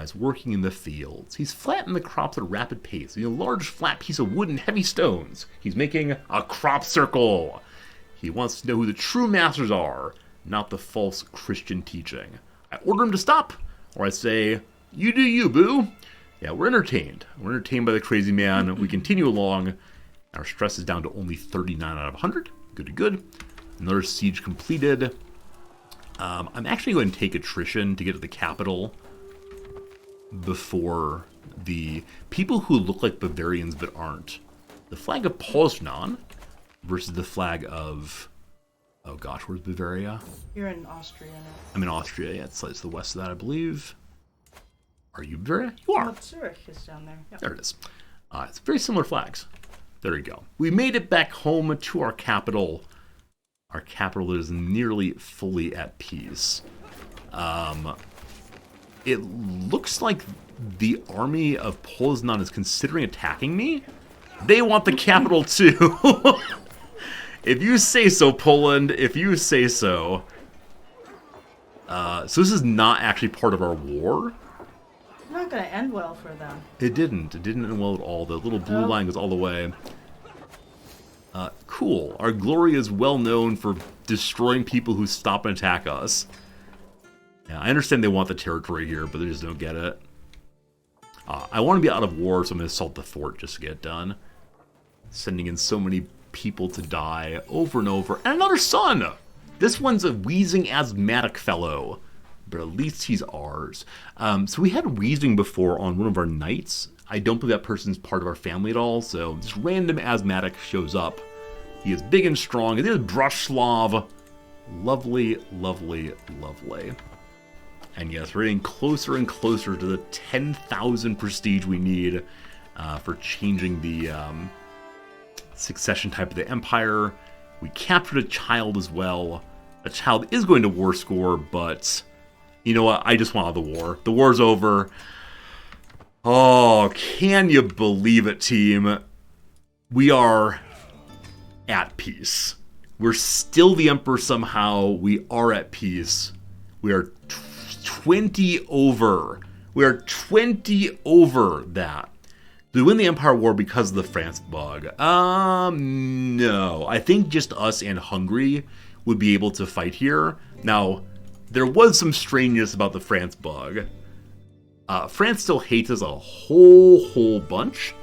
is working in the fields. He's flattening the crops at a rapid pace. A large flat piece of wood and heavy stones. He's making a crop circle. He wants to know who the true masters are, not the false Christian teaching. I order him to stop, or I say, you do you, boo. Yeah, we're entertained. We're entertained by the crazy man. We continue along. Our stress is down to only 39 out of 100. Good, good. Another siege completed. I'm actually going to take attrition to get to the capital before the people who look like Bavarians but aren't. The flag of Poznan versus the flag of... Oh gosh, where's Bavaria? You're in Austria now. I'm in Austria. Yeah, it's the west of that, I believe. Are you Bavaria? You are. Oh, Zurich is down there. Yep. There it is. It's very similar flags. There you go. We made it back home to our capital. Our capital is nearly fully at peace. It looks like the army of Poznan is considering attacking me. They want the capital too. If you say so, Poland. If you say so. So this is not actually part of our war. It's not going to end well for them. It didn't. It didn't end well at all. The little blue line goes all the way. Cool. Our glory is well known for destroying people who stop and attack us. Yeah, I understand they want the territory here, but they just don't get it. I want to be out of war, so I'm going to assault the fort just to get it done. Sending in so many people to die over and over. And another son! This one's a wheezing asthmatic fellow, but at least he's ours. So we had wheezing before on one of our knights. I don't believe that person's part of our family at all, so this random asthmatic shows up. He is big and strong. It is Brashslav. Lovely, lovely, lovely. And yes, we're getting closer and closer to the 10,000 prestige we need for changing the succession type of the empire. We captured a child as well. A child is going to war score, but you know what? I just want out of the war. The war's over. Oh, can you believe it, team? We are at peace. We're still the emperor somehow. We are at peace. We are 20 over. We are 20 over that. Did we win the Empire War because of the France bug? No. I think just us and Hungary would be able to fight here. Now, there was some strangeness about the France bug. France still hates us a whole bunch.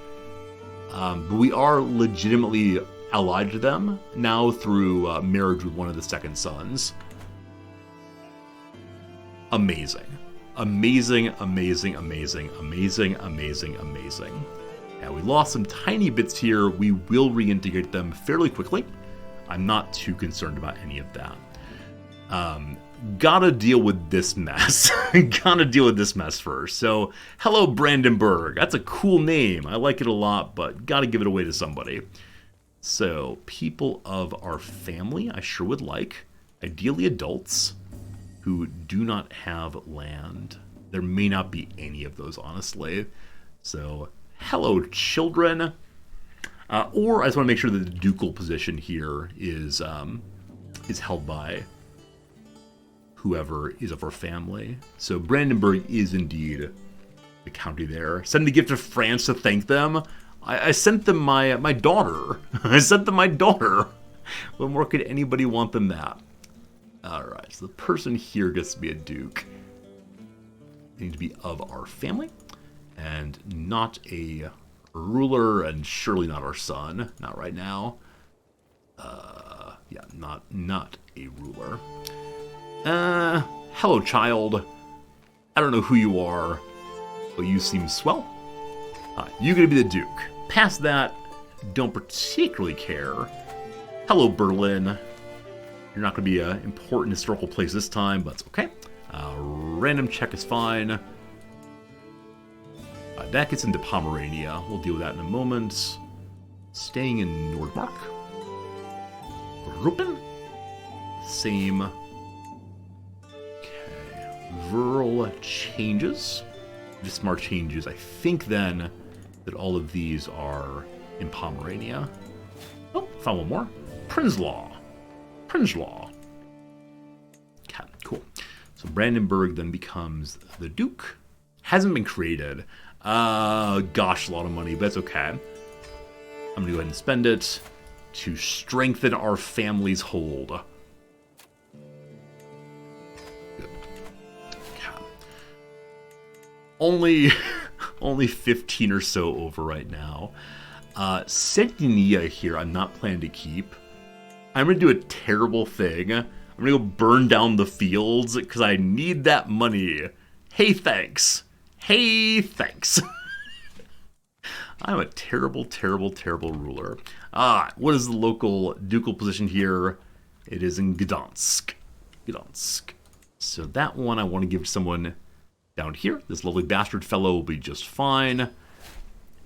But we are legitimately allied to them now through marriage with one of the second sons. Amazing. Amazing, amazing, amazing, amazing, amazing, amazing. Yeah, we lost some tiny bits here. We will reintegrate them fairly quickly. I'm not too concerned about any of that. Gotta deal with this mess. Gotta deal with this mess first. So, hello Brandenburg. That's a cool name. I like it a lot, but gotta give it away to somebody. So, people of our family, I sure would like. Ideally adults who do not have land. There may not be any of those, honestly. So, hello children. Or I just want to make sure that the ducal position here is held by whoever is of our family. So Brandenburg is indeed the county there. Send a gift to France to thank them. I sent them my daughter. I sent them my daughter. What more could anybody want than that? Alright, so the person here gets to be a duke. They need to be of our family. And not a ruler, and surely not our son. Not right now. Yeah, not a ruler. Hello, child. I don't know who you are, but you seem swell. You're gonna be the Duke. Past that, don't particularly care. Hello, Berlin. You're not gonna be an important historical place this time, but it's okay. Random check is fine. That gets into Pomerania. We'll deal with that in a moment. Staying in Nordmark. Ruppen? Same. Rural changes. Vismar changes. I think then that all of these are in Pomerania. Oh, found one more. Prinslaw. Prinslaw. Okay, cool. So Brandenburg then becomes the Duke. Hasn't been created. Gosh, a lot of money, but that's okay. I'm gonna go ahead and spend it to strengthen our family's hold. Only 15 or so over right now. Sentinia here I'm not planning to keep. I'm going to do a terrible thing. I'm going to go burn down the fields because I need that money. Hey, thanks. Hey, thanks. I'm a terrible, terrible, terrible ruler. What is the local ducal position here? It is in Gdansk. Gdansk. So that one I want to give to someone down here. This lovely bastard fellow will be just fine.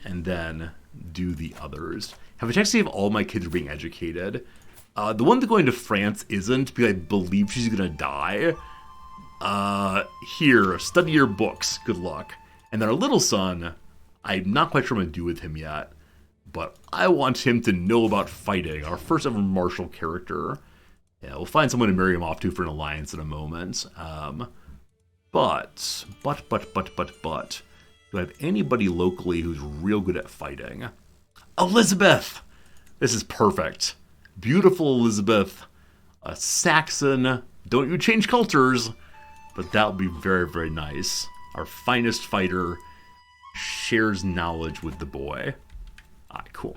And then do the others. Have a check to see if all my kids are being educated. The one that's going to France isn't, because I believe she's going to die. Here, study your books. Good luck. And then our little son, I'm not quite sure what I'm going to do with him yet. But I want him to know about fighting. Our first ever martial character. Yeah, we'll find someone to marry him off to for an alliance in a moment. But, do I have anybody locally who's real good at fighting? Elizabeth! This is perfect. Beautiful Elizabeth. A Saxon. Don't you change cultures. But that would be very, very nice. Our finest fighter shares knowledge with the boy. Alright, cool.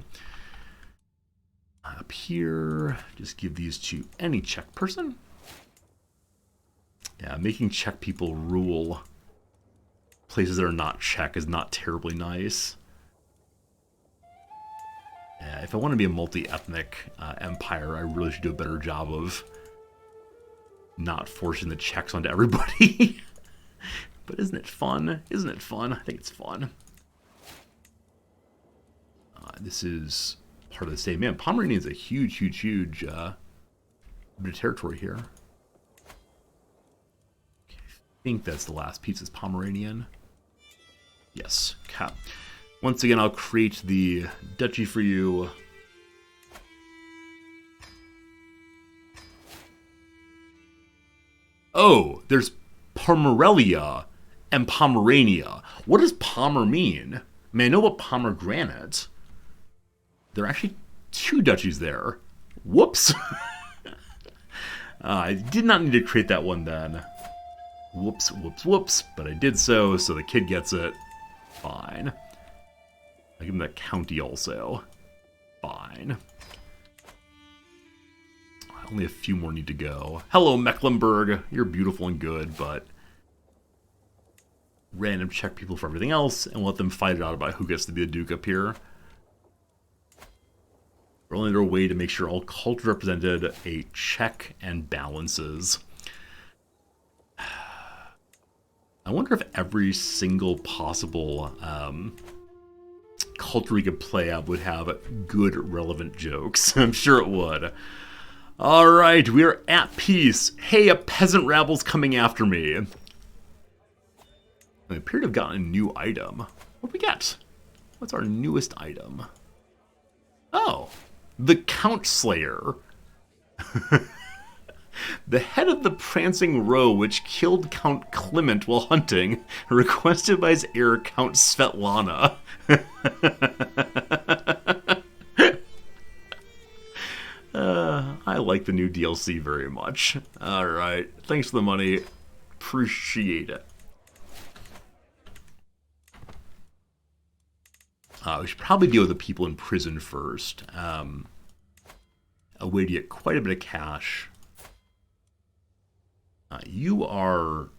Up here, just give these to any Czech person. Yeah, making Czech people rule places that are not Czech is not terribly nice. Yeah, if I want to be a multi-ethnic empire, I really should do a better job of not forcing the Czechs onto everybody. But isn't it fun? Isn't it fun? I think it's fun. This is part of the same. Man, Pomerania is a huge, huge, huge bit of territory here. Okay, I think that's the last piece is Pomeranian. Yes. Okay. Once again, I'll create the duchy for you. Oh, there's Pomerelia and Pomerania. What does Pomer mean? I mean, I know about pomegranate. There are actually two duchies there. Whoops. I did not need to create that one then. Whoops, whoops, whoops. But I did so the kid gets it. Fine. I give him that county also. Fine. Only a few more need to go. Hello, Mecklenburg. You're beautiful and good, but random Czech people for everything else, and let them fight it out about who gets to be the Duke up here. We're only their way to make sure all cultures represented, a check and balances. I wonder if every single possible culture we could play out would have good, relevant jokes. I'm sure it would. Alright, we are at peace. Hey, a peasant rabble's coming after me. I appear to have gotten a new item. What do we get? What's our newest item? Oh, the Count Slayer. The head of the prancing roe which killed Count Clement while hunting, requested by his heir Count Svetlana. I like the new DLC very much. Alright, thanks for the money. Appreciate it. We should probably deal with the people in prison first. A way to get quite a bit of cash. You are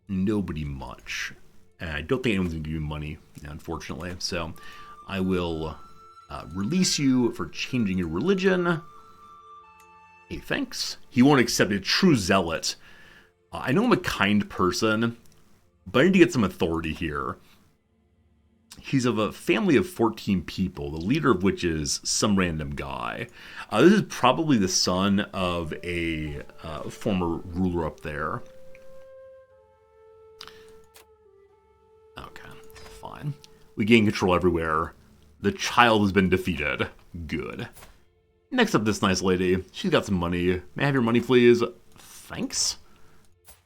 nobody much. And I don't think anyone's going to give you money, unfortunately. So I will release you for changing your religion. Hey, thanks. He won't accept it. True zealot. I know I'm a kind person, but I need to get some authority here. He's of a family of 14 people, the leader of which is some random guy. This is probably the son of a former ruler up there. Okay, fine. We gain control everywhere. The child has been defeated. Good. Next up, this nice lady. She's got some money. May I have your money, please? Thanks.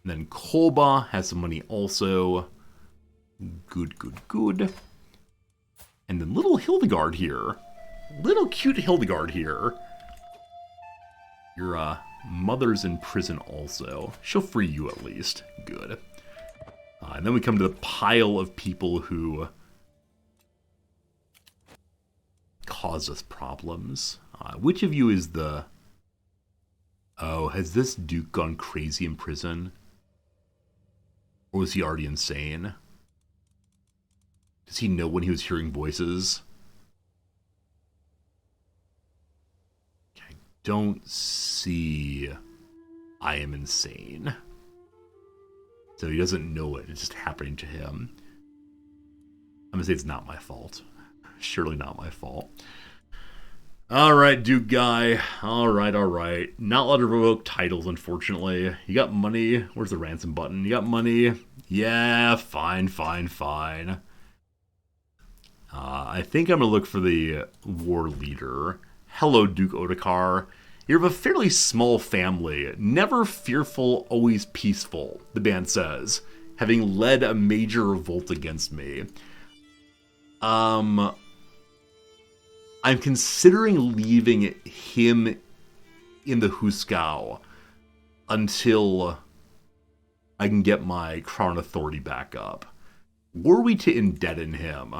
And then Kolba has some money also. Good, good, good. And then little Hildegard here. Little cute Hildegard here. Your mother's in prison also. She'll free you at least. Good. And then we come to the pile of people who caused us problems. Which of you is the... Oh, has this Duke gone crazy in prison? Or was he already insane? Does he know when he was hearing voices? I don't see... I am insane. So he doesn't know it. It's just happening to him. I'm going to say it's not my fault. Surely not my fault. Alright, Duke guy. Alright. Not allowed to revoke titles, unfortunately. You got money. Where's the ransom button? You got money. Yeah, fine. I think I'm going to look for the war leader. Hello, Duke Otakar. You're of a fairly small family. Never fearful, always peaceful, the band says, having led a major revolt against me. I'm considering leaving him in the Huskau until I can get my crown authority back up. Were we to indebt him,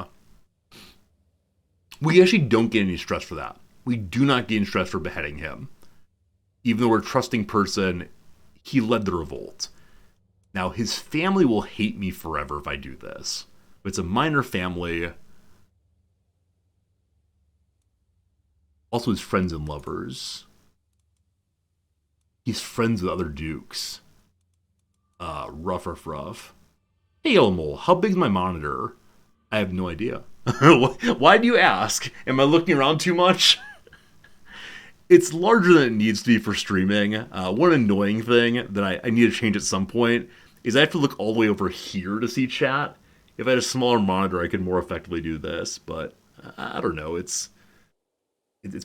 we actually don't get any stress for that. We do not gain stress for beheading him. Even though we're a trusting person, he led the revolt. Now, his family will hate me forever if I do this. It's a minor family. Also his friends and lovers. He's friends with other dukes. Rough. Hey, Elmole, how big's my monitor? I have no idea. Why do you ask? Am I looking around too much? It's larger than it needs to be for streaming. One annoying thing that I need to change at some point is I have to look all the way over here to see chat. If I had a smaller monitor, I could more effectively do this, but I don't know. It's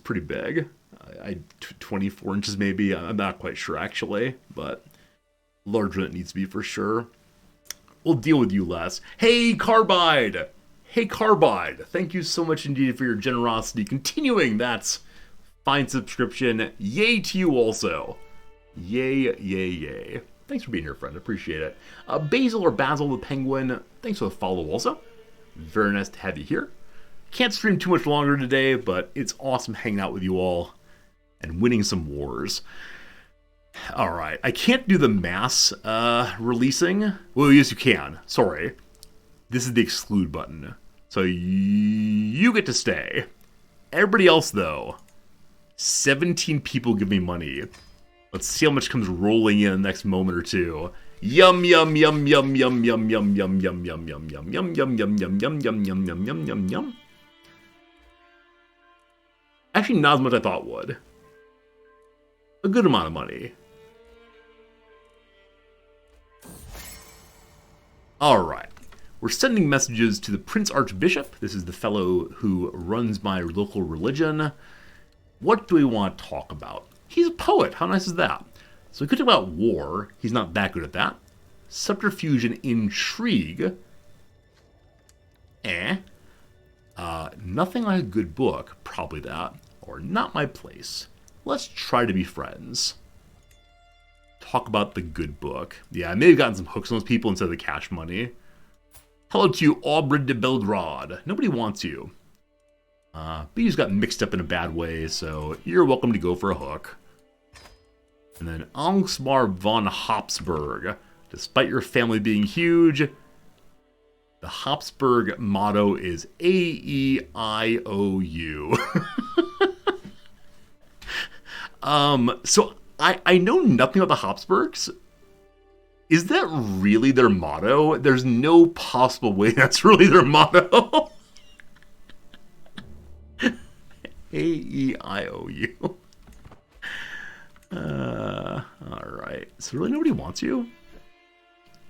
pretty big. 24 inches maybe. I'm not quite sure actually, but larger than it needs to be for sure. We'll deal with you less. Hey, Carbide! Thank you so much indeed for your generosity. Continuing that fine subscription. Yay to you also. Yay. Thanks for being here, friend. Appreciate it. Basil or Basil the Penguin, thanks for the follow also. Very nice to have you here. Can't stream too much longer today, but it's awesome hanging out with you all and winning some wars. Alright, I can't do the mass releasing. Well, yes you can. Sorry. This is the exclude button. So you get to stay. Everybody else, though, 17 people give me money. Let's see how much comes rolling in the next moment or two. Yum. Actually, not as much as I thought would. A good amount of money. Alright. We're sending messages to the Prince Archbishop. This is the fellow who runs my local religion. What do we want to talk about? He's a poet. How nice is that? So we could talk about war. He's not that good at that. Subterfuge and intrigue. Nothing like a good book. Probably that. Or not my place. Let's try to be friends. Talk about the good book. Yeah, I may have gotten some hooks on those people instead of the cash money. Hello to you, Aubrey de Beldrad. Nobody wants you. But you just got mixed up in a bad way, so you're welcome to go for a hook. And then Angsmar von Habsburg. Despite your family being huge, the Habsburg motto is A-E-I-O-U. So I know nothing about the Habsburgs. Is that really their motto? There's no possible way that's really their motto. A-E-I-O-U. Alright. So really nobody wants you?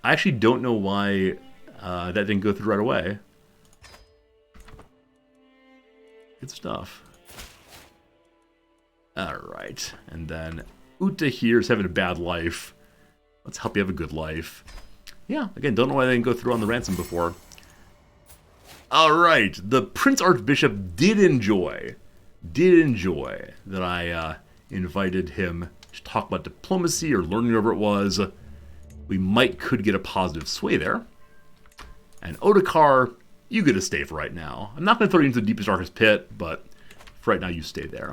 I actually don't know why that didn't go through right away. Good stuff. Alright. And then Uta here is having a bad life. Let's help you have a good life. Yeah, again, don't know why they didn't go through on the ransom before. Alright, the Prince Archbishop did enjoy that I invited him to talk about diplomacy or learning whatever it was. We could get a positive sway there. And Otakar, you get to stay for right now. I'm not going to throw you into the deepest, darkest pit, but for right now you stay there.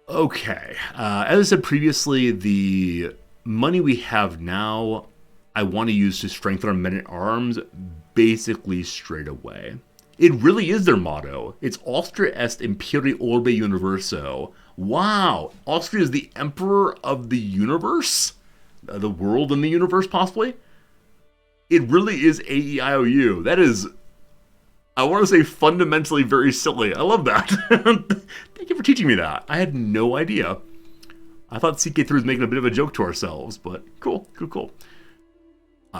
Okay. As I said previously, the money we have now, I want to use to strengthen our men at arms basically straight away. It really is their motto. It's Austria est imperi orbe universo. Wow. Austria is the emperor of the universe? The world and the universe, possibly? It really is AEIOU. That is, I want to say, fundamentally very silly. I love that. Thank you for teaching me that. I had no idea. I thought CK3 was making a bit of a joke to ourselves, but cool, cool, cool.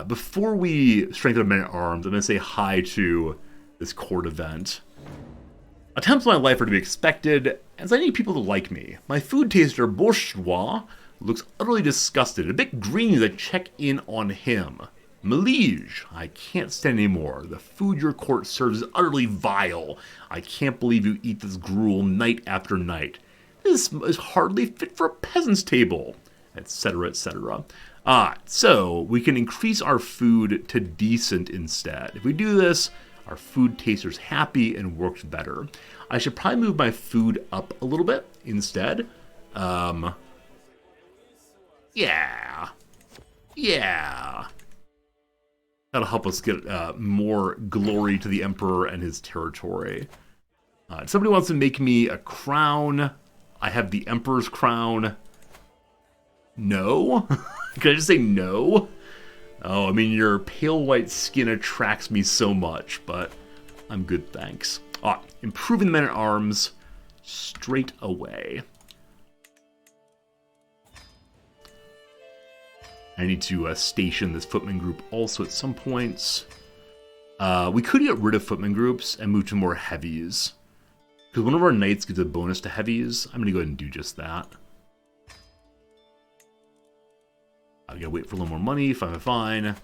Before we strengthen our men at arms, I'm going to say hi to this court event. Attempts in my life are to be expected, as I need people to like me. My food taster, Bourgeois, looks utterly disgusted, a bit green as I check in on him. Melige, I can't stand anymore. The food your court serves is utterly vile. I can't believe you eat this gruel night after night. This is hardly fit for a peasant's table, etc., etc. So we can increase our food to decent instead. If we do this, our food taster's happy and works better. I should probably move my food up a little bit instead. Yeah. That'll help us get more glory to the Emperor and his territory. Somebody wants to make me a crown. I have the Emperor's crown. No? Can I just say no? Oh, I mean, your pale white skin attracts me so much, but I'm good, thanks. Improving the men at arms straight away. I need to station this footman group also at some points. We could get rid of footman groups and move to more heavies. Because one of our knights gives a bonus to heavies. I'm going to go ahead and do just that. I gotta wait for a little more money. Fine.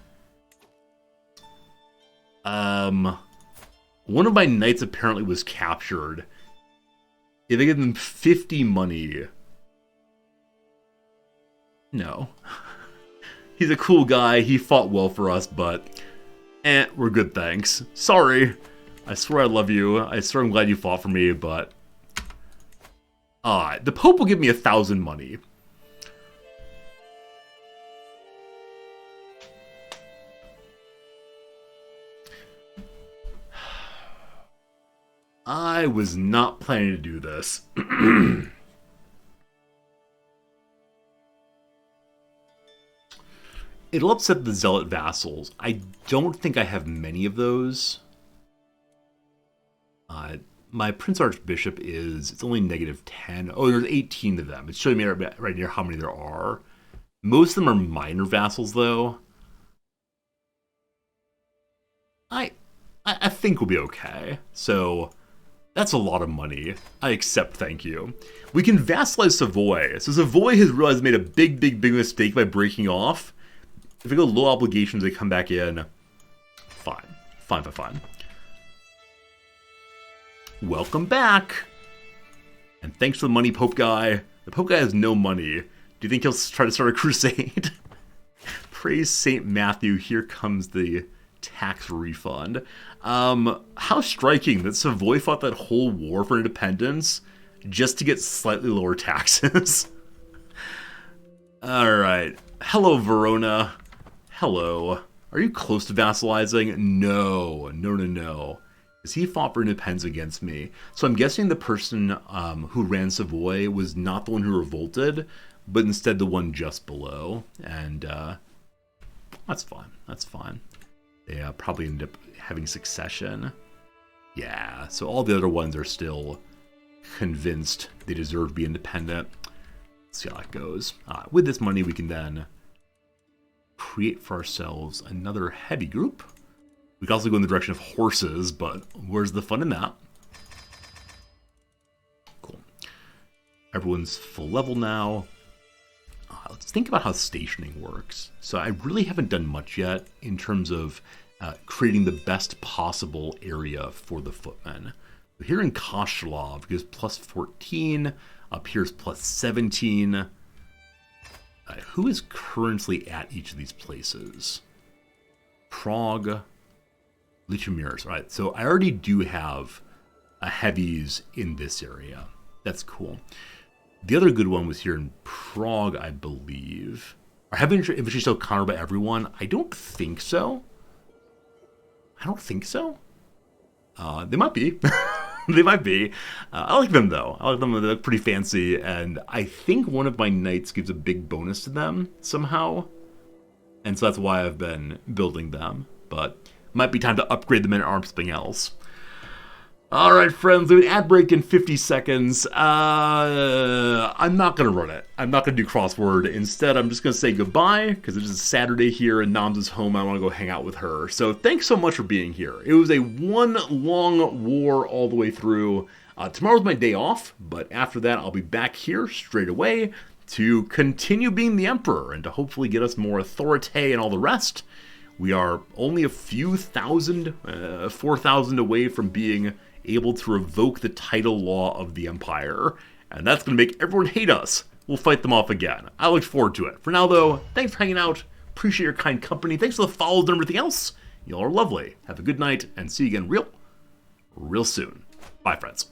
One of my knights apparently was captured. If I give them 50 money... No. He's a cool guy. He fought well for us, but... we're good, thanks. Sorry. I swear I love you. I swear I'm glad you fought for me, but... the Pope will give me 1,000 money. I was not planning to do this. It'll upset the Zealot vassals. I don't think I have many of those. My Prince Archbishop it's only -10. Oh, there's 18 of them. It's showing me right near how many there are. Most of them are minor vassals, though. I think we'll be okay. So... that's a lot of money. I accept, thank you. We can vassalize Savoy. So Savoy has realized made a big mistake by breaking off. If we go low obligations, they come back in. Fine. Welcome back. And thanks for the money, Pope guy. The Pope guy has no money. Do you think he'll try to start a crusade? Praise St. Matthew, here comes the tax refund. How striking that Savoy fought that whole war for independence just to get slightly lower taxes. Alright. Hello, Verona. Hello. Are you close to vassalizing? No. Because he fought for independence against me. So I'm guessing the person who ran Savoy was not the one who revolted, but instead the one just below. And that's fine. They probably end up having succession. Yeah, so all the other ones are still convinced they deserve to be independent. Let's see how that goes. With this money, we can then create for ourselves another heavy group. We can also go in the direction of horses, but where's the fun in that? Cool. Everyone's full level now. Let's think about how stationing works. So I really haven't done much yet in terms of creating the best possible area for the footmen. Here in Koshlov, gives plus 14. Up here's plus 17. Who is currently at each of these places? Prague, Lichemirs. All right, so I already do have a heavies in this area. That's cool. The other good one was here in Prague, I believe. Are heavy infantry still countered by everyone? I don't think so. I don't think so. They might be. They might be. I like them, though. I like them. They look pretty fancy, and I think one of my knights gives a big bonus to them somehow. And so that's why I've been building them. But might be time to upgrade the men-at-arms to something else. All right, friends, we have an ad break in 50 seconds. I'm not going to run it. I'm not going to do crossword. Instead, I'm just going to say goodbye, because it is Saturday here, and Noms is home. I want to go hang out with her. So thanks so much for being here. It was a one long war all the way through. Tomorrow's my day off, but after that, I'll be back here straight away to continue being the Emperor, and to hopefully get us more authority and all the rest. We are only a few thousand, 4,000 away from being able to revoke the title law of the Empire, and that's going to make everyone hate us. We'll fight them off again. I look forward to it. For now, though, thanks for hanging out. Appreciate your kind company. Thanks for the follows and everything else. Y'all are lovely. Have a good night, and see you again real soon. Bye, friends.